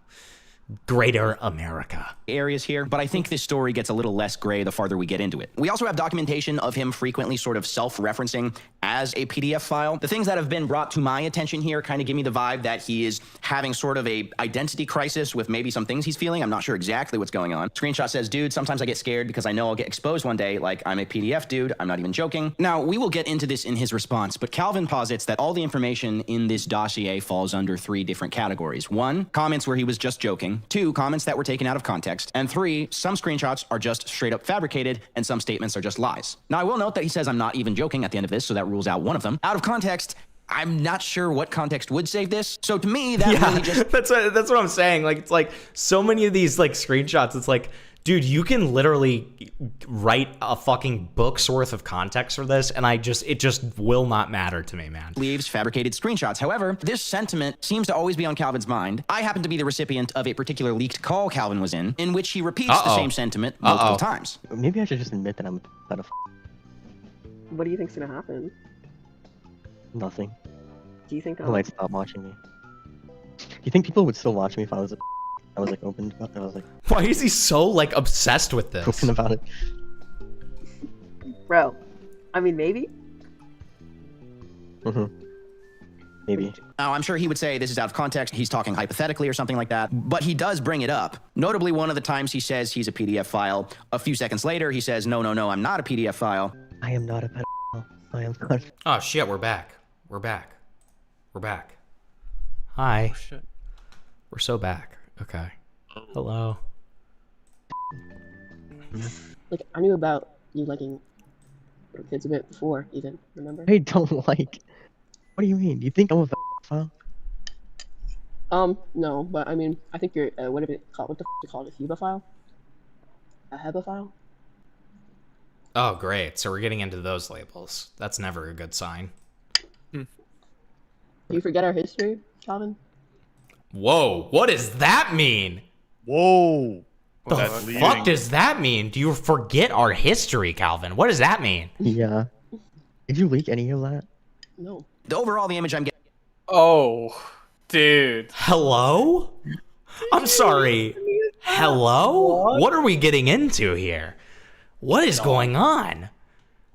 greater America. Areas here, but I think this story gets a little less gray the farther we get into it. We also have documentation of him frequently sort of self-referencing as a PDF file. The things that have been brought to my attention here kind of give me the vibe that he is having sort of a identity crisis with maybe some things he's feeling. I'm not sure exactly what's going on. Screenshot says, dude, sometimes I get scared because I know I'll get exposed one day. Like, I'm a PDF dude. I'm not even joking. Now, we will get into this in his response, but Calvin posits that all the information in this dossier falls under 3 different categories. 1, comments where he was just joking. 2, comments that were taken out of context. And 3, some screenshots are just straight up fabricated and some statements are just lies. Now, I will note that he says I'm not even joking at the end of this, so that rules out one of them. Out of context, I'm not sure what context would save this. So to me, that really just... that's what I'm saying. Like, it's like so many of these like screenshots, it's like, dude, you can literally write a fucking book's worth of context for this, and it just will not matter to me, man. Leaves fabricated screenshots. However, this sentiment seems to always be on Calvin's mind. I happen to be the recipient of a particular leaked call Calvin was in which he repeats the same sentiment multiple times. Maybe I should just admit that I'm a What do you think's gonna happen? Nothing. Do you think People might stop watching me. Do you think people would still watch me if I was like open about it? I was like, why is he so like obsessed with this? Open about it. Bro, I mean, maybe? Maybe. Now, I'm sure he would say this is out of context. He's talking hypothetically or something like that, but he does bring it up. Notably, one of the times he says he's a PDF file. A few seconds later, he says, no, I'm not a PDF file. I am not a pedophile. I am not. Oh shit, we're back. We're back. Hi. Oh, shit. We're so back. Okay. Hello. Like, I knew about you liking little kids a bit before, even, remember? I don't like. What do you mean? You think I'm a pedophile? No, but I mean, I think you're, what the f you call it, a hebephile? A hebephile? Oh, great. So we're getting into those labels. That's never a good sign. Do you forget our history, Calvin? Whoa, what does that mean? Whoa. The fuck does that mean? Do you forget our history, Calvin? What does that mean? Yeah. Did you leak any of that? No. Overall, the image I'm getting... Oh, dude. Hello? I'm sorry. Hello? What are we getting into here? What is going on?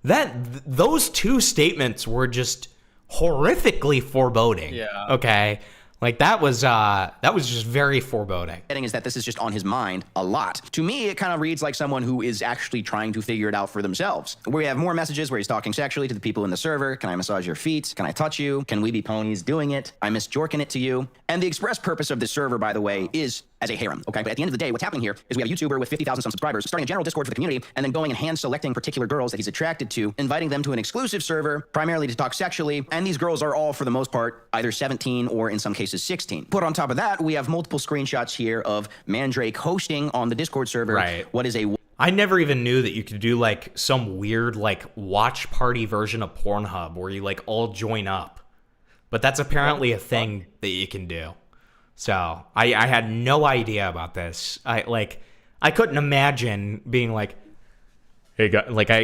Those 2 statements were just horrifically foreboding. Yeah. Okay? Like that was just very foreboding. Is that this is just on his mind a lot. To me, it kind of reads like someone who is actually trying to figure it out for themselves. We have more messages where he's talking sexually to the people in the server. Can I massage your feet? Can I touch you? Can we be ponies doing it? I miss jorking it to you. And the express purpose of this server, by the way, is as a harem, okay? But at the end of the day, what's happening here is we have a YouTuber with 50,000 some subscribers starting a general Discord for the community and then going and hand-selecting particular girls that he's attracted to, inviting them to an exclusive server, primarily to talk sexually, and these girls are all, for the most part, either 17 or in some cases 16. Put on top of that, we have multiple screenshots here of Mandrake hosting on the Discord server. Right. What is a... I never even knew that you could do like some weird like watch party version of Pornhub where you like all join up. But that's apparently a thing that you can do. So I had no idea about this. I couldn't imagine being like, hey,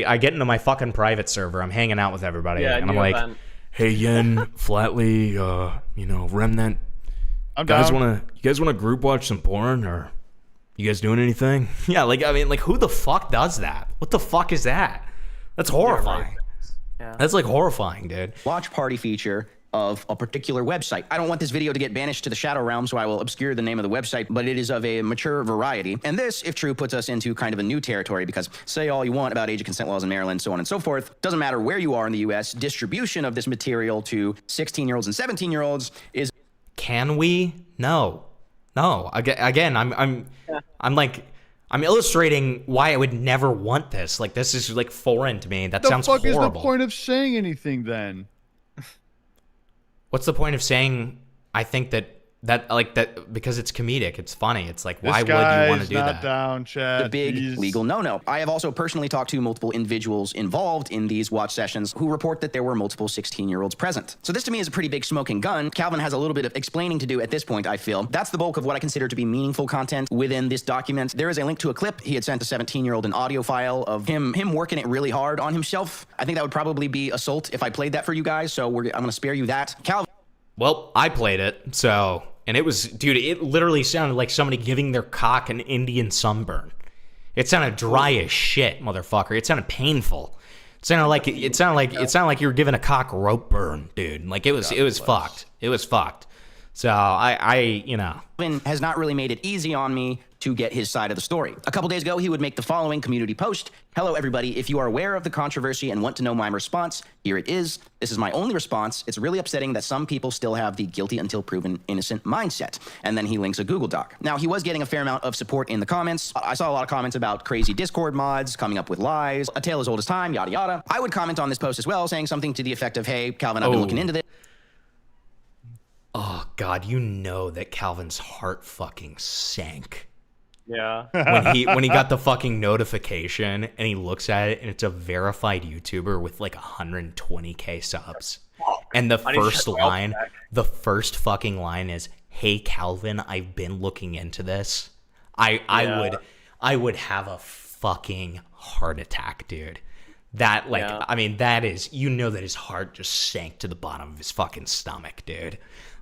I get into my fucking private server. I'm hanging out with everybody, and I'm like, hey, Yen, Flatly, Remnant. I'm you guys down. wanna group watch some porn, or you guys doing anything? Yeah, who the fuck does that? What the fuck is that? That's horrifying. Yeah. That's like horrifying, dude. Watch party feature of a particular website. I don't want this video to get banished to the Shadow Realm, so I will obscure the name of the website, but it is of a mature variety. And this, if true, puts us into kind of a new territory because say all you want about age of consent laws in Maryland, so on and so forth. Doesn't matter where you are in the U.S., distribution of this material to 16-year-olds and 17-year-olds is... Can we? No. Again, I'm illustrating why I would never want this. Like, this is like foreign to me. That sounds horrible. The fuck is the point of saying anything then? What's the point of saying I think that that because it's comedic, it's funny. It's like, This why would guy you want to is do not that? down, Chad. The big He's- legal no-no. I have also personally talked to multiple individuals involved in these watch sessions who report that there were multiple 16-year-olds present. So this to me is a pretty big smoking gun. Calvin has a little bit of explaining to do at this point, I feel. That's the bulk of what I consider to be meaningful content within this document. There is a link to a clip. He had sent a 17-year-old an audio file of him working it really hard on himself. I think that would probably be assault if I played that for you guys, so I'm going to spare you that. Calvin. Well, I played it, so... And it was, dude, it literally sounded like somebody giving their cock an Indian sunburn. It sounded dry as shit, motherfucker. It sounded painful. It sounded like you were giving a cock rope burn, dude. Like it was fucked. It was fucked. So I Calvin has not really made it easy on me to get his side of the story. A couple days ago, he would make the following community post. Hello, everybody. If you are aware of the controversy and want to know my response, here it is. This is my only response. It's really upsetting that some people still have the guilty until proven innocent mindset. And then he links a Google Doc. Now, he was getting a fair amount of support in the comments. I saw a lot of comments about crazy Discord mods, coming up with lies, a tale as old as time, yada, yada. I would comment on this post as well, saying something to the effect of, hey, Calvin, I've been looking into this. Oh, God, you know that Calvin's heart fucking sank. Yeah. when he got the fucking notification and he looks at it and it's a verified YouTuber with like 120k subs. And the first fucking line is, "Hey Calvin, I've been looking into this." I would have a fucking heart attack, dude. That I mean, that is, you know, that his heart just sank to the bottom of his fucking stomach, dude.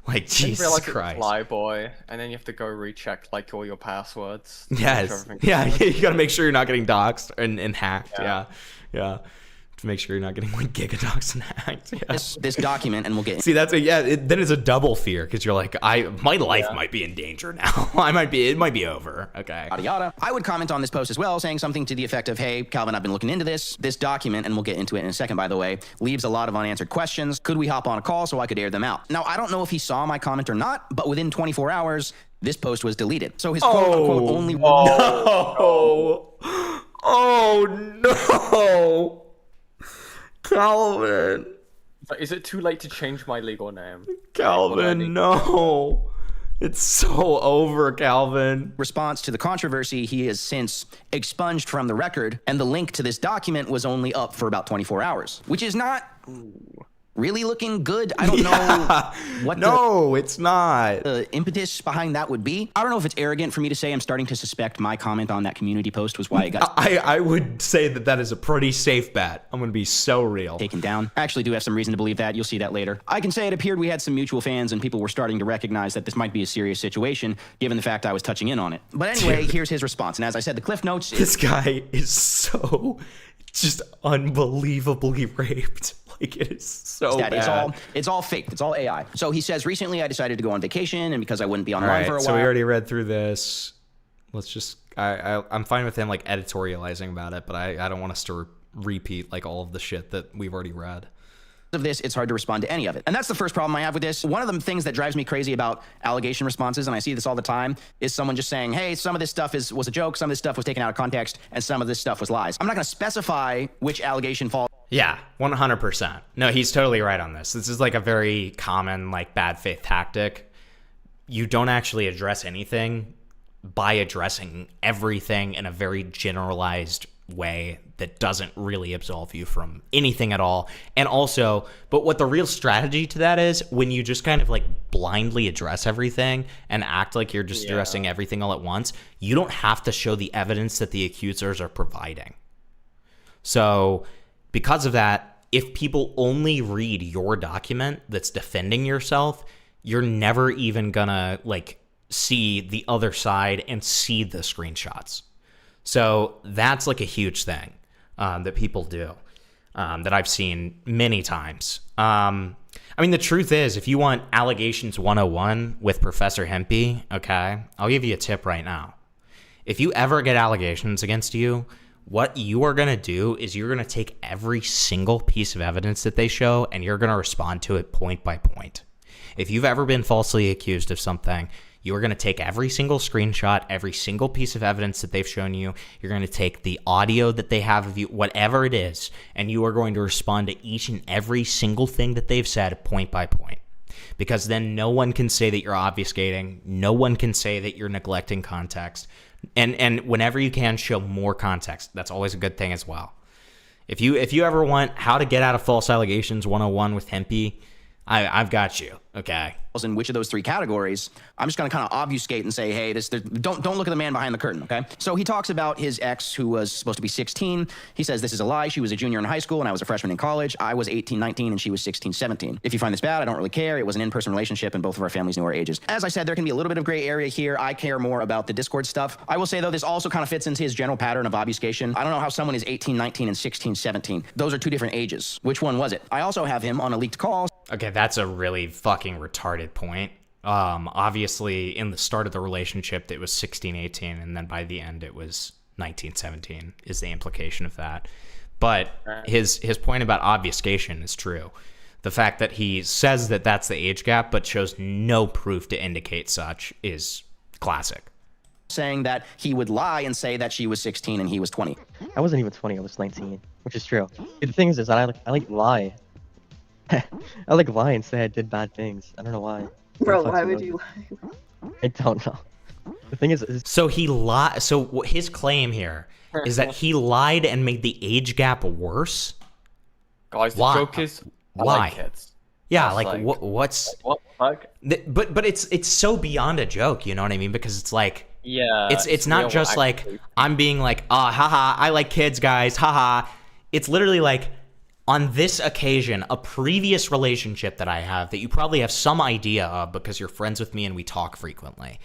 Like, Jesus Christ. Flyboy, and then you have to go recheck like all your passwords. Yes. Yeah, you gotta make sure you're not getting doxxed and hacked. Yeah. To make sure you're not getting like gigadoxed and hacked. Yeah. This document, and we'll get. See, that's then it's a double fear because you're like, my life might be in danger now. It might be over. Okay. Yada yada. I would comment on this post as well, saying something to the effect of, "Hey, Calvin, I've been looking into this. This document, and we'll get into it in a second, by the way, leaves a lot of unanswered questions. Could we hop on a call so I could air them out?" Now, I don't know if he saw my comment or not, but within 24 hours, this post was deleted. So his quote-unquote only... No! Oh, no! Calvin. Is it too late to change my legal name? Calvin, no. It's so over, Calvin. Response to the controversy, he is since expunged from the record, and the link to this document was only up for about 24 hours, which is not really looking good. I don't know what it's not. The impetus behind that would be. I don't know if it's arrogant for me to say I'm starting to suspect my comment on that community post was why it got... I would say that is a pretty safe bet. I'm going to be so real. Taken down. I actually do have some reason to believe that. You'll see that later. I can say it appeared we had some mutual fans and people were starting to recognize that this might be a serious situation, given the fact I was touching in on it. But anyway, here's his response. And as I said, the Cliff Notes... This guy is so just unbelievably raped. Like, it is so bad. It's all fake. It's all AI. So he says, recently I decided to go on vacation, and because I wouldn't be online for a while... So we already read through this. Let's just... I'm fine with him, like, editorializing about it, but I don't want us to repeat, like, all of the shit that we've already read. Of this, it's hard to respond to any of it. And that's the first problem I have with this. One of the things that drives me crazy about allegation responses, and I see this all the time, is someone just saying, hey, some of this stuff was a joke, some of this stuff was taken out of context, and some of this stuff was lies. I'm not going to specify which allegation falls. Yeah, 100%. No, he's totally right on this. This is like a very common, like, bad faith tactic. You don't actually address anything by addressing everything in a very generalized way that doesn't really absolve you from anything at all. And also, but what the real strategy to that is, when you just kind of like blindly address everything and act like you're just addressing everything all at once, you don't have to show the evidence that the accusers are providing. So because of that, if people only read your document that's defending yourself, you're never even gonna like see the other side and see the screenshots. So that's like a huge thing that people do that I've seen many times. I mean, the truth is, if you want allegations 101 with Professor Hempy, okay, I'll give you a tip right now. If you ever get allegations against you, what you are going to do is you're going to take every single piece of evidence that they show and you're going to respond to it point by point. If you've ever been falsely accused of something, you are going to take every single screenshot, every single piece of evidence that they've shown you. You're going to take the audio that they have of you, whatever it is, and you are going to respond to each and every single thing that they've said point by point. because then no one can say that you're obfuscating. No one can say that you're neglecting context. And whenever you can, show more context. That's always a good thing as well. If you ever want how to get out of false allegations 101 with Hempy, I've got you. Okay. In which of those three categories, I'm just going to kind of obfuscate and say, hey, don't look at the man behind the curtain, okay? So he talks about his ex who was supposed to be 16. He says, this is a lie. She was a junior in high school and I was a freshman in college. I was 18, 19, and she was 16, 17. If you find this bad, I don't really care. It was an in-person relationship and both of our families knew our ages. As I said, there can be a little bit of gray area here. I care more about the Discord stuff. I will say, though, this also kind of fits into his general pattern of obfuscation. I don't know how someone is 18, 19, and 16, 17. Those are two different ages. Which one was it? I also have him on a leaked call. Okay, that's a really fucking retarded point. Obviously, in the start of the relationship, it was 16, 18, and then by the end, it was 19, 17 is the implication of that. But his point about obfuscation is true. The fact that he says that that's the age gap, but shows no proof to indicate such is classic. Saying that he would lie and say that she was 16 and he was 20. I wasn't even 20, I was 19, which is true. The thing is I like lie. I like lie and say I did bad things. I don't know why. Bro, why would you lie? I don't know. The thing is so he lied. So his claim here is that he lied and made the age gap worse. Guys, the Why? joke is, I Why? like kids. Yeah, That's like what's what the fuck? But it's so beyond a joke, you know what I mean? Because it's like Yeah, it's not real, just actually. like I'm being like haha, I like kids, guys, haha. It's literally like, on this occasion, a previous relationship that I have that you probably have some idea of because you're friends with me and we talk frequently,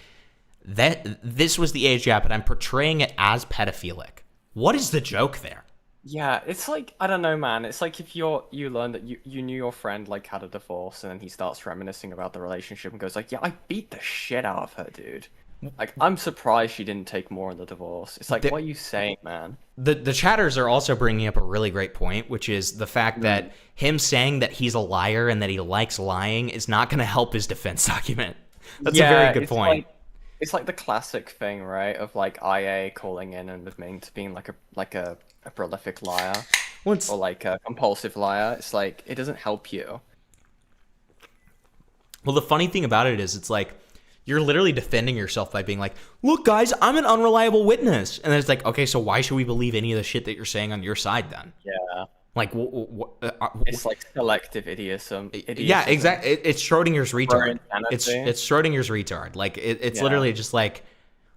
that this was the age gap and I'm portraying it as pedophilic. What is the joke there? Yeah, it's like, I don't know, man. It's like if you learn that you knew your friend like had a divorce and then he starts reminiscing about the relationship and goes like, yeah, I beat the shit out of her, dude. Like, I'm surprised she didn't take more in the divorce. It's like, what are you saying, man? The chatters are also bringing up a really great point, which is the fact that him saying that he's a liar and that he likes lying is not going to help his defense argument. That's a very good point. It's like the classic thing, right? Of like IA calling in and admitting to being like a prolific liar, or like a compulsive liar. It's like, it doesn't help you. Well, the funny thing about it is, it's like, you're literally defending yourself by being like, look, guys, I'm an unreliable witness. And then it's like, okay, so why should we believe any of the shit that you're saying on your side then? Yeah. Like, it's like selective idiotism. Yeah, exactly. It's Schrodinger's retard. Insanity. It's Schrodinger's retard. Like, it's literally just like,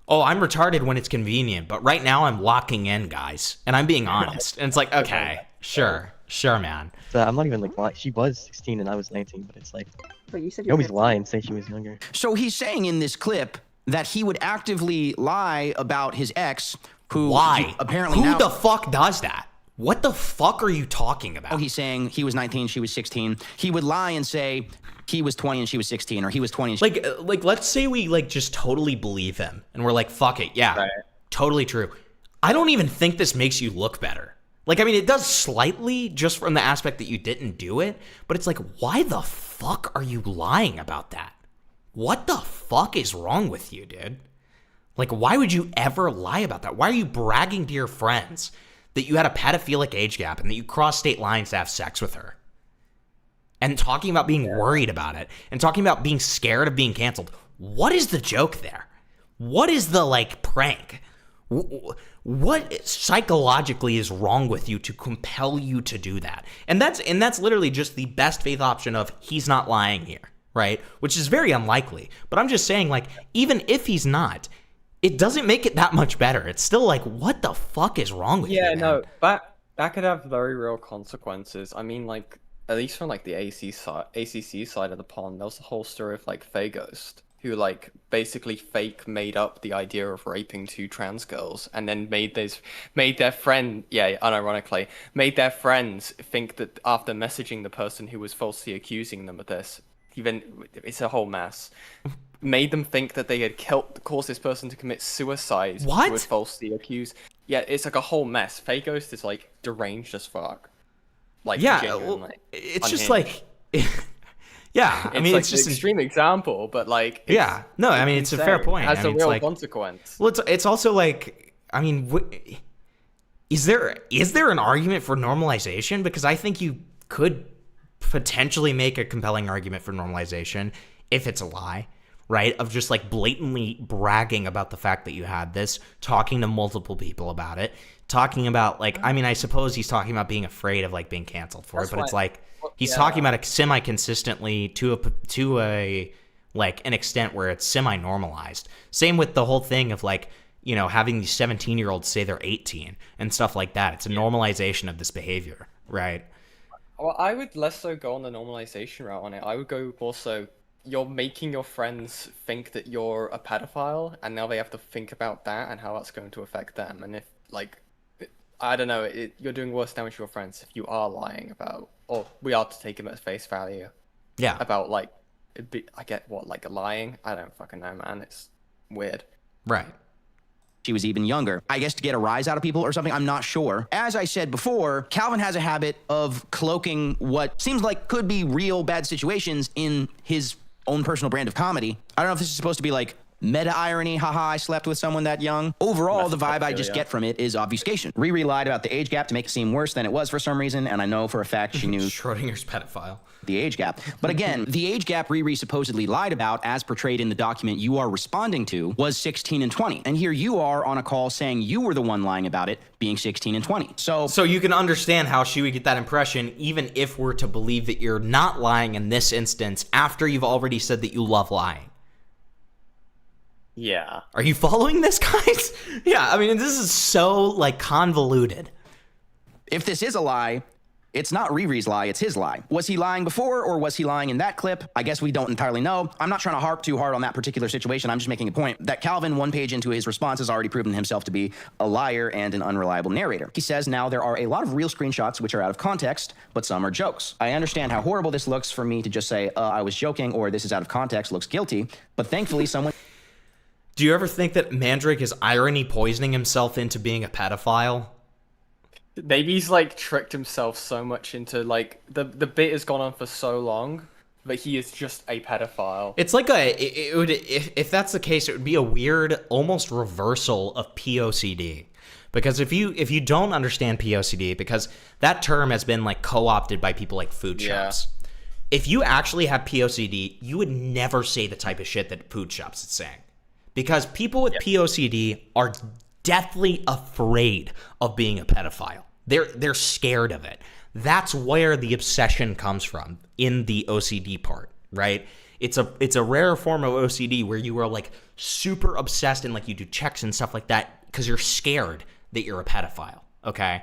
oh, I'm retarded when it's convenient, but right now I'm locking in, guys, and I'm being honest. And it's like, okay, sure, man. So I'm not even like lying. She was 16 and I was 19, but it's like, But you said you always lie and say she was younger. So he's saying in this clip that he would actively lie about his ex, who Why? apparently Who now... the fuck does that? What the fuck are you talking about? Oh, he's saying he was 19, she was 16. He would lie and say he was 20 and she was 16, or he was 20 and she... Like let's say we like just totally believe him and we're like, fuck it, yeah, totally true. I don't even think this makes you look better. Like, I mean, it does slightly just from the aspect that you didn't do it, but it's like, why the fuck are you lying about that? What the fuck is wrong with you, dude? Like, why would you ever lie about that? Why are you bragging to your friends that you had a pedophilic age gap and that you crossed state lines to have sex with her? And talking about being worried about it and talking about being scared of being canceled. What is the joke there? What is the, like, prank? What psychologically is wrong with you to compel you to do that? And that's literally just the best faith option of he's not lying here, right? Which is very unlikely. But I'm just saying, like, even if he's not, it doesn't make it that much better. It's still like, what the fuck is wrong with you, man? No, that could have very real consequences. I mean, like, at least from like the ACC side of the pond, there was the whole story of like Faghost, who like basically fake made up the idea of raping two trans girls and then made their friend, unironically, made their friends think that after messaging the person who was falsely accusing them of this, even it's a whole mess, made them think that they had caused this person to commit suicide. What? Who was falsely accused. Yeah, it's like a whole mess. Faghost is like deranged as fuck. Like, genuinely. It's just unhinged. like, yeah, I mean, like it's just an extreme example, but like, no, I mean, it's a fair point. It has I mean, a real it's like, consequence. Well, it's also like, I mean, is there an argument for normalization? Because I think you could potentially make a compelling argument for normalization if it's a lie, right? Of just like blatantly bragging about the fact that you had this, talking to multiple people about it, talking about like, I mean, I suppose he's talking about being afraid of like being canceled for it, but it's like he's talking about it semi-consistently to a like an extent where it's semi-normalized. Same with the whole thing of like, you know, having these 17-year-olds say they're 18 and stuff like that. It's a normalization of this behavior, right? Well, I would less so go on the normalization route on it. I would go also, you're making your friends think that you're a pedophile, and now they have to think about that and how that's going to affect them. And if, like, I don't know, you're doing worse damage to your friends if you are lying about, or we are to take him at face value. Yeah. About, like, I get what, like, lying? I don't fucking know, man. It's weird. Right. She was even younger. I guess to get a rise out of people or something, I'm not sure. As I said before, Calvin has a habit of cloaking what seems like could be real bad situations in his own personal brand of comedy. I don't know if this is supposed to be like meta irony, haha, I slept with someone that young. Overall, the vibe I just get from it is obfuscation. Riri lied about the age gap to make it seem worse than it was for some reason, and I know for a fact she knew Schrodinger's pedophile. The age gap. But again, the age gap Riri supposedly lied about, as portrayed in the document you are responding to, was 16 and 20. And here you are on a call saying you were the one lying about it, being 16 and 20. So you can understand how she would get that impression, even if we're to believe that you're not lying in this instance after you've already said that you love lying. Yeah. Are you following this, guys? Yeah, I mean, this is so, like, convoluted. If this is a lie, it's not Riri's lie, it's his lie. Was he lying before, or was he lying in that clip? I guess we don't entirely know. I'm not trying to harp too hard on that particular situation. I'm just making a point that Calvin, one page into his response, has already proven himself to be a liar and an unreliable narrator. He says now there are a lot of real screenshots which are out of context, but some are jokes. I understand how horrible this looks for me to just say, I was joking, or this is out of context, looks guilty, but thankfully someone... Do you ever think that Mandrake is irony poisoning himself into being a pedophile? Maybe he's like tricked himself so much into like the bit has gone on for so long that he is just a pedophile. It's like it would if that's the case, it would be a weird almost reversal of POCD. Because if you don't understand POCD, because that term has been like co-opted by people like food shops. If you actually have POCD, you would never say the type of shit that food shops is saying. Because people with POCD are deathly afraid of being a pedophile. They're scared of it. That's where the obsession comes from in the OCD part, right? It's a rare form of OCD where you are like super obsessed and like you do checks and stuff like that because you're scared that you're a pedophile, okay?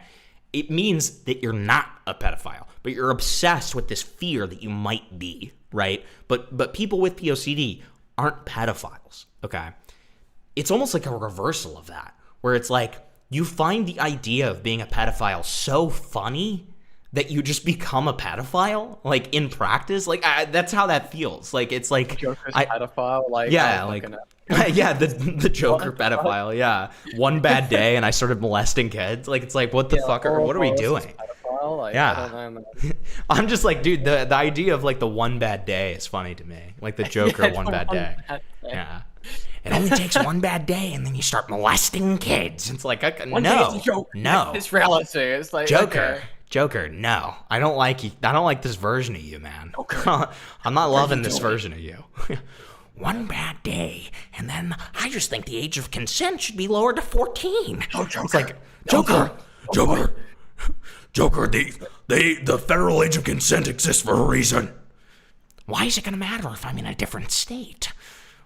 It means that you're not a pedophile, but you're obsessed with this fear that you might be, right? But people with POCD aren't pedophiles, okay? It's almost like a reversal of that, where it's like you find the idea of being a pedophile so funny that you just become a pedophile, like in practice. Like that's how that feels. Like it's like Joker's pedophile, like yeah, like yeah, the Joker pedophile. Yeah, one bad day and I started molesting kids. Like it's like what the fuck are what are we doing? Like, yeah, I don't know, man. I'm just like, dude, the idea of like the one bad day is funny to me. Like the Joker one bad day. Yeah. It only takes one bad day, and then you start molesting kids. It's like, no. It's reality. It's like Joker, no. I don't like you. I don't like this version of you, man. I'm not loving this version of you. One bad day, and then I just think the age of consent should be lowered to 14. It's like, Joker. The federal age of consent exists for a reason. Why is it going to matter if I'm in a different state?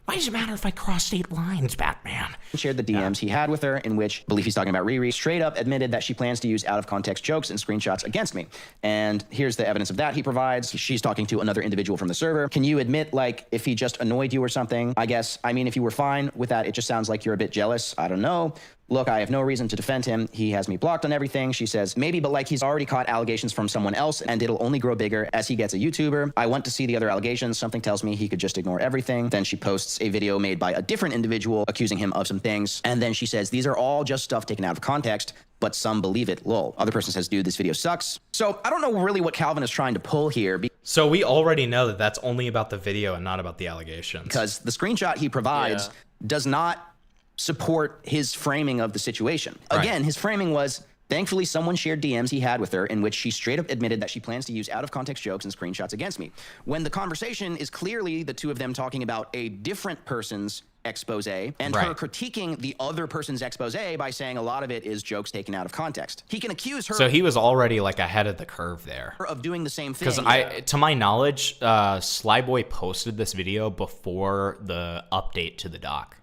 Why does it matter if I cross state lines, Batman? Shared the DMs he had with her, in which, I believe he's talking about Riri, straight up admitted that she plans to use out-of-context jokes and screenshots against me. And here's the evidence of that he provides. She's talking to another individual from the server. Can you admit, like, if he just annoyed you or something? I guess, I mean, if you were fine with that, it just sounds like you're a bit jealous. I don't know. Look, I have no reason to defend him. He has me blocked on everything. She says, maybe, but like he's already caught allegations from someone else and it'll only grow bigger as he gets a YouTuber. I want to see the other allegations. Something tells me he could just ignore everything. Then she posts a video made by a different individual accusing him of some things. And then she says, these are all just stuff taken out of context, but some believe it. Lol. Other person says, dude, this video sucks. So I don't know really what Calvin is trying to pull here. So we already know that that's only about the video and not about the allegations. Because the screenshot he provides does not support his framing of the situation. Again, his framing was, Thankfully, someone shared DMs he had with her in which she straight up admitted that she plans to use out-of-context jokes and screenshots against me. When the conversation is clearly the two of them talking about a different person's expose and her critiquing the other person's expose by saying a lot of it is jokes taken out of context. He can accuse her. So he was already like ahead of the curve there. Of doing the same thing. Because to my knowledge, Slyboy posted this video before the update to the doc.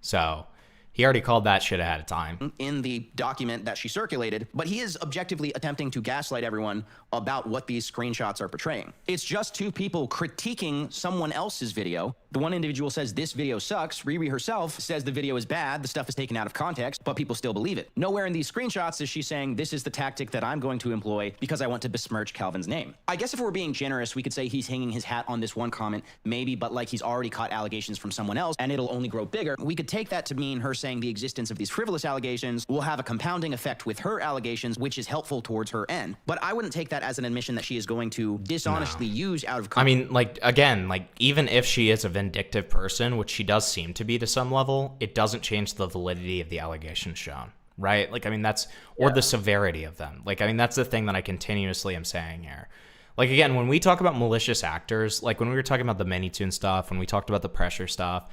So he already called that shit ahead of time. In the document that she circulated, but he is objectively attempting to gaslight everyone about what these screenshots are portraying. It's just two people critiquing someone else's video. The one individual says this video sucks. Riri herself says the video is bad. The stuff is taken out of context, but people still believe it. Nowhere in these screenshots is she saying this is the tactic that I'm going to employ because I want to besmirch Calvin's name. I guess if we're being generous, we could say he's hanging his hat on this one comment, maybe, but like he's already caught allegations from someone else and it'll only grow bigger. We could take that to mean her saying the existence of these frivolous allegations will have a compounding effect with her allegations, which is helpful towards her end. But I wouldn't take that as an admission that she is going to dishonestly use out of context. I mean, like, again, like, even if she is a vindictive person, which she does seem to be to some level, it doesn't change the validity of the allegations shown, right? Like, I mean, that's, or the severity of them. Like, I mean, that's the thing that I continuously am saying here. Like, again, when we talk about malicious actors, like when we were talking about the Minitune stuff, when we talked about the pressure stuff,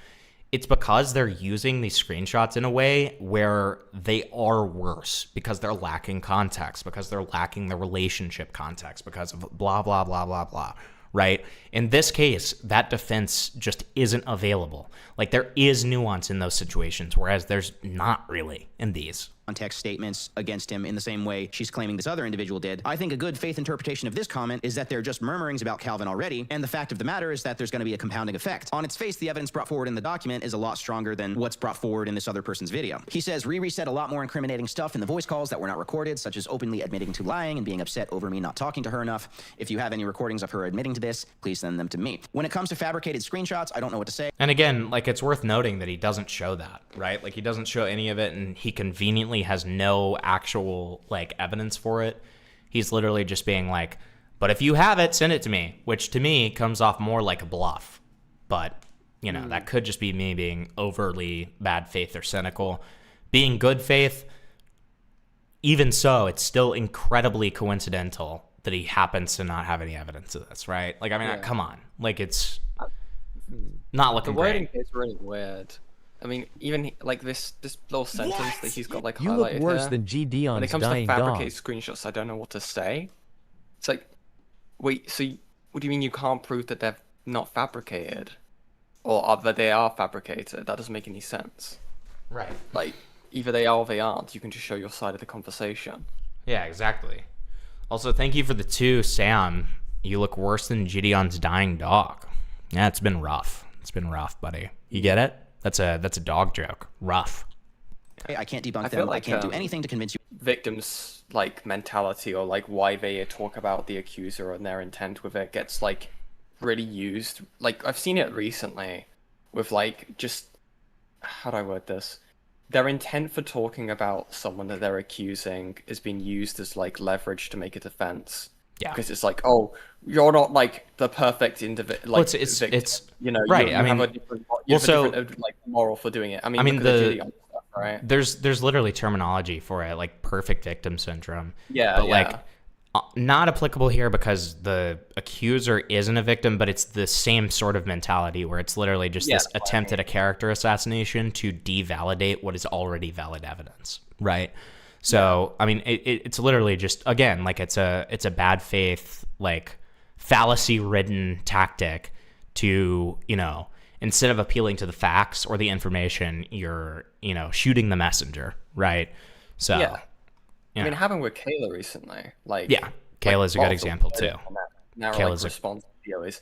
it's because they're using these screenshots in a way where they are worse because they're lacking context, because they're lacking the relationship context, because of blah, blah, blah, blah, blah, right? In this case, that defense just isn't available. Like, there is nuance in those situations, whereas there's not really in these. Context statements against him in the same way she's claiming this other individual did. I think a good faith interpretation of this comment is that they're just murmurings about Calvin already, and the fact of the matter is that there's going to be a compounding effect. On its face, the evidence brought forward in the document is a lot stronger than what's brought forward in this other person's video. He says Riri said a lot more incriminating stuff in the voice calls that were not recorded, such as openly admitting to lying and being upset over me not talking to her enough. If you have any recordings of her admitting to this, please send them to me. When it comes to fabricated screenshots, I don't know what to say. And again, like, it's worth noting that he doesn't show that, right? Like, he doesn't show any of it, and he conveniently has no actual, like, evidence for it. He's literally just being like, but if you have it, send it to me, which to me comes off more like a bluff. But, you know, that could just be me being overly bad faith or cynical. Being good faith, even so, it's still incredibly coincidental that he happens to not have any evidence of this, right? Like, I mean, come on. Like, it's not looking the wording great. is really weird. I mean, even like this little sentence that he's got like You highlighted look worse here, than G. Dion's when it comes dying to fabricated dog. screenshots, I don't know what to say. It's like, wait, so what do you mean you can't prove that they're not fabricated, or that they are fabricated? That doesn't make any sense. Right. Like, either they are or they aren't. You can just show your side of the conversation. Yeah, exactly. Also, thank you for the 2, Sam. You look worse than Gideon's dying dog. Yeah, it's been rough. It's been rough, buddy. You get it? That's a dog joke. Rough. I can't debunk I feel them. like, I can't do anything to convince you. Victims' like mentality, or like why they talk about the accuser and their intent with it, gets like really used. Like, I've seen it recently with like, just, how do I word this? Their intent for talking about someone that they're accusing is being used as like leverage to make a defense. Yeah. Because it's like, oh, you're not like the perfect individual. Like, Well, it's you know, right. You I mean, have a different, you have a different like moral for doing it. I mean, look at the Gideon stuff, right? There's literally terminology for it, like perfect victim syndrome. Yeah, but like not applicable here because the accuser isn't a victim, but it's the same sort of mentality where it's literally just this attempt at a character assassination to devalidate what is already valid evidence, right? So, I mean, it's literally just, again, like it's a bad faith, like fallacy-ridden tactic to, you know, instead of appealing to the facts or the information, you're, you know, shooting the messenger, right? So, yeah. I mean, it happened with Kayla recently. Like, yeah, Kayla's a good example too. Now, Kayla's like, response video is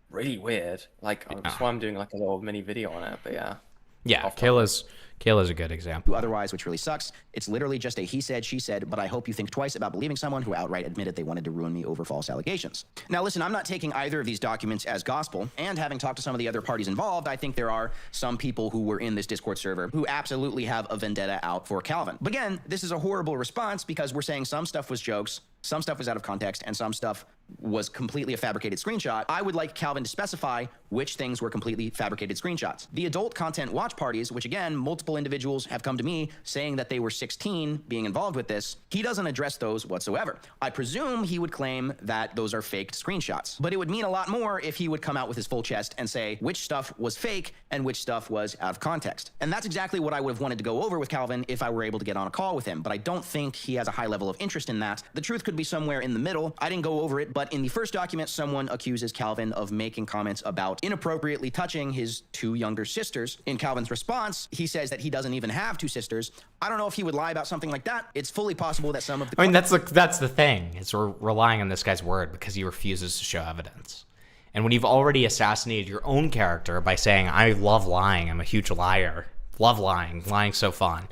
really weird. Like, that's why I'm doing like a little mini video on it. But yeah. Yeah, Kayla's a good example. Otherwise, which really sucks. It's literally just a he said, she said, but I hope you think twice about believing someone who outright admitted they wanted to ruin me over false allegations. Now, listen, I'm not taking either of these documents as gospel, and having talked to some of the other parties involved, I think there are some people who were in this Discord server who absolutely have a vendetta out for Calvin. But again, this is a horrible response because we're saying some stuff was jokes, some stuff was out of context, and some stuff was completely a fabricated screenshot. I would like Calvin to specify which things were completely fabricated screenshots. The adult content watch parties, which again, multiple multiple individuals have come to me saying that they were 16 being involved with this. He doesn't address those whatsoever. I presume he would claim that those are faked screenshots, but it would mean a lot more if he would come out with his full chest and say which stuff was fake and which stuff was out of context. And that's exactly what I would have wanted to go over with Calvin if I were able to get on a call with him, but I don't think he has a high level of interest in that. The truth could be somewhere in the middle. I didn't go over it, but in the first document, someone accuses Calvin of making comments about inappropriately touching his 2 younger sisters. In Calvin's response, he says that he doesn't even have 2 sisters. I don't know if he would lie about something like that. It's fully possible that some of the... I mean, that's the thing. Is we're relying on this guy's word because he refuses to show evidence. And when you've already assassinated your own character by saying, I love lying, I'm a huge liar, love lying, lying's so fun,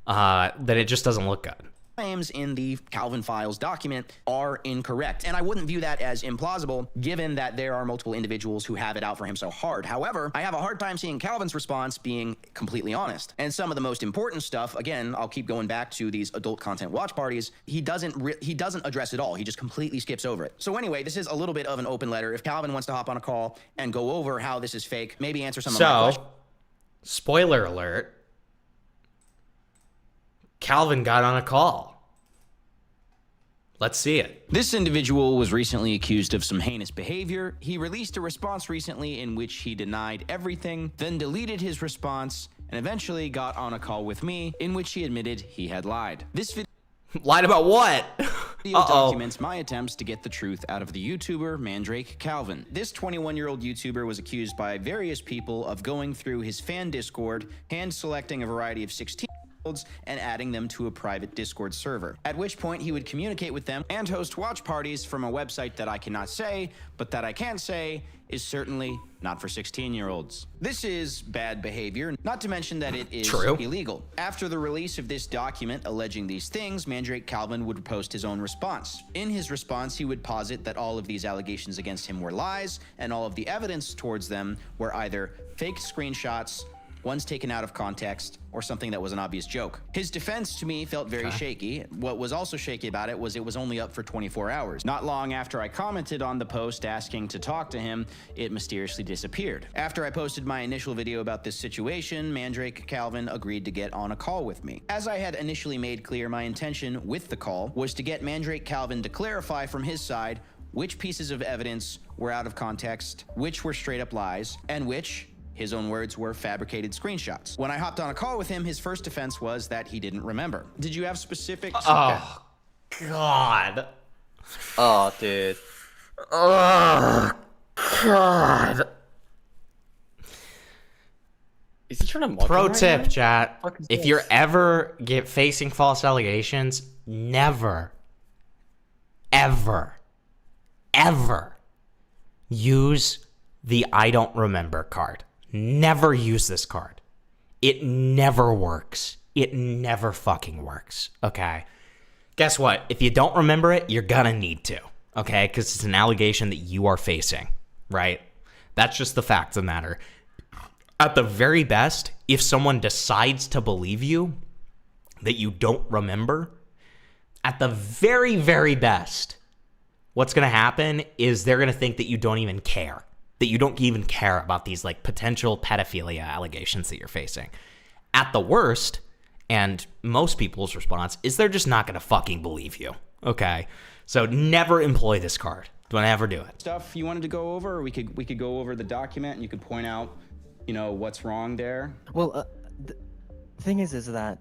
then it just doesn't look good. Claims in the Calvin Files document are incorrect, and I wouldn't view that as implausible given that there are multiple individuals who have it out for him so hard. However, I have a hard time seeing Calvin's response being completely honest. And some of the most important stuff, again, I'll keep going back to these adult content watch parties, he doesn't address it all. He just completely skips over it. So anyway, this is a little bit of an open letter. If Calvin wants to hop on a call and go over how this is fake, maybe answer some of my questions. Spoiler alert, Calvin got on a call. Let's see it. This individual was recently accused of some heinous behavior. He released a response recently in which he denied everything, then deleted his response, and eventually got on a call with me in which he admitted he had lied. This video lied about what? Documents my attempts to get the truth out of the YouTuber Mandrake Calvin. This 21-year-old YouTuber was accused by various people of going through his fan Discord, hand-selecting a variety of 16 and adding them to a private Discord server, at which point he would communicate with them and host watch parties from a website that I cannot say, but that I can say is certainly not for 16-year-olds. This is bad behavior, not to mention that it is illegal. After the release of this document alleging these things, Mandrake Calvin would post his own response. In his response, he would posit that all of these allegations against him were lies, and all of the evidence towards them were either fake screenshots, ones taken out of context, or something that was an obvious joke. His defense to me felt very shaky. What was also shaky about it was only up for 24 hours. Not long after I commented on the post asking to talk to him, it mysteriously disappeared. After I posted my initial video about this situation, Mandrake Calvin agreed to get on a call with me. As I had initially made clear, my intention with the call was to get Mandrake Calvin to clarify from his side which pieces of evidence were out of context, which were straight up lies, and which, his own words, were fabricated screenshots. When I hopped on a call with him, his first defense was that he didn't remember. Did you have specifics? Oh, God. Oh, dude. Oh, God. Is he trying to Pro right tip, now? chat. If this? you're ever facing false allegations, never, ever use the I don't remember card. Never use this card. It never works. It never fucking works. Okay? Guess what? If you don't remember it, you're gonna need to. Okay? Because it's an allegation that you are facing. Right? That's just the fact of the matter. At the very best, if someone decides to believe you that you don't remember, at the very, very best, what's gonna happen is they're gonna think that you don't even care. That you don't even care about these like potential pedophilia allegations that you're facing. At the worst, and most people's response is they're just not gonna fucking believe you. Okay? So never employ this card. Don't ever do it. Stuff you wanted to go over, or we could go over the document and you could point out, you know, what's wrong there. Well, the thing is that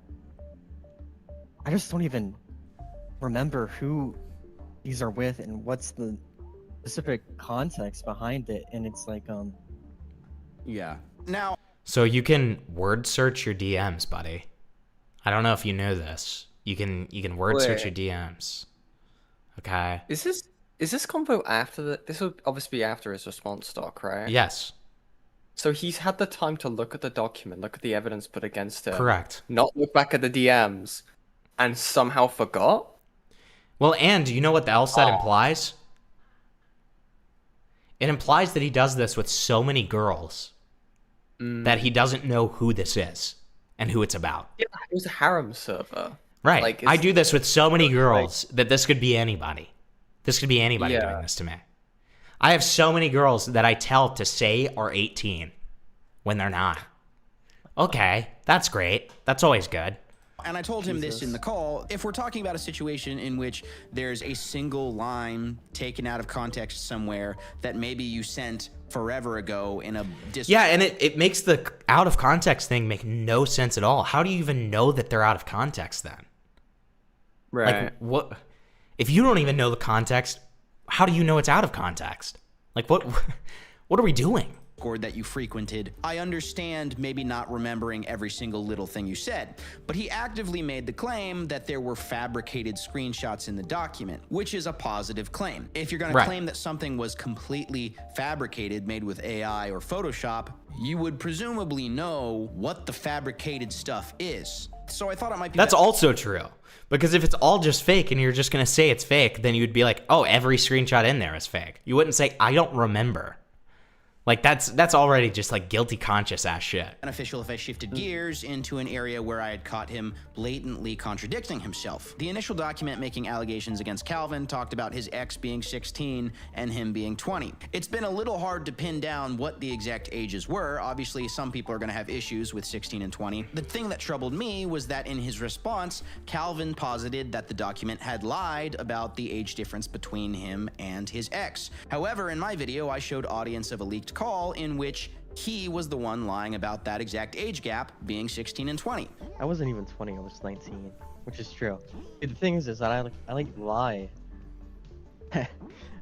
I just don't even remember who these are with and what's the specific context behind it, and it's like yeah. Now, so you can word search your DMs, buddy. I don't know if you know this. You can word search your DMs. Okay. Is this combo after this would obviously be after his response doc, right? Yes. So he's had the time to look at the document, look at the evidence put against him. Correct. Not look back at the DMs, and somehow forgot? Well, and you know what else that implies? It implies that he does this with so many girls that he doesn't know who this is and who it's about. Yeah, it was a harem server. Right. Like, I do this with so many girls that this could be anybody. This could be anybody doing this to me. I have so many girls that I tell to say are 18 when they're not. Okay, that's great. That's always good. And I told him this in the call. If we're talking about a situation in which there's a single line taken out of context somewhere that maybe you sent forever ago in a Yeah, and it makes the out of context thing make no sense at all. How do you even know that they're out of context then? Right. Like, what? If you don't even know the context, how do you know it's out of context? Like, what are we doing? That you frequented. I understand maybe not remembering every single little thing you said, but he actively made the claim that there were fabricated screenshots in the document, which is a positive claim. If you're going to claim that something was completely fabricated, made with AI or Photoshop, you would presumably know what the fabricated stuff is. So I thought it might be— That's also true. Because if it's all just fake and you're just going to say it's fake, then you'd be like, oh, every screenshot in there is fake. You wouldn't say, I don't remember. Like, that's already just, like, guilty conscious ass shit. Beneficial if I shifted gears into an area where I had caught him blatantly contradicting himself. The initial document making allegations against Calvin talked about his ex being 16 and him being 20. It's been a little hard to pin down what the exact ages were. Obviously, some people are going to have issues with 16 and 20. The thing that troubled me was that in his response, Calvin posited that the document had lied about the age difference between him and his ex. However, in my video, I showed audience of a leaked call in which he was the one lying about that exact age gap being 16 and 20. I wasn't even 20, I was 19, which is true. The thing is that I like lie. I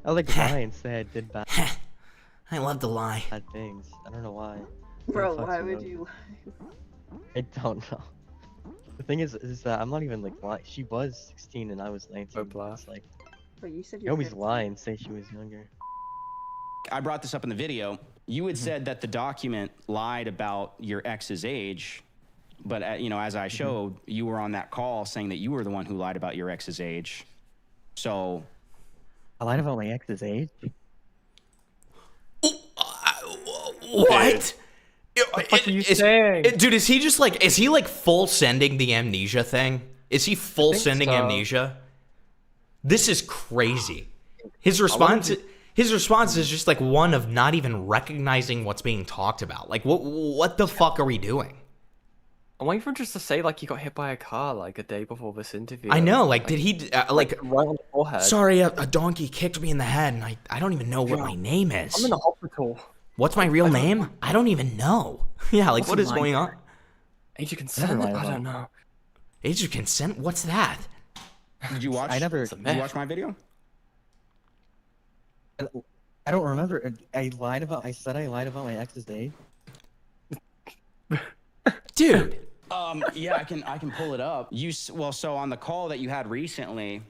like lie and say I did bad. I love to lie. Bad things. I don't know why. Bro, why would you lie? I don't know. The thing is that I'm not even like lying. She was 16 and I was 19. It's like, But you said you always lie and say she was younger. I brought this up in the video. You had said that the document lied about your ex's age, but as I showed, you were on that call saying that you were the one who lied about your ex's age. So I lied about my ex's age? What? What the fuck are you saying? Dude, is he like full sending the amnesia thing? Is he full sending amnesia? This is crazy. His response is just like one of not even recognizing what's being talked about. Like, what the fuck are we doing? I'm waiting for him just to say like he got hit by a car like a day before this interview. I know, like did he like right on the forehead? Sorry, a donkey kicked me in the head, and I don't even know what my name is. I'm in the hospital. What's my real name? I don't even know. Yeah, like what is going on? Age of consent? I don't know. Age of consent? What's that? Did you watch? Did you watch my video? I don't remember. I said I lied about my ex's age. Dude. Yeah, I can pull it up. So on the call that you had recently,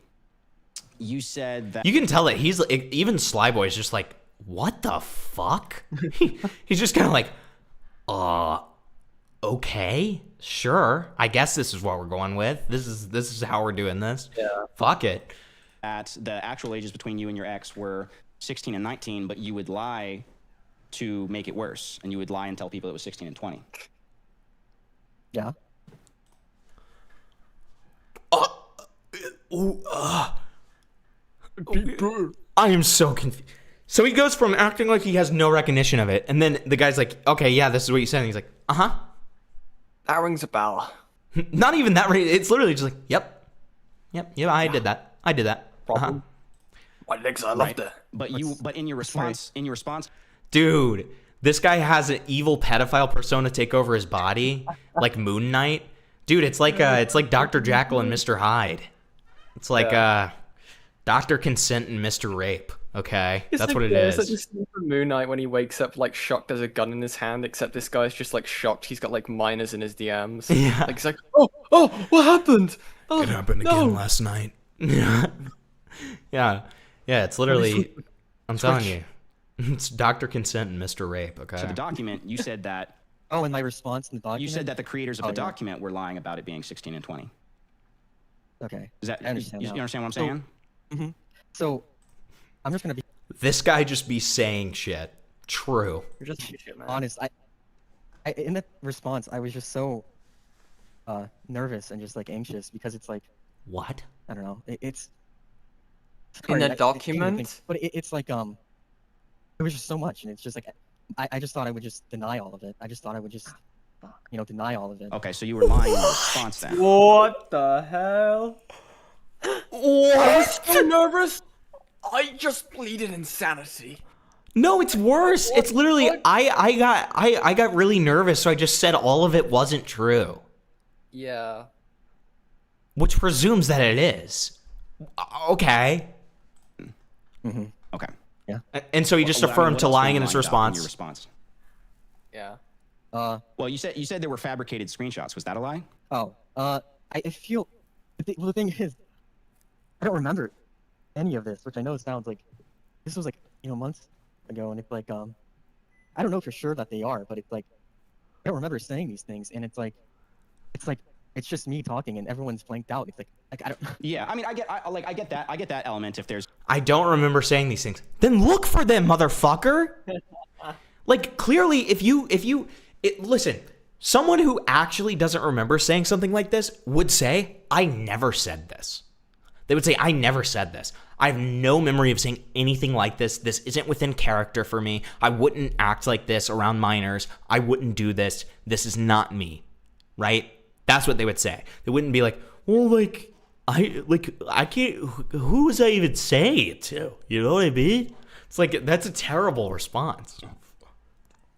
you said that You can tell that he's even Slyboy's just like, what the fuck? He's just kind of like, okay, sure. I guess this is what we're going with. This is how we're doing this. Yeah. Fuck it. At the actual ages between you and your ex were 16 and 19, but you would lie to make it worse, and you would lie and tell people it was 16 and 20. Yeah. I am so confused. So he goes from acting like he has no recognition of it, and then the guy's like, okay, yeah, this is what you said. And he's like, uh-huh. That rings a bell. Not even that. It's literally just like, yep, I did that. Uh-huh. My legs, I loved it. But in your response, dude, this guy has an evil pedophile persona take over his body, like Moon Knight. Dude, it's like Dr. Jekyll and Mr. Hyde. It's like Dr. Consent and Mr. Rape. Okay, that's what it is. It's like this scene from Moon Knight when he wakes up like shocked, there's a gun in his hand, except this guy's just like shocked. He's got like minors in his DMs. Yeah. Like he's like, oh, what happened? Oh, it happened again last night. Yeah, it's literally. I'm telling you, it's Dr. Consent and Mr. Rape. Okay. So the document, you said that. Oh, in my response in the document. You said that the creators of the document were lying about it being 16 and 20. Okay. Is that I understand you understand what I'm saying? So, I'm just gonna be this guy just be saying shit. True. You're just shit, man. honest. I in the response, I was just so nervous and just like anxious because it's like what? I don't know. It's in sorry, the document, but it's like it was just so much, and it's just like I just thought I would just deny all of it. I just thought I would just deny all of it. Okay, so you were lying in response then. What the hell? I was so nervous. I just pleaded insanity. No, it's worse. It's literally I got really nervous, so I just said all of it wasn't true, Yeah. which presumes that it is. Okay. Okay. Yeah. And so he just affirmed to lying in his response. Your response. Yeah. Well, you said there were fabricated screenshots. Was that a lie? Oh, I feel. The thing is, I don't remember any of this, which I know sounds like this was like months ago, and it's like I don't know for sure that they are, but it's like I don't remember saying these things, and it's just me talking, and everyone's blanked out. It's like I don't. Yeah, I mean, I get that element. If there's, I don't remember saying these things. Then look for them, motherfucker. Like clearly, listen, someone who actually doesn't remember saying something like this would say, "I never said this." They would say, "I never said this. I have no memory of saying anything like this. This isn't within character for me. I wouldn't act like this around minors. I wouldn't do this. This is not me." Right? That's what they would say. They wouldn't be like, "Well, I can't, who was I even saying it to?" You know what I mean? It's like, that's a terrible response.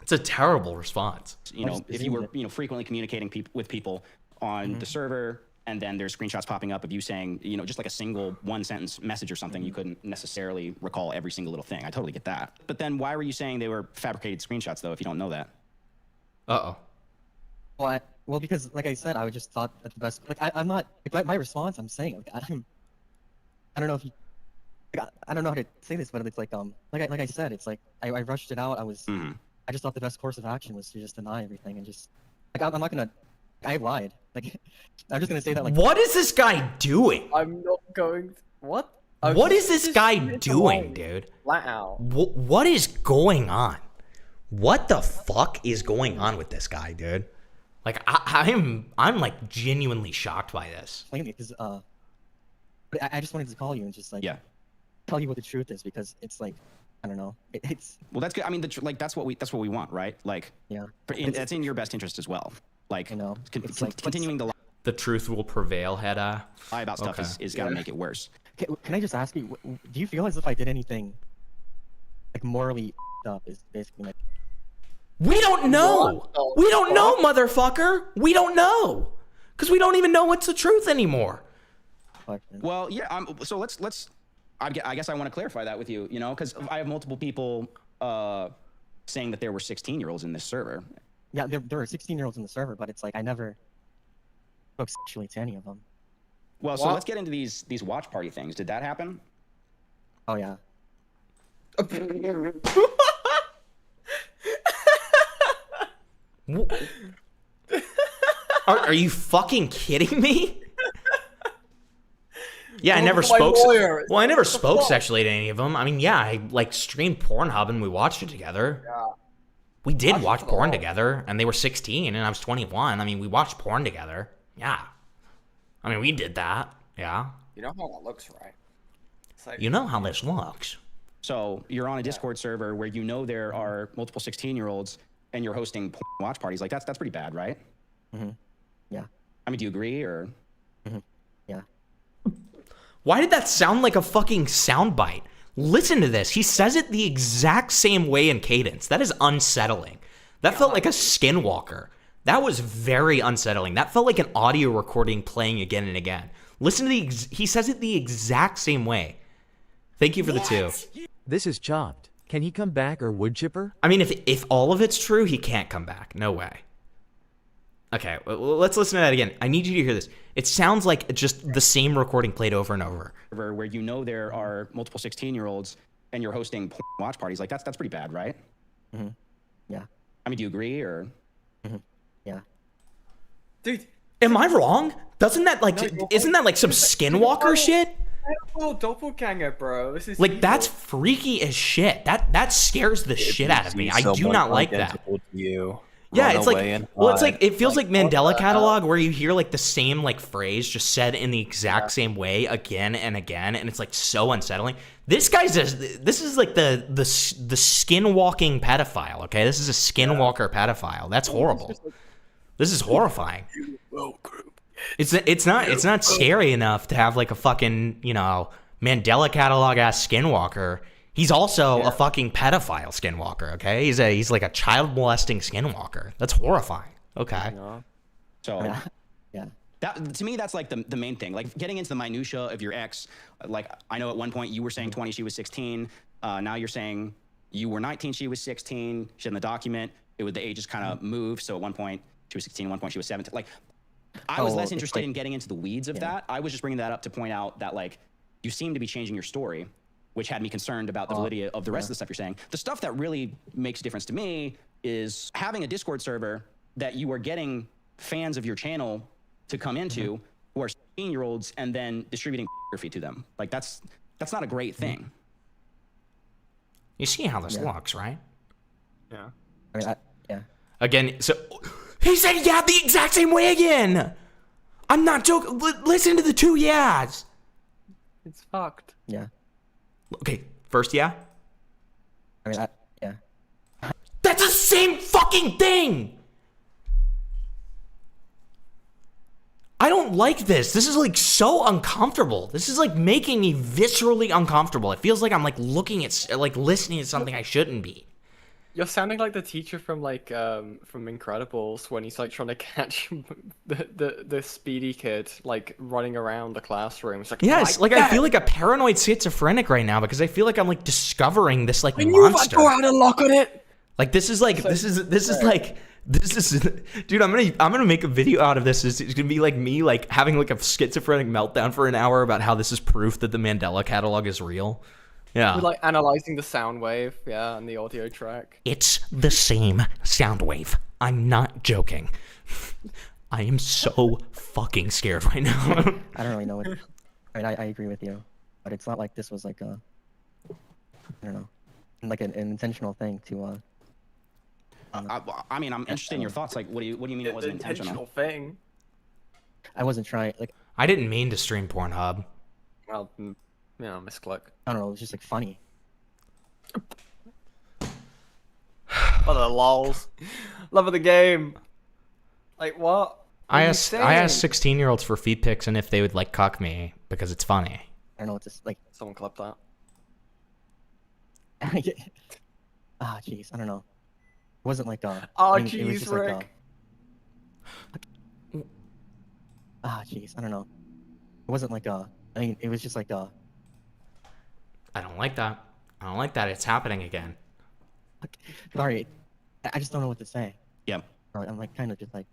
It's a terrible response. If you were, frequently communicating with people on the server, and then there's screenshots popping up of you saying, just like a single one-sentence message or something, you couldn't necessarily recall every single little thing. I totally get that. But then why were you saying they were fabricated screenshots, though, if you don't know that? Uh-oh. Well, because like I said, I just thought that the best. I'm not. My response, I'm saying, I don't know if you. I don't know how to say this, but it's like I said, it's like I rushed it out. I just thought the best course of action was to just deny everything and just I'm not gonna. I lied. I'm just gonna say that. What is this guy doing? I'm not going. What? What is this guy doing, dude? Flat out. What is going on? What the fuck is going on with this guy, dude? Like I'm like genuinely shocked by this. Because but I just wanted to call you and just tell you what the truth is, because it's like I don't know. It's well, that's good. I mean, that's what we want, right? Like, yeah, that's in your best interest as well. Like, continuing the truth will prevail, Hedda. Lie about stuff is gotta make it worse. Can I just ask you, do you feel as if I did anything morally up? Is basically we don't know. We don't know, motherfucker. We don't know, because we don't even know what's the truth anymore. Well, yeah. So let's. I guess I want to clarify that with you. Because I have multiple people saying that there were 16-year-olds in this server. Yeah, there were 16-year-olds in the server, but it's like I never spoke sexually to any of them. Well, so let's get into these watch party things. Did that happen? Oh yeah. Are you fucking kidding me? Yeah, I never spoke. Well, I never spoke sexually to any of them. I mean, yeah, I streamed Pornhub and we watched it together. Yeah. We did watch porn together, and they were 16 and I was 21. I mean, we watched porn together. Yeah. I mean, we did that. Yeah. You know how that looks, right? You know how this looks. So you're on a Discord server where there are multiple 16-year-olds and you're hosting porn watch parties. Like that's pretty bad, right? Mm-hmm. Yeah. I mean, do you agree or? Mm-hmm. Yeah. Why did that sound like a fucking soundbite? Listen to this. He says it the exact same way in cadence. That is unsettling. That felt like a skinwalker. That was very unsettling. That felt like an audio recording playing again and again. Listen to he says it the exact same way. Thank you for the 2. This is Chopped. Can he come back or wood chipper? I mean, if all of it's true, he can't come back. No way. Okay, well, let's listen to that again. I need you to hear this. It sounds like just the same recording played over and over. Where there are multiple 16-year-olds and you're hosting porn watch parties. Like that's pretty bad, right? Mm-hmm. Yeah. I mean, do you agree or? Mm-hmm. Yeah. Dude, am I wrong? Doesn't that isn't that like some skinwalker shit? Doppelganger, bro. This is like that's freaky as shit. That scares the shit out of me. I do not like that. Yeah, it's like it feels like Mandela Catalog, where you hear like the same like phrase just said in the exact same way again and again, and it's like so unsettling. This is like the skinwalking pedophile. Okay, this is a skinwalker pedophile. That's horrible. This is horrifying. Welcome. It's not scary enough to have like a fucking, Mandela catalog ass skinwalker. He's also a fucking pedophile skinwalker, okay? He's like a child molesting skinwalker. That's horrifying. Okay. So yeah. That, to me, that's like the main thing. Like getting into the minutia of your ex. Like I know at one point you were saying 20, she was 16. Now you're saying you were 19, she was 16. She in the document, the ages kind of moved. So at one point she was 16, at one point she was 17. Like I was less interested in getting into the weeds of that. I was just bringing that up to point out that like you seem to be changing your story, which had me concerned about the validity of the rest of the stuff you're saying. The stuff that really makes a difference to me is having a Discord server that you are getting fans of your channel to come into who are 16-year-olds and then distributing pornography to them. Like that's not a great thing. You see how this looks, right? Yeah. I mean, yeah. Again, so he said yeah the exact same way again. I'm not joking. Listen to the two yeahs. It's fucked. Yeah. Okay, first yeah. I mean, yeah. That's the same fucking thing. I don't like this. This is like so uncomfortable. This is like making me viscerally uncomfortable. It feels like I'm like looking at, like listening to something I shouldn't be. You're sounding like the teacher from like from Incredibles when he's like trying to catch the speedy kid like running around the classroom. It's like, yes, like I feel like a paranoid schizophrenic right now because I feel like I'm like discovering this like I knew monster. I'd go out and lock on it. Like this is like this is dude, I'm gonna make a video out of this. It's gonna be like me like having like a schizophrenic meltdown for an hour about how this is proof that the Mandela catalog is real. Yeah. We're like analyzing the sound wave, and the audio track. It's the same sound wave. I'm not joking. I am so fucking scared right now. I don't really know what. I mean, I agree with you, but it's not like this was like a, I don't know, like an intentional thing to. I mean, I'm interested in your thoughts. Like, what do you mean it wasn't intentional? Thing. I wasn't trying. Like, I didn't mean to stream Pornhub. Well, misclick. I don't know. It was just like funny. Oh, the lols. Love of the game. Like what? I asked 16-year-olds for feet pics and if they would like cuck me because it's funny. I don't know. It's just like someone clipped that. Jeez. I don't know. It wasn't like a. Oh, it was jeez, just Rick. Jeez. I don't know. It wasn't like a. I mean, it was just like a. I don't like that. I don't like that. It's happening again. Sorry, I just don't know what to say. Yeah. I'm like kind of just like.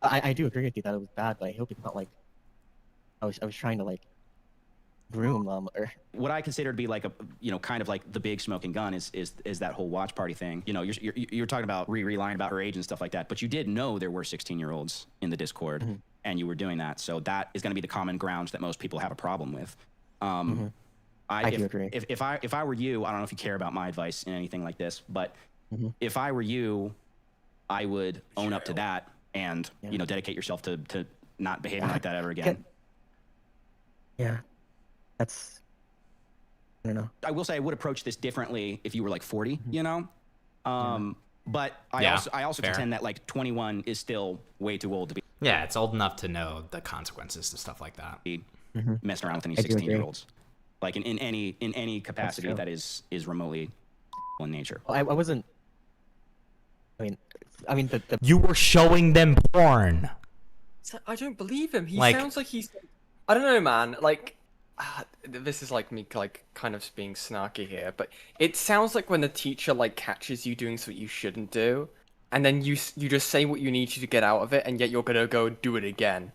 I do agree with you that it was bad, but I hope it's not like. I was trying to like. Groom them or. What I consider to be like a kind of like the big smoking gun is that whole watch party thing. You're talking about lying about her age and stuff like that, but you did know there were 16-year-olds in the Discord, and you were doing that. So that is going to be the common ground that most people have a problem with. I do agree. If I were you, I don't know if you care about my advice in anything like this, but if I were you, I would own up to that and dedicate yourself to not behaving like that ever again. Yeah. That's, I don't know. I will say I would approach this differently if you were like 40, but I also contend that like 21 is still way too old to be. Yeah, it's old enough to know the consequences to stuff like that. Messing around with any 16-year-olds, like in any capacity that is remotely in nature. Well, I wasn't. I mean, the you were showing them porn. I don't believe him. He Like- sounds like he's. I don't know, man. Like, this is like me, like kind of being snarky here, but it sounds like when the teacher like catches you doing something you shouldn't do, and then you just say what you need to get out of it, and yet you're gonna go do it again.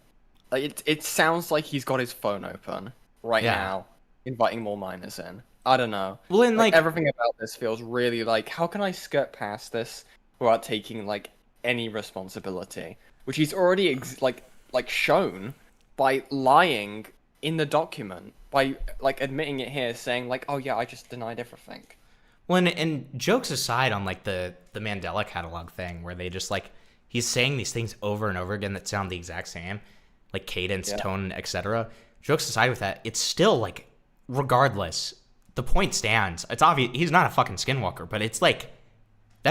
Like it sounds like he's got his phone open right now, inviting more minors in. I don't know. Well, and like everything about this feels really like, how can I skirt past this without taking like any responsibility? Which he's already like shown by lying in the document, by like admitting it here, saying like, oh yeah, I just denied everything. Well, and jokes aside on like the Mandela catalog thing, where they just like he's saying these things over and over again that sound the exact same, like cadence, tone, etc. Jokes aside with that, it's still like, regardless, the point stands. It's obvious he's not a fucking skinwalker, but it's like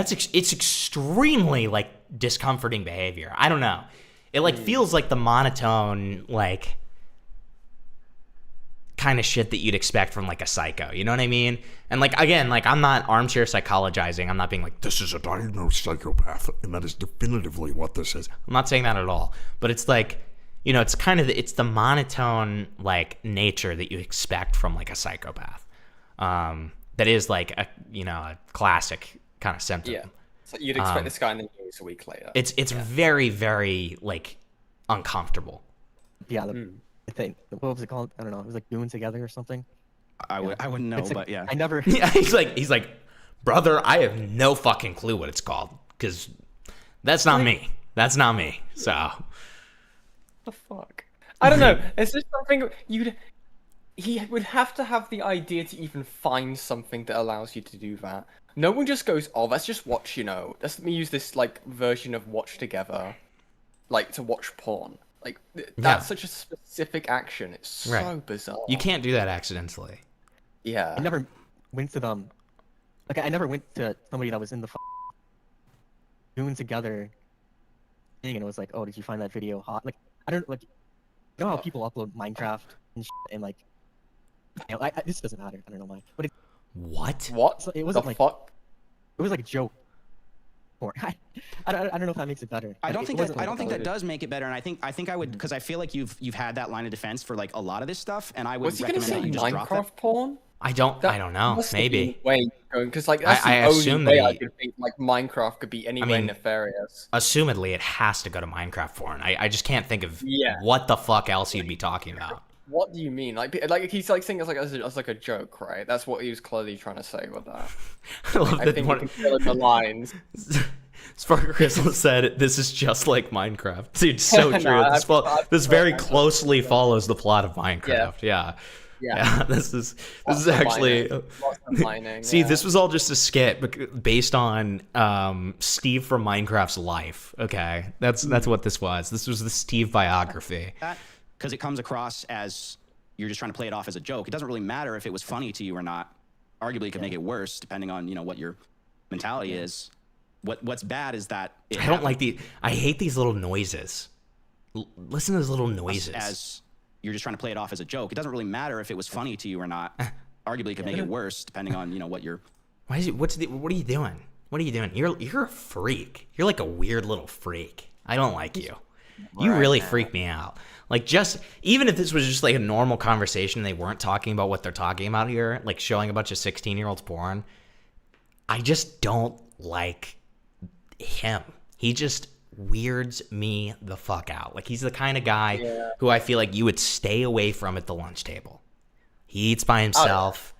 it's extremely like discomforting behavior. I don't know. It like feels like the monotone like kind of shit that you'd expect from like a psycho. You know what I mean? And like again, like I'm not armchair psychologizing. I'm not being like this is a diagnosed psychopath, and that is definitively what this is. I'm not saying that at all. But it's like, you know, it's kind of it's the monotone like nature that you expect from like a psychopath. That is like a a classic kind of symptom. Yeah. So you'd expect this guy in the news a week later. It's very, very like uncomfortable. Yeah, the thing. What was it called? I don't know. It was like doing together or something. I wouldn't know, It's like- but yeah. I never. Yeah, he's like, brother, I have no fucking clue what it's called because that's not me. That's not me. So. The fuck? I don't know. It's just something he would have to have the idea to even find something that allows you to do that. No one just goes, oh, let's just watch, let's let me use this, like, version of watch together, like, to watch porn. Like, that's such a specific action. It's so bizarre. You can't do that accidentally. Yeah. I never went to them. Like, I never went to somebody that was in the doing together thing, and it was like, oh, did you find that video hot? Like, I don't, like, you know how people upload Minecraft and and like, this doesn't matter. I don't know why. But what? What? It wasn't the like fuck? It was like a joke. I don't know if that makes it better. I don't think that does. does make it better, and I think I would, because I feel like you've had that line of defense for like a lot of this stuff, and I would Was he gonna recommend say that you just drop that. Minecraft porn? I don't know. Maybe. Because like that's I the only assume way that I could think like Minecraft could be anywhere nefarious. Assumedly, it has to go to Minecraft porn. I just can't think of Yeah. what the fuck else you'd be talking about. What do you mean? Like he's like saying it's like a joke, right? That's what he was clearly trying to say with that. I love I that think one- you can fill in the lines. Sparker Crystal said, "This is just like Minecraft." Dude, so No, true. This very Minecraft. closely follows the plot of Minecraft. Yeah. This is actually. Lots of mining, See, yeah. this was all just a skit based on Steve from Minecraft's life. Okay, that's what this was. This was the Steve biography. Because it comes across as you're just trying to play it off as a joke. It doesn't really matter if it was funny to you or not. Arguably, it could make it worse depending on what your mentality is. What's bad is that I don't like I hate these little noises. Listen to those little noises. As you're just trying to play it off as a joke. It doesn't really matter if it was funny to you or not. Arguably, it could make it worse depending on what your. What are you doing? What are you doing? You're a freak. You're like a weird little freak. I don't like you. You really freak me out. Like, just even if this was just like a normal conversation, they weren't talking about what they're talking about here, like showing a bunch of 16-year-olds porn. I just don't like him. He just weirds me the fuck out. Like, he's the kind of guy who I feel like you would stay away from at the lunch table. He eats by himself.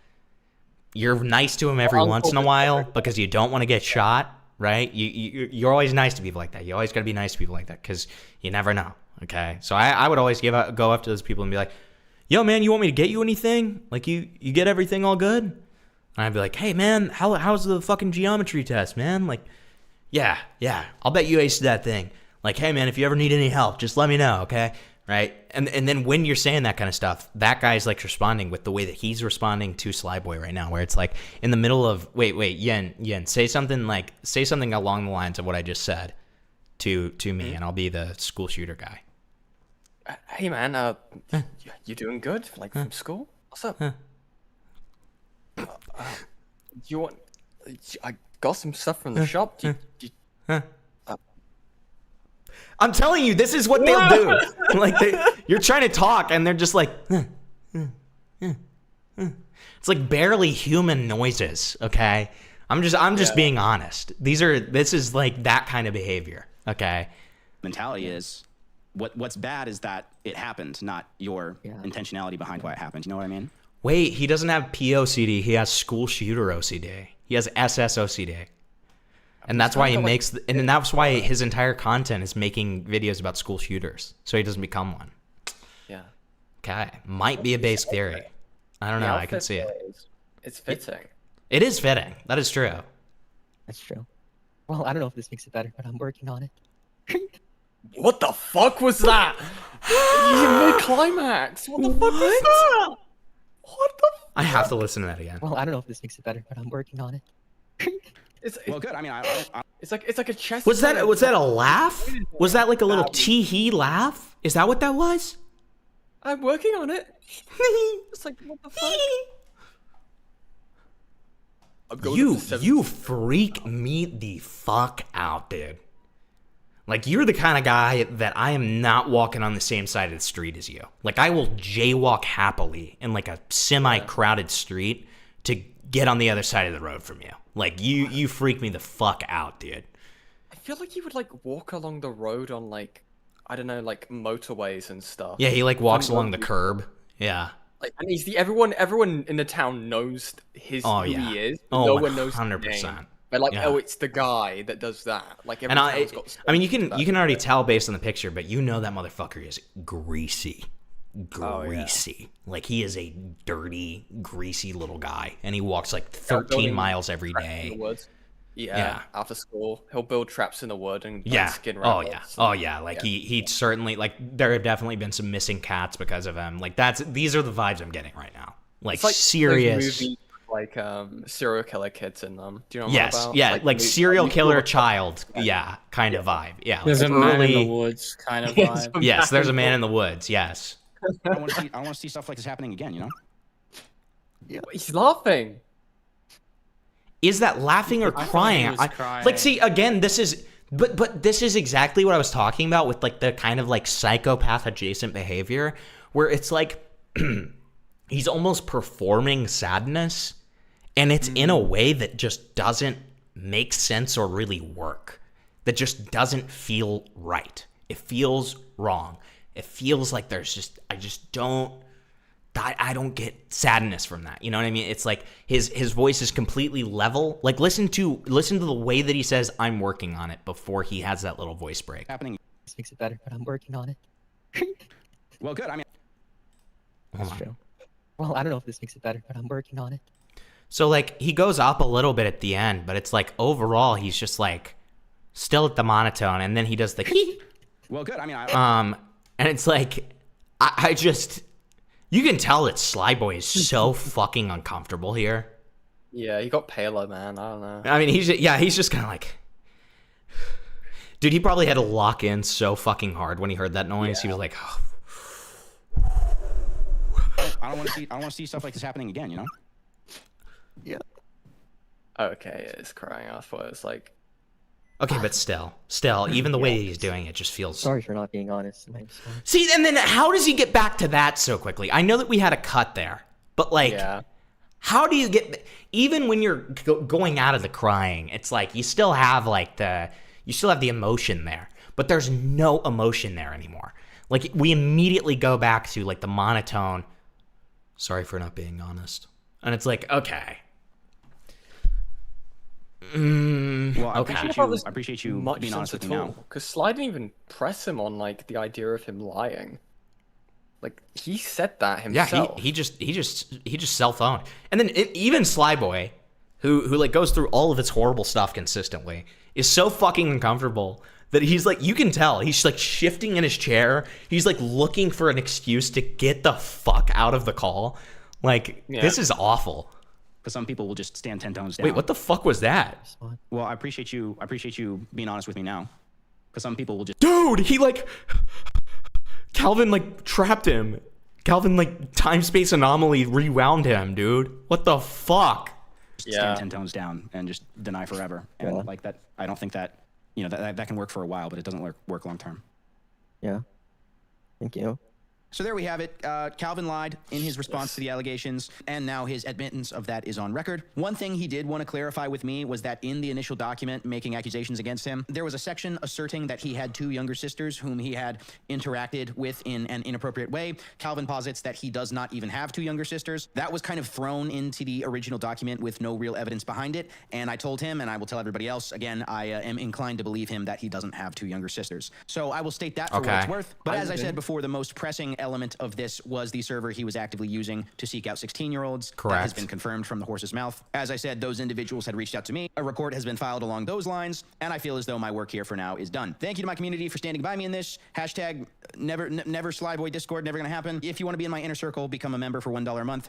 You're nice to him every once in a while because you don't want to get shot, right? You're always nice to people like that. You always got to be nice to people like that because you never know. Okay, so I would always go up to those people and be like, "Yo, man, you want me to get you anything? Like, you get everything all good?" And I'd be like, "Hey, man, how's the fucking geometry test, man? Like, yeah, I'll bet you aced that thing. Like, hey, man, if you ever need any help, just let me know, okay?" Right? And then when you're saying that kind of stuff, that guy's like responding with the way that he's responding to Slyboy right now, where it's like in the middle of wait, Yen, say something along the lines of what I just said to me, and I'll be the school shooter guy. Hey man, you doing good? Like from school? What's up? You want? I got some stuff from the shop. I'm telling you, this is what they'll do. Like you're trying to talk, and they're just like, it's like barely human noises. Okay, I'm just being honest. This is like that kind of behavior. Okay, mentality is. What's bad is that it happened, not your intentionality behind why it happened. You know what I mean? Wait, he doesn't have POCD. He has school shooter OCD. He has SS OCD. And that's why and that's why his entire content is making videos about school shooters, so he doesn't become one. Yeah. Okay, might be a base theory. I don't know. I can see it. It's fitting. It is fitting. That is true. That's true. Well, I don't know if this makes it better, but I'm working on it. What the fuck was that? Mid-climax. What the fuck was that? What the? I have to listen to that again. Well, I don't know if this makes it better, but I'm working on it. Well, good. I mean, it's like a chess. Was that a laugh? Was that like a little tee-hee laugh? Is that what that was? I'm working on it. It's like, what the fuck? You freak me the fuck out, dude. Like, you're the kind of guy that I am not walking on the same side of the street as you. Like, I will jaywalk happily in like a semi-crowded street to get on the other side of the road from you. Like, you freak me the fuck out, dude. I feel like you would like walk along the road on like, I don't know, like motorways and stuff. Yeah, he like walks along the curb. Yeah. Like, and he's everyone in the town knows who he is. Oh, no one knows 100%. his name. But like, Yeah. oh, it's the guy that does that. Like, And I mean, you can already tell based on the picture, but you know that motherfucker is greasy. Greasy. Like, he is a dirty, greasy little guy. And he walks like 13 miles every day. In the woods. Yeah, after school, he'll build traps in the wood and skin Oh rabbits. yeah. Oh yeah. Like he certainly, like, there have definitely been some missing cats because of him. Like, these are the vibes I'm getting right now. Like, It's serious. those movies with, like serial killer kids in them. Do you know what Yes, I'm about? yeah, like serial you killer grew up- child, kind of vibe. Yeah, There's like a man in early- the woods kind of vibe. Yes, there's a man in the woods. Yes. I want to see stuff like this happening again. You know. Yeah, he's laughing. Is that laughing or crying? Like, see, again, this is, but this is exactly what I was talking about with like the kind of like psychopath adjacent behavior, where it's like he's almost performing sadness, and it's in a way that just doesn't make sense or really work. That just doesn't feel right. It feels wrong. It feels like I don't get sadness from that. You know what I mean? It's like his voice is completely level. Like, listen to the way that he says "I'm working on it" before he has that little voice break. Happening. This makes it better, but I'm working on it. Well, good. I mean, Hold on. True. Well, I don't know if this makes it better, but I'm working on it. So like he goes up a little bit at the end, but it's like overall he's just like still at the monotone, and then he does the hee. Well, good. I mean, and it's like I just. You can tell that Sly Boy is so fucking uncomfortable here. Yeah, he got paler, man. I don't know. I mean, he's just kind of like, dude. He probably had to lock in so fucking hard when he heard that noise. He was like, oh. I don't want to see stuff like this happening again. You know. Yeah. Okay, it's crying. I thought it was like. Okay, but still, even the way he's doing it just feels. Sorry for not being honest. See, and then how does he get back to that so quickly? I know that we had a cut there, but like, how do you get? Even when you're going out of the crying, it's like you still have the emotion there, but there's no emotion there anymore. Like, we immediately go back to like the monotone. Sorry for not being honest, and it's like, okay. Well, I appreciate you much being honest sense with me at now. all. Because Sly didn't even press him on like the idea of him lying. Like, he said that himself. Yeah, he just self-owned. And then even Sly Boy, who like goes through all of its horrible stuff consistently, is so fucking uncomfortable that he's like, you can tell he's like shifting in his chair. He's like looking for an excuse to get the fuck out of the call. Like, this is awful. Because some people will just stand 10 tones down. Wait, what the fuck was that? Well, I appreciate you being honest with me now. Because some people will just. Dude, he like. Calvin like trapped him. Calvin like time space anomaly rewound him, dude. What the fuck? Stand 10 tones down and just deny forever. And like that, I don't think that, that can work for a while, but it doesn't work long term. Yeah. Thank you. So there we have it. Calvin lied in his response to the allegations, and now his admittance of that is on record. One thing he did want to clarify with me was that in the initial document making accusations against him, there was a section asserting that he had 2 younger sisters whom he had interacted with in an inappropriate way. Calvin posits that he does not even have 2 younger sisters. That was kind of thrown into the original document with no real evidence behind it, and I told him, and I will tell everybody else, again, I am inclined to believe him that he doesn't have 2 younger sisters. So I will state that for what it's worth. But as I said before, the most pressing element of this was the server he was actively using to seek out 16-year-olds. Correct. That has been confirmed from the horse's mouth. As I said, those individuals had reached out to me. A report has been filed along those lines, and I feel as though my work here for now is done. Thank you to my community for standing by me in this. Hashtag never Slyboy Discord, never gonna happen. If you want to be in my inner circle, become a member for $1 a month.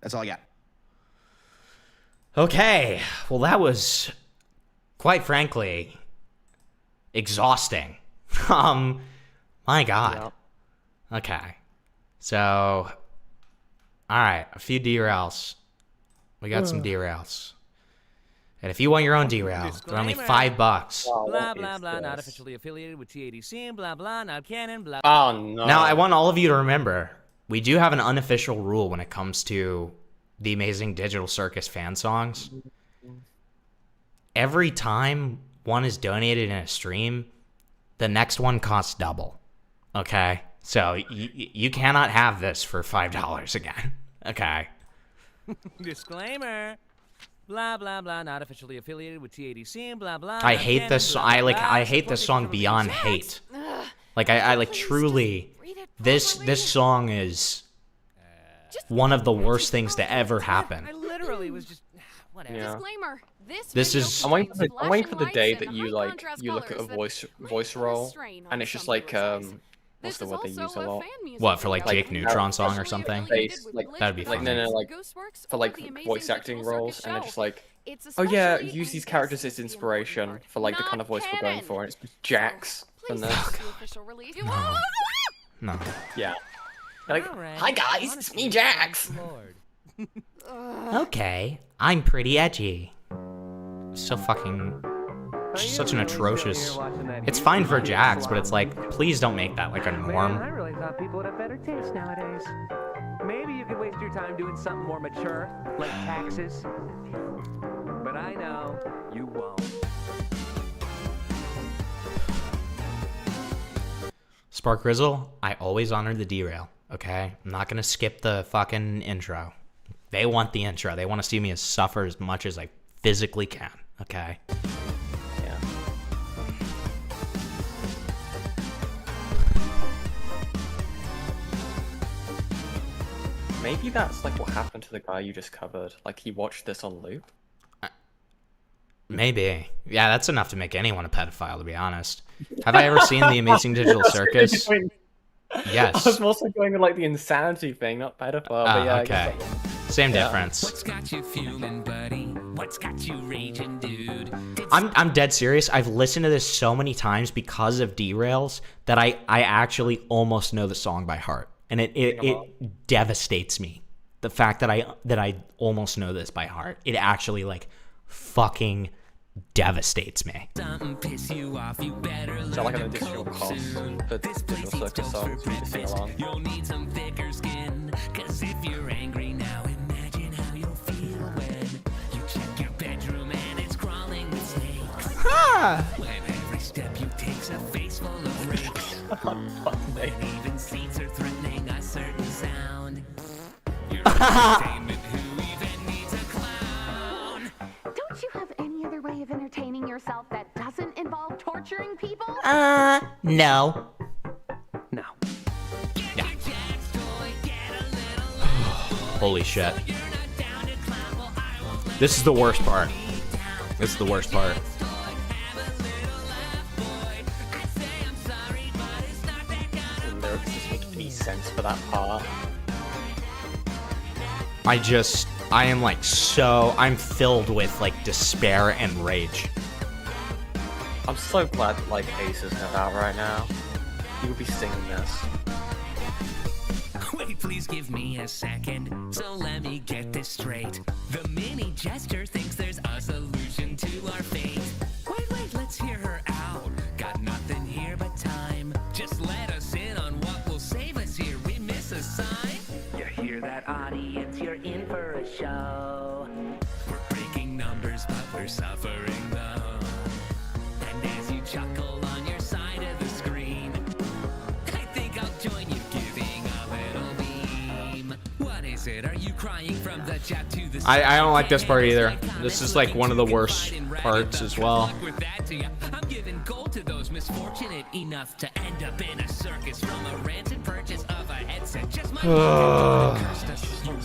That's all I got. Okay, well that was, quite frankly, exhausting. My God. Okay, so, alright, a few derails. We got some derails. And if you want your own derail, they're only $5. Blah, blah, blah, not officially affiliated with TADC, blah, blah, not canon, blah. Oh, no. Now, I want all of you to remember, we do have an unofficial rule when it comes to the Amazing Digital Circus fan songs. Every time one is donated in a stream, the next one costs double. Okay? So, you cannot have this for $5 again. Okay? Disclaimer. Blah, blah, blah, not officially affiliated with TADC, blah, blah. I hate this. I hate this song beyond hate. Like I like truly. This song is one of the worst things to ever happen. I literally was just whatever. Yeah. Disclaimer. This is. I'm waiting for the day that you look at a voice roll and it's just like what's the word they use a lot? What, for like Jake Neutron song or something? That'd be fun. No, like for like voice acting roles, and they're just like, oh yeah, use these characters as inspiration for like the kind of voice we're going for, and it's Jax from this. No. Yeah. Like, hi guys, it's me, Jax. Okay, I'm pretty edgy. So fucking. Such an atrocious. It's fine for Jax, but it's like, please don't make that like a norm. I really thought people would have better taste nowadays. Maybe you could waste your time doing something more mature, like taxes. But I know you won't. Spark Grizzle, I always honor the derail, okay? I'm not gonna skip the fucking intro. They want the intro. They want to see me suffer as much as I physically can, okay? Maybe that's like what happened to the guy you just covered. Like he watched this on loop. Maybe. Yeah, that's enough to make anyone a pedophile, to be honest. Have I ever seen The Amazing Digital Circus? Yes. I was also going with like the insanity thing, not pedophile. But yeah, okay. Same difference. What's got you fuming, buddy? What's got you raging, dude? I'm dead serious. I've listened to this so many times because of derails that I actually almost know the song by heart. And it devastates me. The fact that I almost know this by heart. It actually like fucking devastates me. Piss you off, you better sound like an additional cost for Digital Circus songs to sing along. You'll need some thicker skin, cause if you're angry now, imagine how you'll feel when you check your bedroom and it's crawling with snakes. When every step you take's a face full of rakes. And even seats are threatening a certain sound. You're entertainment, who even needs a clown? Don't you have any other way of entertaining yourself that doesn't involve torturing people? No. No. Holy shit. This is the worst part. This is the worst part. The lyrics just make any sense for that part. I'm filled with like despair and rage. I'm so glad that like Ace is not out right now. He would be singing this. Wait, please give me a second. So let me get this straight. The mini jester thinks there's a solution to our fate. Wait, let's hear her out. Got nothing here but time. Just let us in on what will save us here. We miss a sign. You hear that, audience? You're in for a show. We're breaking numbers, but we're suffering though. And as you chuckle on your side of the screen, I think I'll join you giving a little beam. What is it? Are you crying from the chat to the I don't like this part either. This is like one of the worst parts as well. I'm giving gold to those misfortunate enough to end up in a circus from a rancid purchase of a headset. Just my you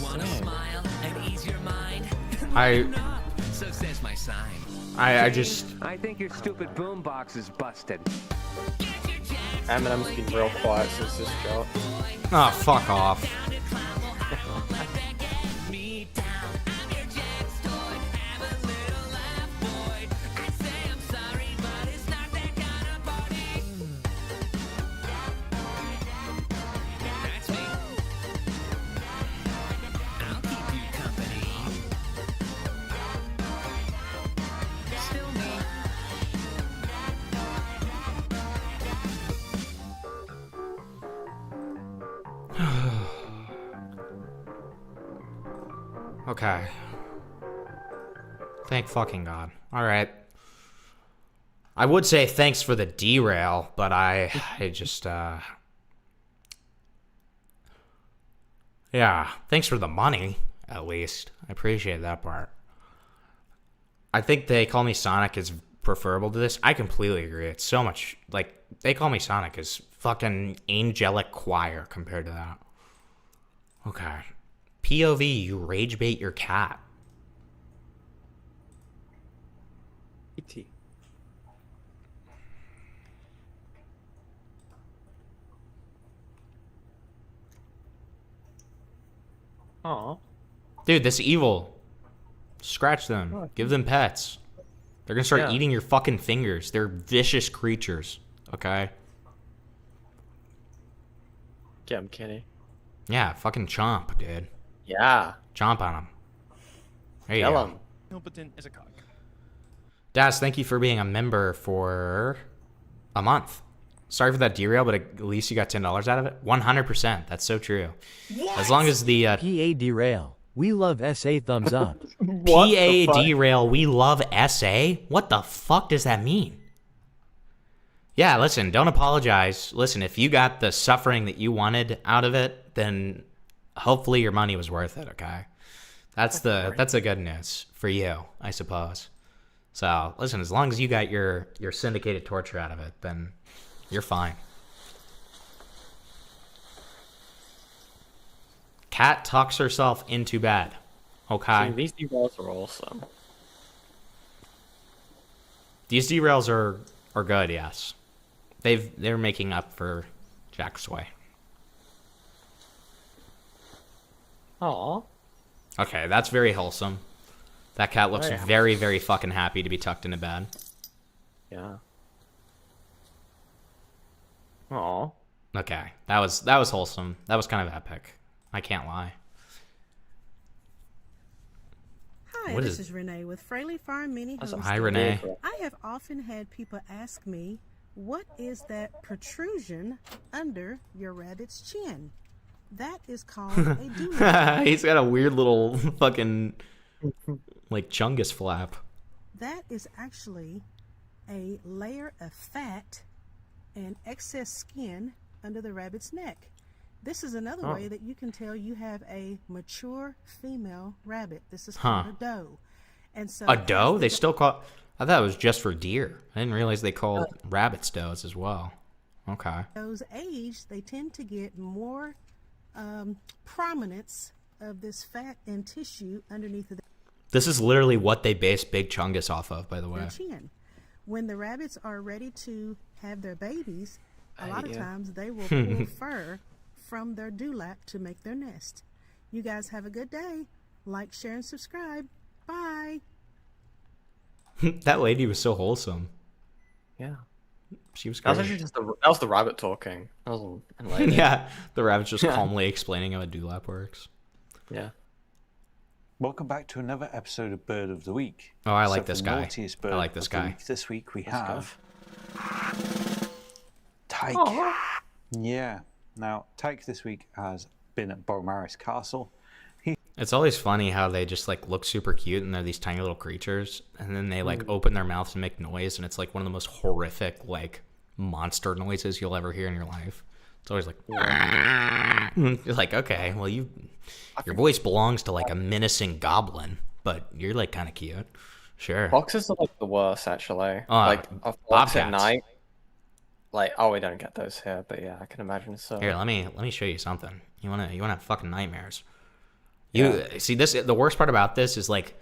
wanna smile and ease your mind? So says my sign. I just I think your stupid boombox is busted. Eminem's been real quiet since this job. Oh, fuck off. Okay. Thank fucking God. Alright. I would say thanks for the derail, but I just, yeah, thanks for the money, at least. I appreciate that part. I think They Call Me Sonic is preferable to this. I completely agree. It's so much, like, They Call Me Sonic is fucking angelic choir compared to that. Okay. POV, you rage bait your cat. E.T. Aw. Dude, this evil. Scratch them. Oh, Give them pets. They're gonna start Yeah. eating your fucking fingers. They're vicious creatures. Okay? Get him, Kenny. Yeah, fucking chomp, dude. Yeah. Chomp on them. There you Kill go. him. Himpleton is a cock. Daz, thank you for being a member for a month. Sorry for that derail, but at least you got $10 out of it. 100%. That's so true. As long as the PA derail. We love SA thumbs up. PA derail, we love SA? What the fuck does that mean? Yeah, listen, don't apologize. Listen, if you got the suffering that you wanted out of it, then hopefully your money was worth it, okay? That's the good news for you, I suppose. So, listen, as long as you got your syndicated torture out of it, then you're fine. Cat tucks herself into bed. Okay. See, these derails are awesome. These derails are good, yes. They're making up for Jack Sway. Aw. Okay, that's very wholesome. That cat looks yeah. very, very fucking happy to be tucked into bed. Yeah. Aw. Okay, that was wholesome. That was kind of epic. I can't lie. Hi, What this is- is Renee with Fraley Farm Mini Hi, Homestead. Renee. I have often had people ask me, what is that protrusion under your rabbit's chin? That is called a doula. He's got a weird little fucking like chungus flap. That is actually a layer of fat and excess skin under the rabbit's neck. This is another Oh. way that you can tell you have a mature female rabbit. This is Huh. called a doe. And so A as doe? the They still call. I thought it was just for deer. I didn't realize they called rabbits does as well. Okay. does age, they tend to get more prominence of this fat and tissue underneath of This is literally what they base Big Chungus off of, by the way. their chin. When the rabbits are ready to have their babies, a lot of Yeah. times they will pull fur from their dewlap to make their nest. You guys have a good day. Like, share, and subscribe. Bye. That lady was so wholesome. Yeah. She was That was great. actually just that was the rabbit talking. That was enlightening. Yeah, the rabbit's just Yeah. calmly explaining how a dewlap works. Yeah. Welcome back to another episode of Bird of the Week. Oh, I So like the this guy. naughtiest bird I like this of the guy. week this week we Let's go. have Tyke. Yeah. Now, Tyke this week has been at Bormaris Castle. It's always funny how they just like look super cute and they're these tiny little creatures, and then they like Mm. open their mouths and make noise, and it's like one of the most horrific like monster noises you'll ever hear in your life. It's always like, you're like, okay, well your voice belongs to like a menacing goblin, but you're like kind of cute. Sure. Foxes are like the worst, actually. Oh, like a fox at bobcats. night. Like, oh, we don't get those here, but yeah, I can imagine so. Here, let me show you something. You wanna have fucking nightmares. You see this? The worst part about this is like,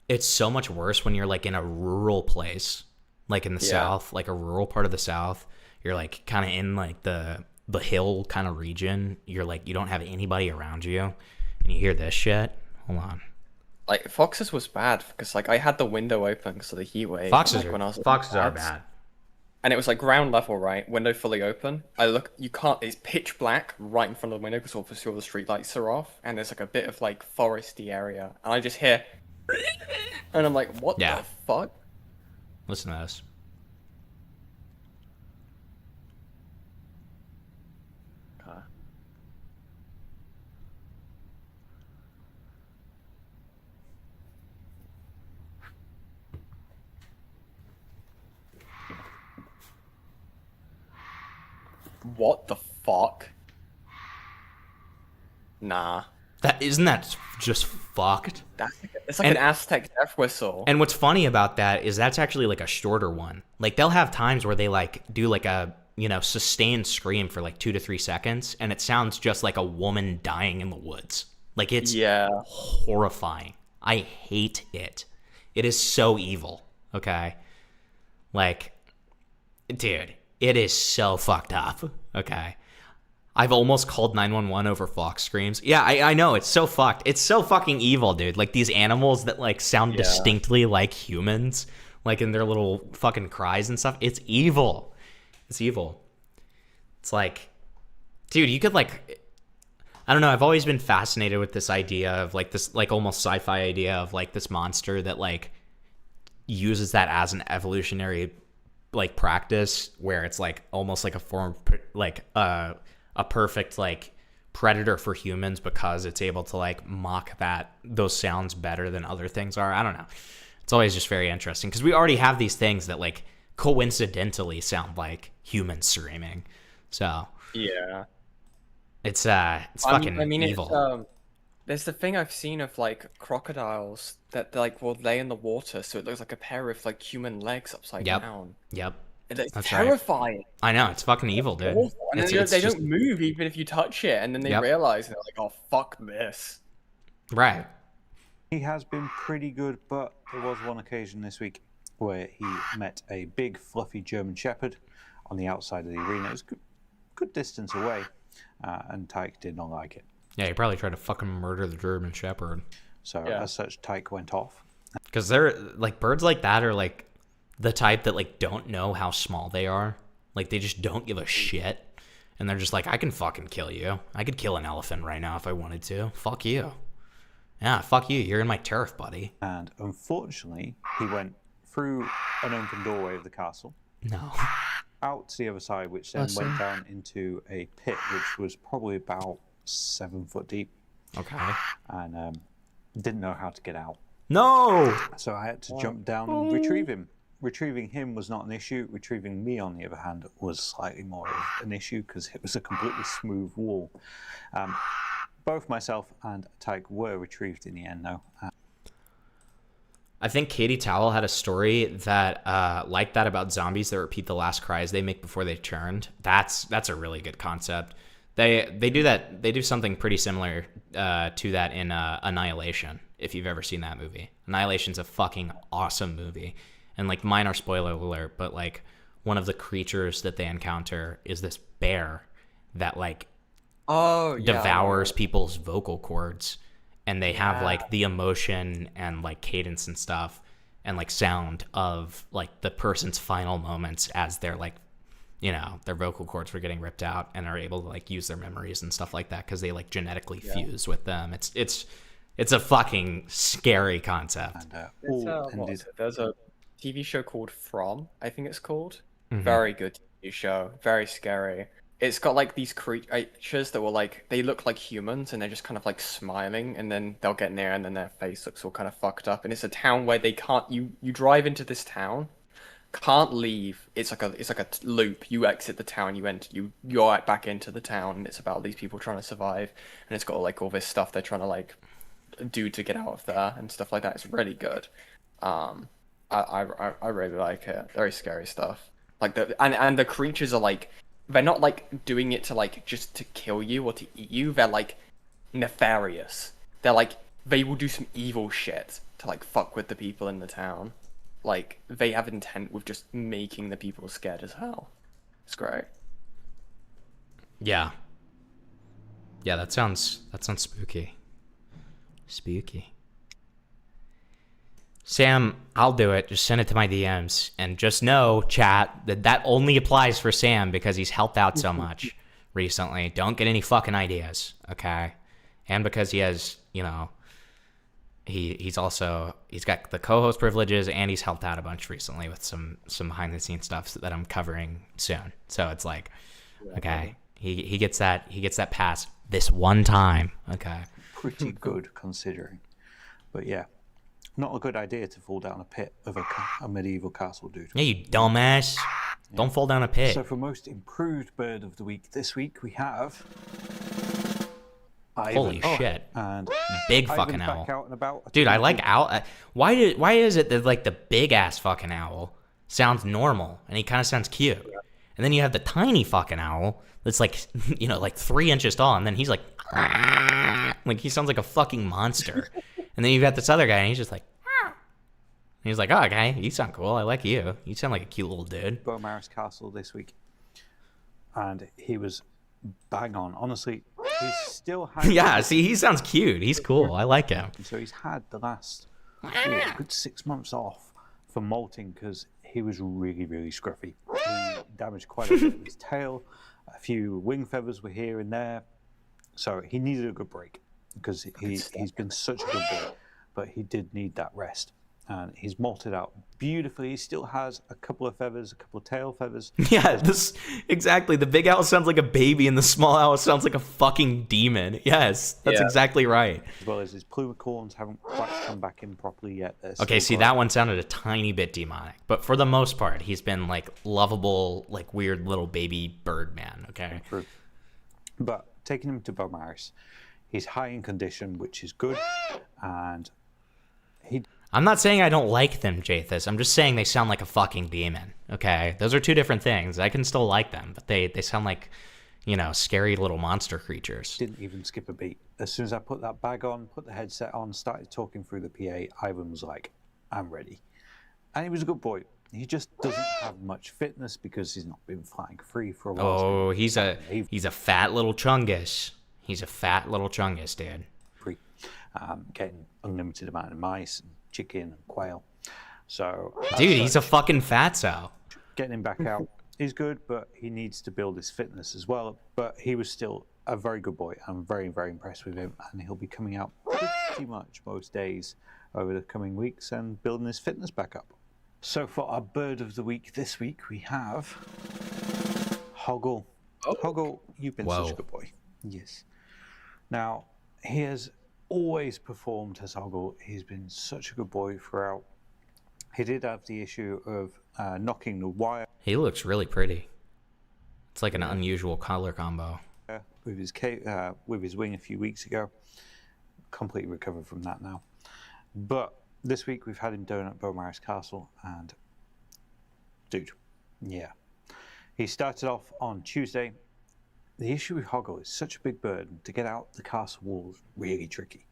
it's so much worse when you're like in a rural place, like in the Yeah. South, like a rural part of the South. You're like kind of in like the hill kind of region. You're like you don't have anybody around you, and you hear this shit. Hold on. Like foxes was bad because like I had the window open because of the heat wave. Foxes like, are- when I was at foxes are dad's. bad. And it was like ground level, right? Window fully open. I look, you can't. It's pitch black right in front of the window because obviously all the street lights are off, and there's like a bit of like foresty area, and I just hear, and I'm like, what Yeah. the fuck? Listen to this. What the fuck? Nah. Isn't that just fucked? It's like an Aztec death whistle. And what's funny about that is that's actually like a shorter one. Like they'll have times where they like do like a, you know, sustained scream for like 2 to 3 seconds, and it sounds just like a woman dying in the woods. Like it's horrifying. I hate it. It is so evil. Okay. Like, dude, it is so fucked up. Okay. I've almost called 911 over fox screams. Yeah, I know. It's so fucked. It's so fucking evil, dude. Like these animals that like sound distinctly like humans, like in their little fucking cries and stuff. It's evil. It's evil. It's like, dude, you could like, I don't know. I've always been fascinated with this idea of like this, like almost sci-fi idea of like this monster that like uses that as an evolutionary like practice where it's like almost like a form of like a perfect like predator for humans because it's able to like mock those sounds better than other things are. I don't know. It's always just very interesting because we already have these things that like coincidentally sound like humans screaming. So yeah, it's fucking I mean, evil. There's the thing I've seen of like crocodiles that like will lay in the water, so it looks like a pair of like human legs upside down. Yep. It's That's terrifying. Right. I know, it's fucking evil, dude. And then they don't move even if you touch it, and then they realize they're like, "Oh fuck this." Right. He has been pretty good, but there was one occasion this week where he met a big, fluffy German Shepherd on the outside of the arena. It was good distance away, and Tyke did not like it. Yeah, he probably tried to fucking murder the German Shepherd. So as such, Tyke went off. Because they're like birds like that are like the type that like don't know how small they are. Like they just don't give a shit. And they're just like, I can fucking kill you. I could kill an elephant right now if I wanted to. Fuck you. Yeah, fuck you. You're in my turf, buddy. And unfortunately, he went through an open doorway of the castle. No. Out to the other side, which then went down into a pit, which was probably about 7 foot deep. Okay. And didn't know how to get out. No! So I had to jump down and retrieve him. Retrieving him was not an issue. Retrieving me, on the other hand, was slightly more of an issue because it was a completely smooth wall. Both myself and Tyke were retrieved in the end, though. I think Katie Towell had a story that like that about zombies that repeat the last cries they make before they turned. That's a really good concept. They do that. They do something pretty similar to that in Annihilation. If you've ever seen that movie, Annihilation's a fucking awesome movie. And like minor spoiler alert, but like one of the creatures that they encounter is this bear that like devours people's vocal cords, and they have like the emotion and like cadence and stuff and like sound of like the person's final moments as they're like, you know, their vocal cords were getting ripped out and are able to like use their memories and stuff like that because they like genetically fuse with them. It's a fucking scary concept. And, there's a TV show called From, I think it's called. Mhm. Very good TV show, very scary. It's got like these creatures that were like, they look like humans and they're just kind of like smiling, and then they'll get near and then their face looks all kind of fucked up. And it's a town where they can't, you drive into this town, can't leave. It's like a loop. You exit the town, you're right back into the town, and it's about these people trying to survive. And it's got like all this stuff they're trying to like do to get out of there and stuff like that. It's really good. I really like it. Very scary stuff. Like and the creatures are like, they're not like doing it to like just to kill you or to eat you. They're like nefarious. They're like, they will do some evil shit to like fuck with the people in the town. Like they have intent with just making the people scared as hell. It's great. Yeah. Yeah, that sounds spooky. Spooky. Sam, I'll do it. Just send it to my DMs. And just know, chat, that only applies for Sam because he's helped out so much recently. Don't get any fucking ideas, okay? And because he has, you know, he's got the co-host privileges and he's helped out a bunch recently with some behind-the-scenes stuff that I'm covering soon. So it's like, okay, he gets that pass this one time, okay? Pretty good considering. But yeah. Not a good idea to fall down a pit of a medieval castle, dude. Yeah, you dumbass. Don't fall down a pit. So for most improved bird of the week this week, we have Ivan. Holy shit. And big Ivan's fucking back owl. out and about. Dude, I like owl. Why is it that like the big ass fucking owl sounds normal and he kind of sounds cute, and then you have the tiny fucking owl that's like like 3 inches tall, and then he's like he sounds like a fucking monster, and then you've got this other guy and he's just like. He's like, oh, okay, you sound cool. I like you. You sound like a cute little dude. Beaumaris Castle this week, and he was bang on. Honestly, he's still had. Yeah, see, he sounds cute. He's cool. I like him. So he's had the last good 6 months off for molting because he was really, really scruffy. He damaged quite a bit of his tail. A few wing feathers were here and there, so he needed a good break because he's been such a good boy, but he did need that rest. And he's molted out beautifully. He still has a couple of feathers, a couple of tail feathers. Yeah, exactly. The big owl sounds like a baby, and the small owl sounds like a fucking demon. Yes, that's exactly right. As well as his plumicorns haven't quite come back in properly yet. Okay, see, that one sounded a tiny bit demonic, but for the most part, he's been like lovable, like weird little baby bird man. Okay. True. But taking him to Beaumaris, he's high in condition, which is good, and I'm not saying I don't like them, Jathus. I'm just saying they sound like a fucking demon. Okay, those are two different things. I can still like them, but they sound like, scary little monster creatures. Didn't even skip a beat. As soon as I put that bag on, put the headset on, started talking through the PA, Ivan was like, "I'm ready," and he was a good boy. He just doesn't have much fitness because he's not been flying free for a while. Oh, he's a fat little chungus. He's a fat little chungus, dude. Free, getting unlimited amount of mice and chicken and quail. So dude, he's a fucking fatso. Getting him back out is good, but he needs to build his fitness as well. But he was still a very good boy. I'm very, very impressed with him, and he'll be coming out pretty much most days over the coming weeks and building his fitness back up. So for our bird of the week this week, we have Hoggle. Hoggle, you've been such a good boy. Yes. Now, he has always performed as Hoggle. He's been such a good boy throughout. He did have the issue of knocking the wire. He looks really pretty. It's like an unusual color combo. With his wing a few weeks ago. Completely recovered from that now. But this week we've had him down at Beaumaris Castle, and dude, yeah. He started off on Tuesday. The issue with Hoggle is such a big bird, and to get out the castle wall is really tricky.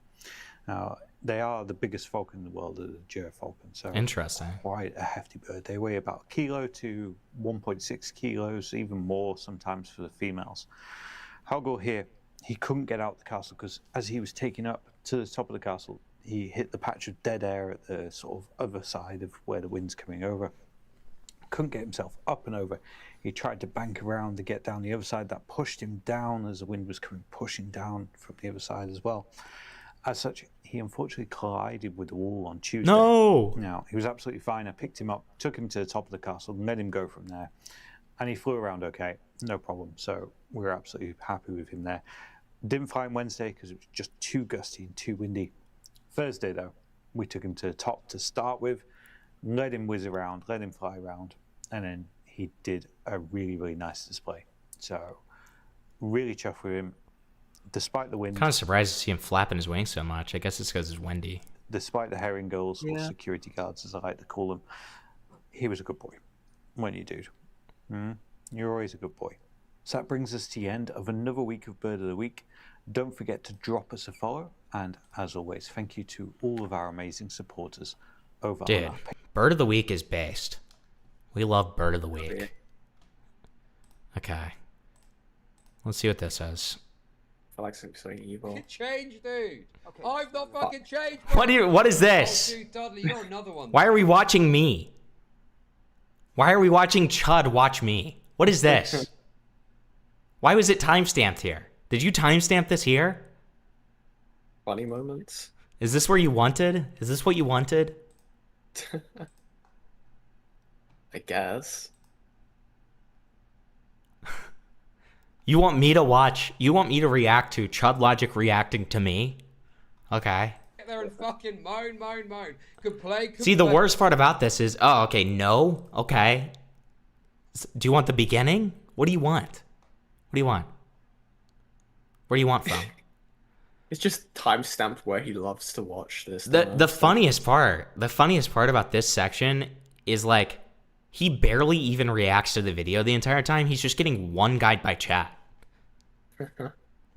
Now, they are the biggest falcon in the world, the gerfalcon. So interesting. Quite a hefty bird. They weigh about 1 kilo to 1.6 kilos, even more sometimes for the females. Hoggle here, he couldn't get out the castle because as he was taking up to the top of the castle, he hit the patch of dead air at the sort of other side of where the wind's coming over. Couldn't get himself up and over. He tried to bank around to get down the other side. That pushed him down as the wind was coming pushing down from the other side as well. As such, he unfortunately collided with the wall on Tuesday. No! Now, he was absolutely fine. I picked him up, took him to the top of the castle, and let him go from there. And he flew around okay, no problem. So we were absolutely happy with him there. Didn't fly on Wednesday because it was just too gusty and too windy. Thursday, though, we took him to the top to start with, let him whiz around, let him fly around, and then he did a really, really nice display. So, really chuffed with him, despite the wind. Kind of surprised to see him flapping his wings so much. I guess it's because it's windy. Despite the herring gulls, or security guards, as I like to call them, he was a good boy. Weren't you, dude? You're always a good boy. So that brings us to the end of another week of Bird of the Week. Don't forget to drop us a follow, and as always, thank you to all of our amazing supporters over on our page. Bird of the Week is based. We love Bird of the Week. Okay. Let's see what this says. I like something evil. Change, dude. Okay. I've not fucking changed. What is this? Oh, dude, Dudley, you're another one. Why are we watching me? Why are we watching Chud watch me? What is this? Why was it timestamped here? Did you timestamp this here? Funny moments. Is this where you wanted? Is this what you wanted? I guess. You want me to watch? You want me to react to Chud Logic reacting to me? Okay. Get there and fucking moan. Complain. See, the worst part about this is, okay, no, okay. Do you want the beginning? What do you want? What do you want? Where do you want from? It's just time-stamped where he loves to watch this. The funniest part about this section is like he barely even reacts to the video the entire time. He's just getting one guide by chat.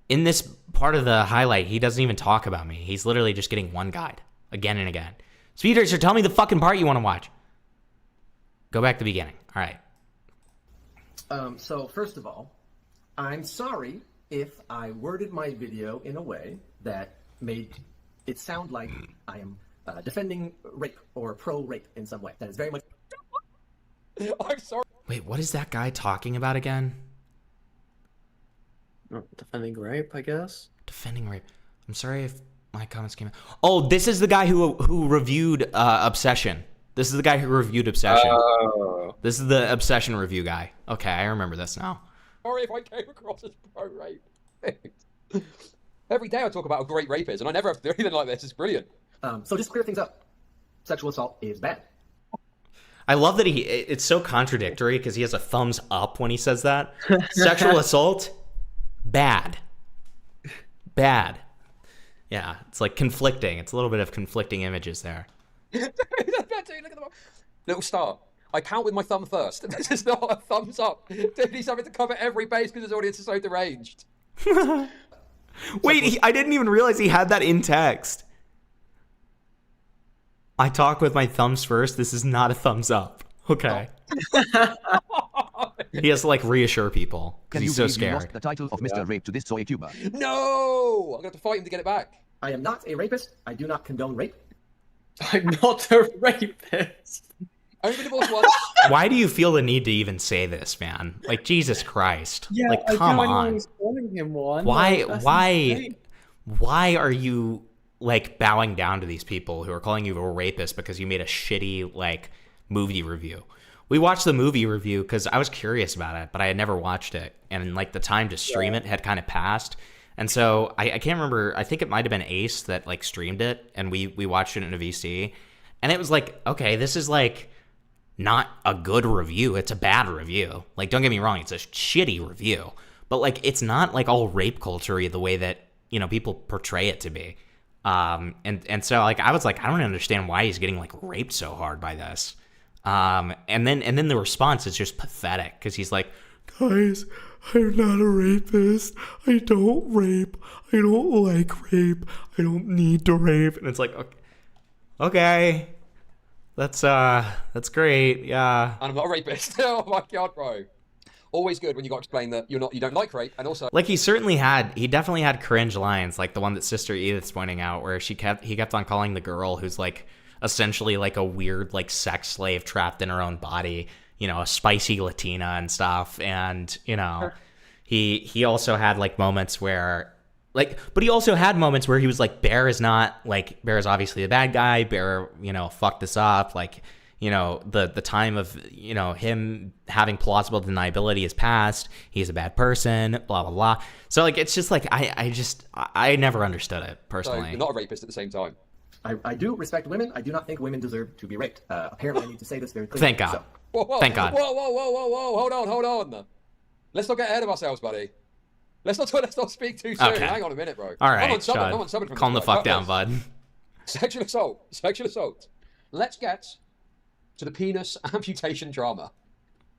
In this part of the highlight, he doesn't even talk about me. He's literally just getting one guide again and again. Speed Racer, tell me the fucking part you want to watch. Go back to the beginning. All right. So first of all, I'm sorry if I worded my video in a way that made it sound like I am defending rape or pro-rape in some way. That is very much... I'm sorry. Wait, what is that guy talking about again? Oh, defending rape, I guess. Defending rape. I'm sorry if my comments came out. Oh, this is the guy who reviewed Obsession. This is the guy who reviewed Obsession. Oh. This is the Obsession review guy. Okay, I remember this now. Sorry if I came across as pro-rape. Every day I talk about how great rape is, and I never have to do anything like this. It's brilliant. So just clear things up. Sexual assault is bad. I love that it's so contradictory because he has a thumbs up when he says that. Sexual assault, bad. Bad. Yeah, it's like conflicting. It's a little bit of conflicting images there. Dude, look at the little star. I count with my thumb first. This is not a thumbs up. Dude, he's having to cover every base because his audience is so deranged. Wait, I didn't even realize he had that in text. I talk with my thumbs first. This is not a thumbs up. Okay. He has to like reassure people because he's so scared. Lost the title of Mr. Rape to this soy tuber. No! I'm going to have to fight him to get it back. I am not a rapist. I do not condone rape. I'm not a rapist. Only been divorced once. Why do you feel the need to even say this, man? Like, Jesus Christ. Yeah, like, come on. Him one. Why are you like bowing down to these people who are calling you a rapist because you made a shitty like movie review? We watched the movie review because I was curious about it, but I had never watched it, and like the time to stream it had kind of passed. And so I can't remember. I think it might have been Ace that like streamed it, and we watched it in a VC, and it was like, okay, this is like not a good review. It's a bad review. Like, don't get me wrong, it's a shitty review, but like it's not like all rape culture-y the way that, you know, people portray it to be. And so like I was like, I don't understand why he's getting like raped so hard by this. And then the response is just pathetic because he's like, guys, I'm not a rapist. I don't rape. I don't like rape. I don't need to rape. And it's like, okay. That's great. Yeah. And I'm not a rapist. Oh my god, bro. Always good when you got to explain that you don't like rape, and also like he definitely had cringe lines, like the one that Sister Edith's pointing out, where he kept on calling the girl who's like essentially like a weird like sex slave trapped in her own body, you know, a spicy Latina and stuff. And you know, he also had like moments where but he also had moments where he was like, Bear is obviously the bad guy. Bear, you know, fucked this up. Like, you know, the time of, you know, him having plausible deniability is past. He's a bad person, blah, blah, blah. So, like, it's just like, I never understood it, personally. So you're not a rapist at the same time. I do respect women. I do not think women deserve to be raped. Apparently, I need to say this very clearly. Thank God. So. Thank God. Whoa. Hold on. Let's not get ahead of ourselves, buddy. Let's not speak too soon. Okay. Hang on a minute, bro. All right, I'm on something from calm the fuck down, bud. Sexual assault. Let's get to the penis amputation drama.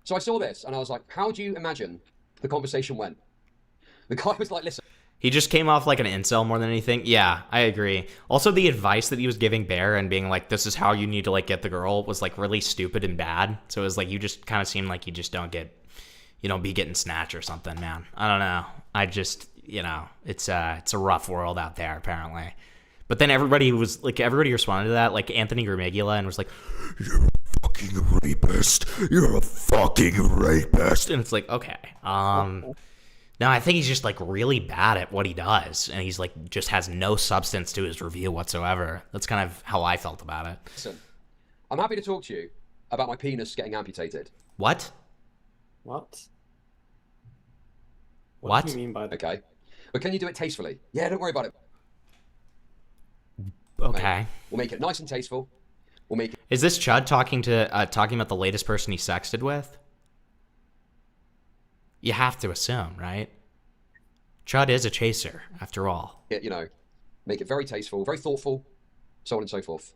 So I saw this, and I was like, how do you imagine the conversation went? The guy was like, listen. He just came off like an incel more than anything. Yeah, I agree. Also, the advice that he was giving Bear and being like, this is how you need to like get the girl was like really stupid and bad. So it was like, you just kind of seem like you just don't be getting snatched or something, man. I don't know. I just, you know, it's a rough world out there, apparently. But then everybody responded to that, like Anthony Gramigula, and was like, you're a fucking rapist. You're a fucking rapist. And it's like, okay. No, I think he's just like really bad at what he does. And he's like, just has no substance to his review whatsoever. That's kind of how I felt about it. Listen, I'm happy to talk to you about my penis getting amputated. What? What? What do you mean by that? Okay. But can you do it tastefully? Yeah, don't worry about it. Okay. We'll make it nice and tasteful. Is this Chud talking about the latest person he sexted with? You have to assume, right? Chud is a chaser, after all. You know, make it very tasteful, very thoughtful, so on and so forth.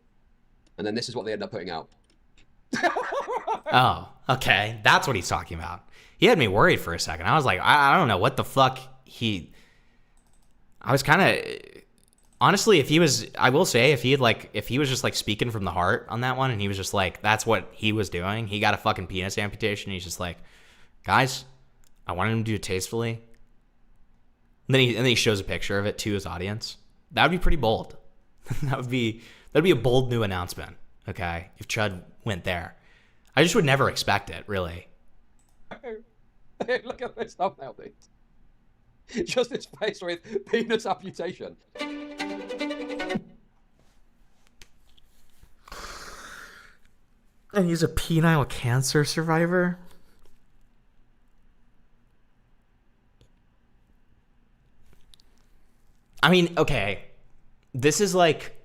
And then this is what they end up putting out. Oh, okay. That's what he's talking about. He had me worried for a second. I was like, I don't know what the fuck I was kind of... Honestly, if he was... I will say, if he was just, like, speaking from the heart on that one, and he was just like, that's what he was doing, he got a fucking penis amputation, he's just like, guys, I wanted him to do it tastefully. And then he shows a picture of it to his audience. That would be pretty bold. That'd be a bold new announcement, okay, if Chud went there. I just would never expect it, really. Look at this thumbnail, dude. Just his face with penis amputation. And he's a penile cancer survivor? I mean, okay. This is like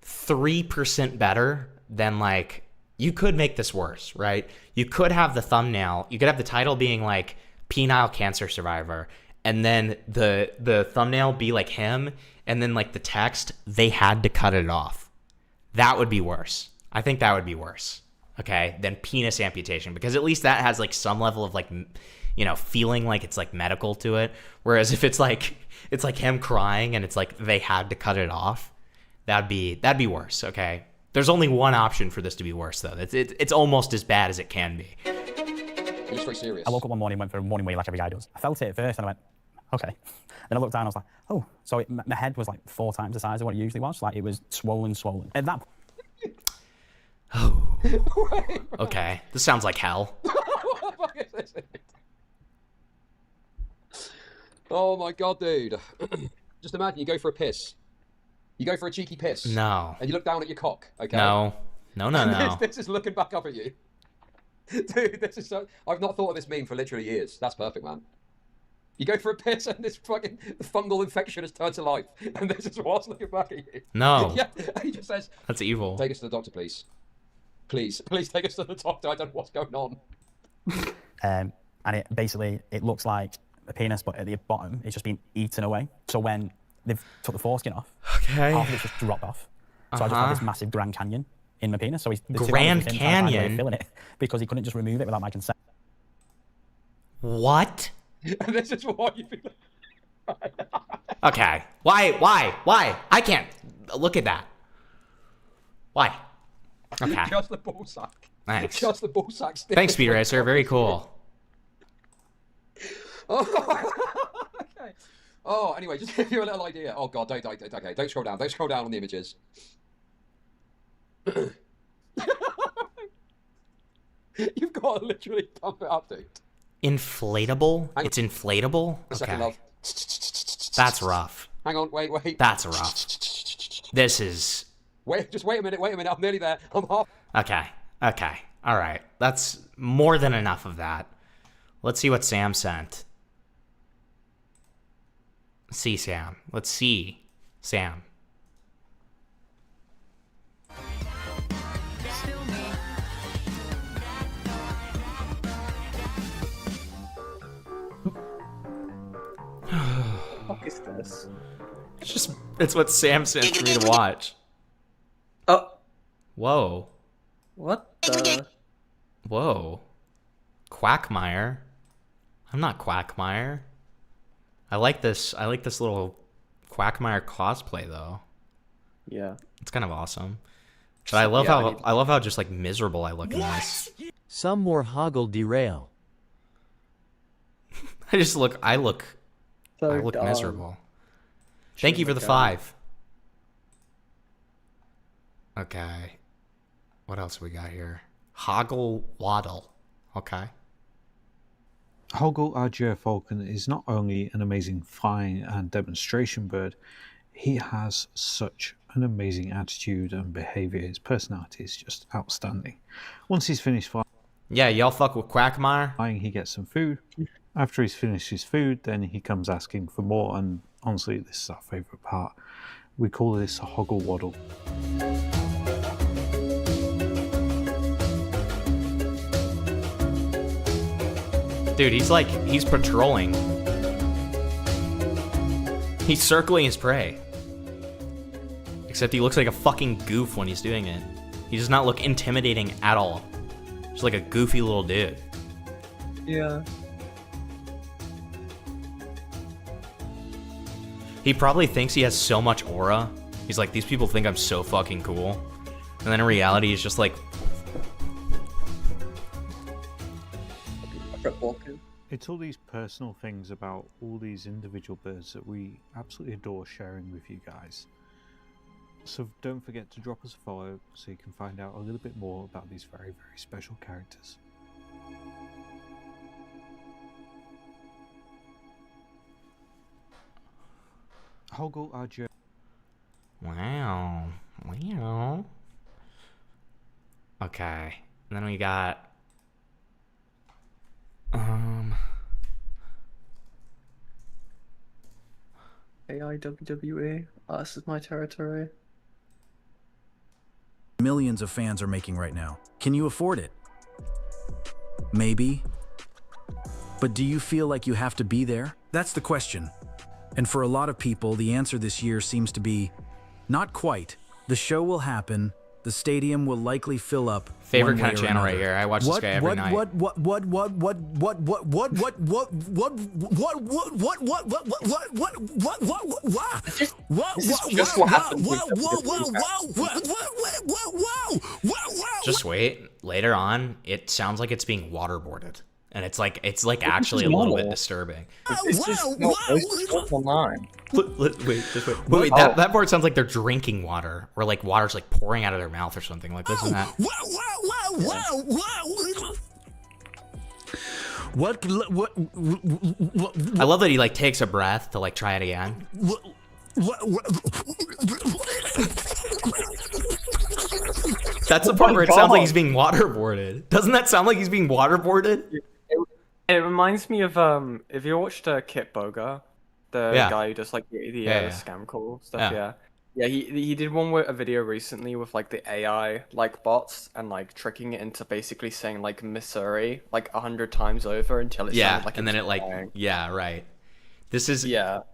3% better than like... You could make this worse, right? You could have the thumbnail, you could have the title being like penile cancer survivor, and then the thumbnail be like him, and then like the text, they had to cut it off. That would be worse. I think that would be worse, okay, than penis amputation, because at least that has like some level of like, you know, feeling like it's like medical to it. Whereas if it's like him crying and it's like they had to cut it off, that'd be worse, okay? There's only one option for this to be worse, though. It's almost as bad as it can be. It's very serious. I woke up one morning, went for a morning wee like every guy does. I felt it at first, and I went, okay. Then I looked down, and I was like, oh. So my head was like 4 times the size of what it usually was. Like, it was swollen. At that Okay, this sounds like hell. What the fuck is this? Oh my god, dude. Just imagine you go for a piss. You go for a cheeky piss. No. And you look down at your cock, okay? No. No. This is looking back up at you. Dude, this is so... I've not thought of this meme for literally years. That's perfect, man. You go for a piss and this fucking fungal infection has turned to life. And this is what's looking back at you. No. Yeah, he just says... That's evil. Take us to the doctor, please. Please take us to the doctor. I don't know what's going on. and it looks like a penis, but at the bottom, it's just been eaten away. So when they've took the foreskin off, okay, half of it's just dropped off. So I just had this massive Grand Canyon in my penis. So he's Grand Canyon filling it because he couldn't just remove it without my consent. What? And this is what you feel. Okay. Why? I can't look at that. Why? Okay. Just the ball sack. Thanks. Just the ball sack. Thanks, Speed Racer. Very cool. Okay. Oh, anyway, just to give you a little idea. Oh god, don't scroll down. Don't scroll down on the images. You've got to literally pump it up, dude. Inflatable? It's inflatable? A second, love. That's rough. Hang on, wait. That's rough. This is... Just wait a minute. I'm nearly there. I'm half... Okay. All right. That's more than enough of that. Let's see what Sam sent. Let's see Sam. What is this? It's what Sam sent for me to watch. Oh. Whoa. What the? Whoa. Quackmire. I'm not Quackmire. I like this little Quackmire cosplay though. Yeah. It's kind of awesome. But I love how just like miserable I look in this. Some more hoggle derail. I look dumb. miserable. Thank you for the 5. Okay. What else we got here? Hoggle Waddle. Okay. Hoggle, our gerfalcon, is not only an amazing flying and demonstration bird, he has such an amazing attitude and behavior. His personality is just outstanding. Once he's finished flying... Yeah, y'all fuck with Quackmire? He gets some food. After he's finished his food, then he comes asking for more, and honestly, this is our favourite part. We call this a hoggle waddle. Dude, he's patrolling. He's circling his prey. Except he looks like a fucking goof when he's doing it. He does not look intimidating at all. Just like a goofy little dude. Yeah. He probably thinks he has so much aura. He's like, these people think I'm so fucking cool. And then in reality, he's just like... It's all these personal things about all these individual birds that we absolutely adore sharing with you guys. So don't forget to drop us a follow so you can find out a little bit more about these very, very special characters. Hoggle RJ. Wow. Wow. Okay. And then we got... AI WWE. This is my territory. Millions of fans are making right now. Can you afford it? Maybe. But do you feel like you have to be there? That's the question. And for a lot of people, the answer this year seems to be not quite. The show will happen. The stadium will likely fill up. Favorite kind of channel right here. I watch this guy every night. Just wait. Later on, it sounds like it's being waterboarded. And it's like actually a little bit disturbing. It's just online. Wait, just wait. Wait, that part sounds like they're drinking water, or like water's like pouring out of their mouth or something. Like, listen to that. I love that he like takes a breath to like try it again. That's the part where it sounds like he's being waterboarded. Doesn't that sound like he's being waterboarded? It reminds me of if you watched Kit Boga, the guy who does like the scam call stuff. Yeah, he did a video recently with like the AI like bots and like tricking it into basically saying like Missouri like 100 times over until it sounded like and then it like dying. Right. This is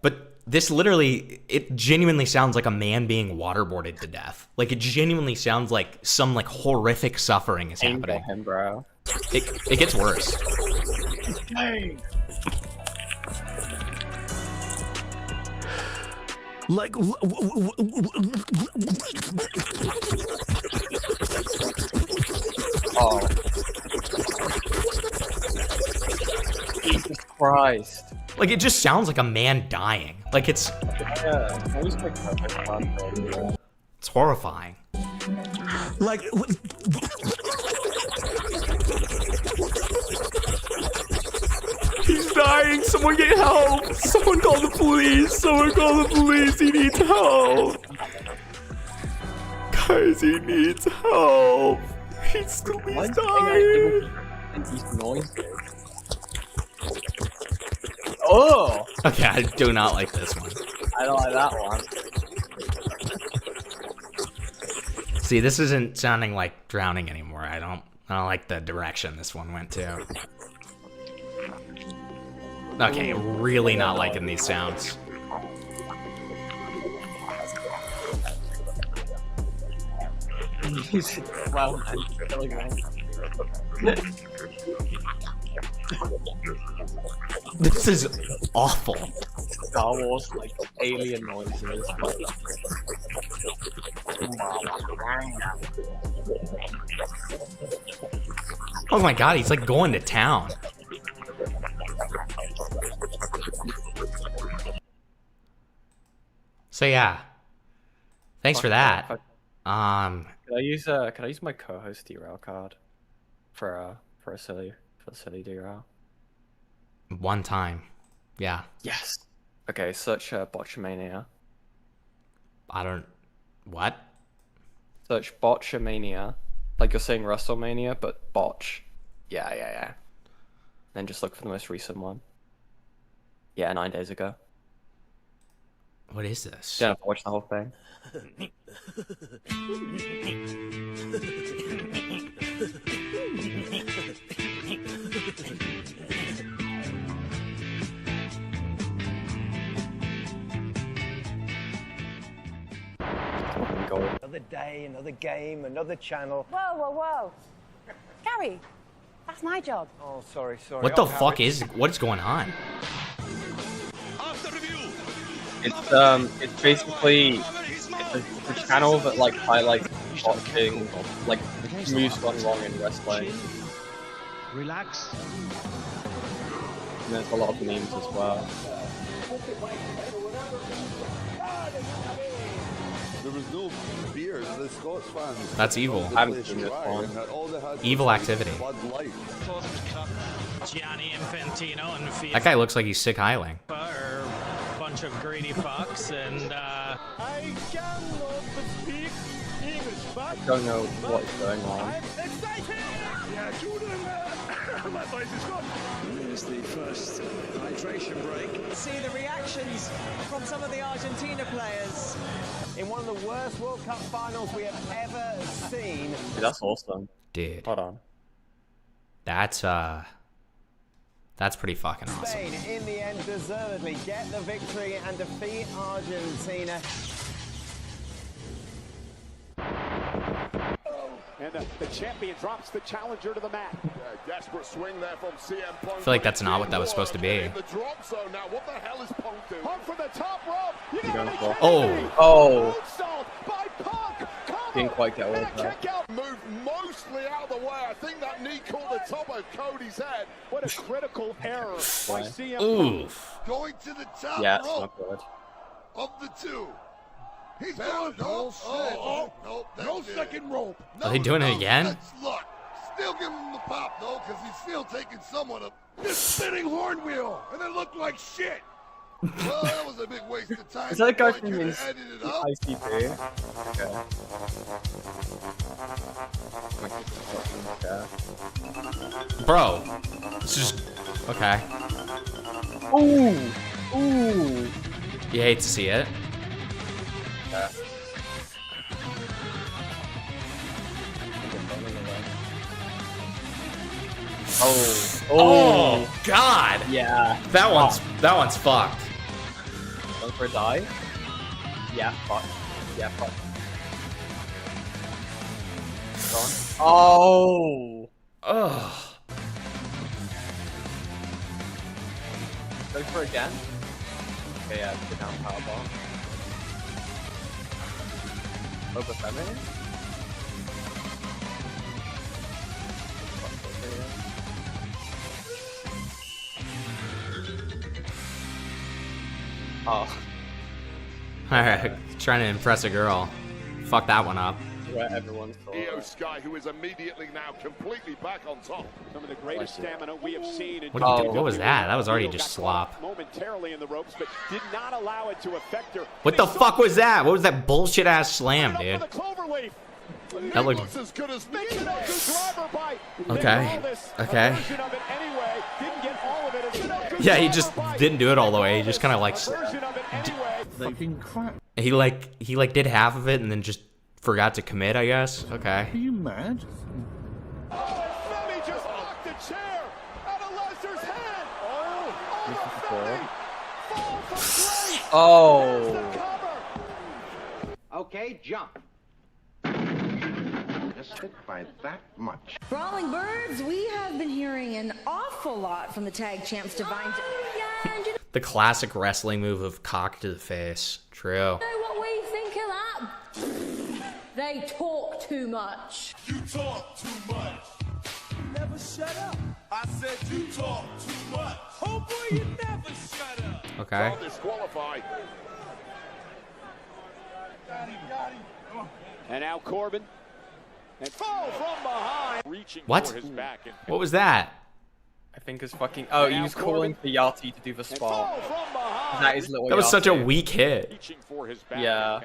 but this literally, it genuinely sounds like a man being waterboarded to death. Like, it genuinely sounds like some like horrific suffering is happening. Him, bro. It gets worse. Like, oh, Jesus Christ! Like, it just sounds like a man dying. Like, it's it's horrifying. Like, he's dying. Someone get help. Someone call the police. Someone call the police. He needs help. Guys, he needs help. He's dying. Oh! Okay, I do not like this one. I don't like that one. See, this isn't sounding like drowning anymore. I don't like the direction this one went to. Okay, really not liking these sounds. Wow, this is awful. Star Wars like alien noises. Oh my god, he's like going to town. So yeah, thanks for that. Can I use my co-host derail card for a silly derail? One time, yeah. Yes. Okay, search Botchamania. What? Search Botchamania, like you're saying WrestleMania, but botch. Yeah. Then just look for the most recent one. Yeah, 9 days ago. What is this? Don't have to watch the whole thing. day, another game, another channel. Whoa, whoa, whoa. Gary, that's my job. Oh, sorry. What the fuck is what's going on? It's basically it's a channel that like highlights watching like moves gone wrong in wrestling. Relax. And there's a lot of memes as well. There was no beers. The Scots fans. That's evil. I haven't seen this one. Evil activity. Gianni Infantino and FIFA That guy looks like he's sick hiling. are a bunch of greedy fucks, and I cannot speak English, but I don't know what's going on. yeah, Jordan, my voice is gone. Here's the first hydration break. See the reactions from some of the Argentina players In one of the worst World Cup finals we have ever seen. Dude, that's awesome. Dude. Hold on. That's pretty fucking awesome. Spain, in the end, deservedly get the victory and defeat Argentina. And the champion drops the challenger to the mat. Desperate swing there from CM Punk. I feel like that's not what that was supposed to be. In the drop zone now. What the hell is Punk doing? Punk from the top rope. You Going gotta for- be Oh. moonsault by Punk. Didn't quite get all And of a that. kick out. Moved mostly out of the way. I think that knee caught the top of Cody's head. What a critical error by CM Punk. Oof. Going to the top Yeah, it's rope not good. of the two. He's doing no second rope. Are they doing it again? That's luck. Still give him the pop though, because he's still taking someone up this spinning horn wheel, and it looked like shit. Well, that was a big waste of time. Is that a guy Boy, from could have edited it up. ICP? Okay. Bro. It's just okay. Ooh! Ooh! You hate to see it. Yeah. Oh. Oh God. Yeah. That one's fucked. Going for a dive? Yeah, fuck. Yeah, fuck. Gone. Oh! Ugh. Go for it again? Okay, yeah, the down power bomb. Over feminine? Oh. Alright, trying to impress a girl. Fuck that one up. Where everyone's Io Sky, who is immediately now completely back on top. Some of the greatest stamina we have seen in What was that? That was already just slop. momentarily in the ropes, but did not allow it to affect her. What the fuck was that? What was that bullshit ass slam, dude? That looked okay. Okay. Yeah, he just didn't do it all the way. He just kind of like he did half of it and then just forgot to commit, I guess. Okay. Are you mad? Femi just knocked the chair out of Lesnar's head. Oh. Okay, jump. Just stick by that much. Brawling Birds, we have been hearing an awful lot from the tag champs Divine. The classic wrestling move of cock to the face. True. Know what we think of that? They talk too much. You talk too much. Never shut up. I said you talk too much. Oh boy, you never shut up. Okay. Disqualified. And now Corbin. And from behind, reaching What? for his back. And What was that? I think it's fucking. Oh, he was calling for Yachty to do the spot. That is little. That was such a Yachty. weak hit. reaching for his back. Yeah.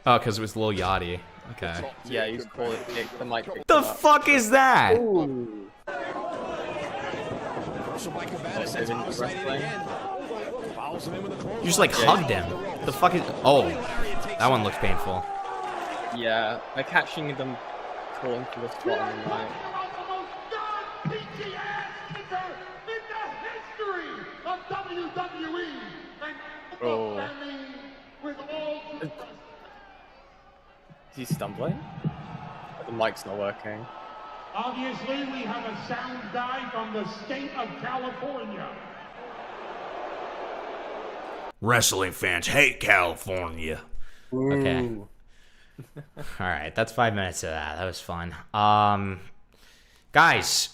Oh, because it was Lil Yachty. Okay. Yeah, he was calling the mic. The fuck is that? Ooh. You just like hugged him. The fuck is? Oh, that one looks painful. Yeah, they're catching them calling for the spot on the mic. Oh. Is he stumbling? The mic's not working. Obviously, we have a sound guy from the state of California. Wrestling fans hate California. Okay. All right, that's 5 minutes of that. That was fun. Guys,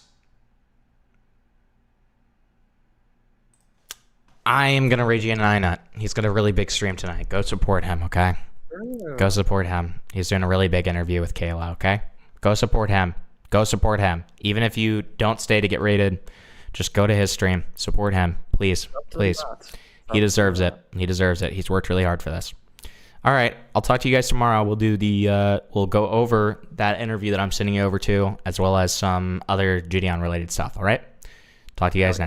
I am gonna raid you in Nut. He's got a really big stream tonight. Go support him, okay? Go support him. He's doing a really big interview with Kayla, okay? Go support him. Go support him. Even if you don't stay to get rated, just go to his stream. Support him, please, please. He deserves it. He deserves it. He's worked really hard for this. All right, I'll talk to you guys tomorrow. We'll do we'll go over that interview that I'm sending you over to, as well as some other Gideon related stuff. All right, talk to you guys next.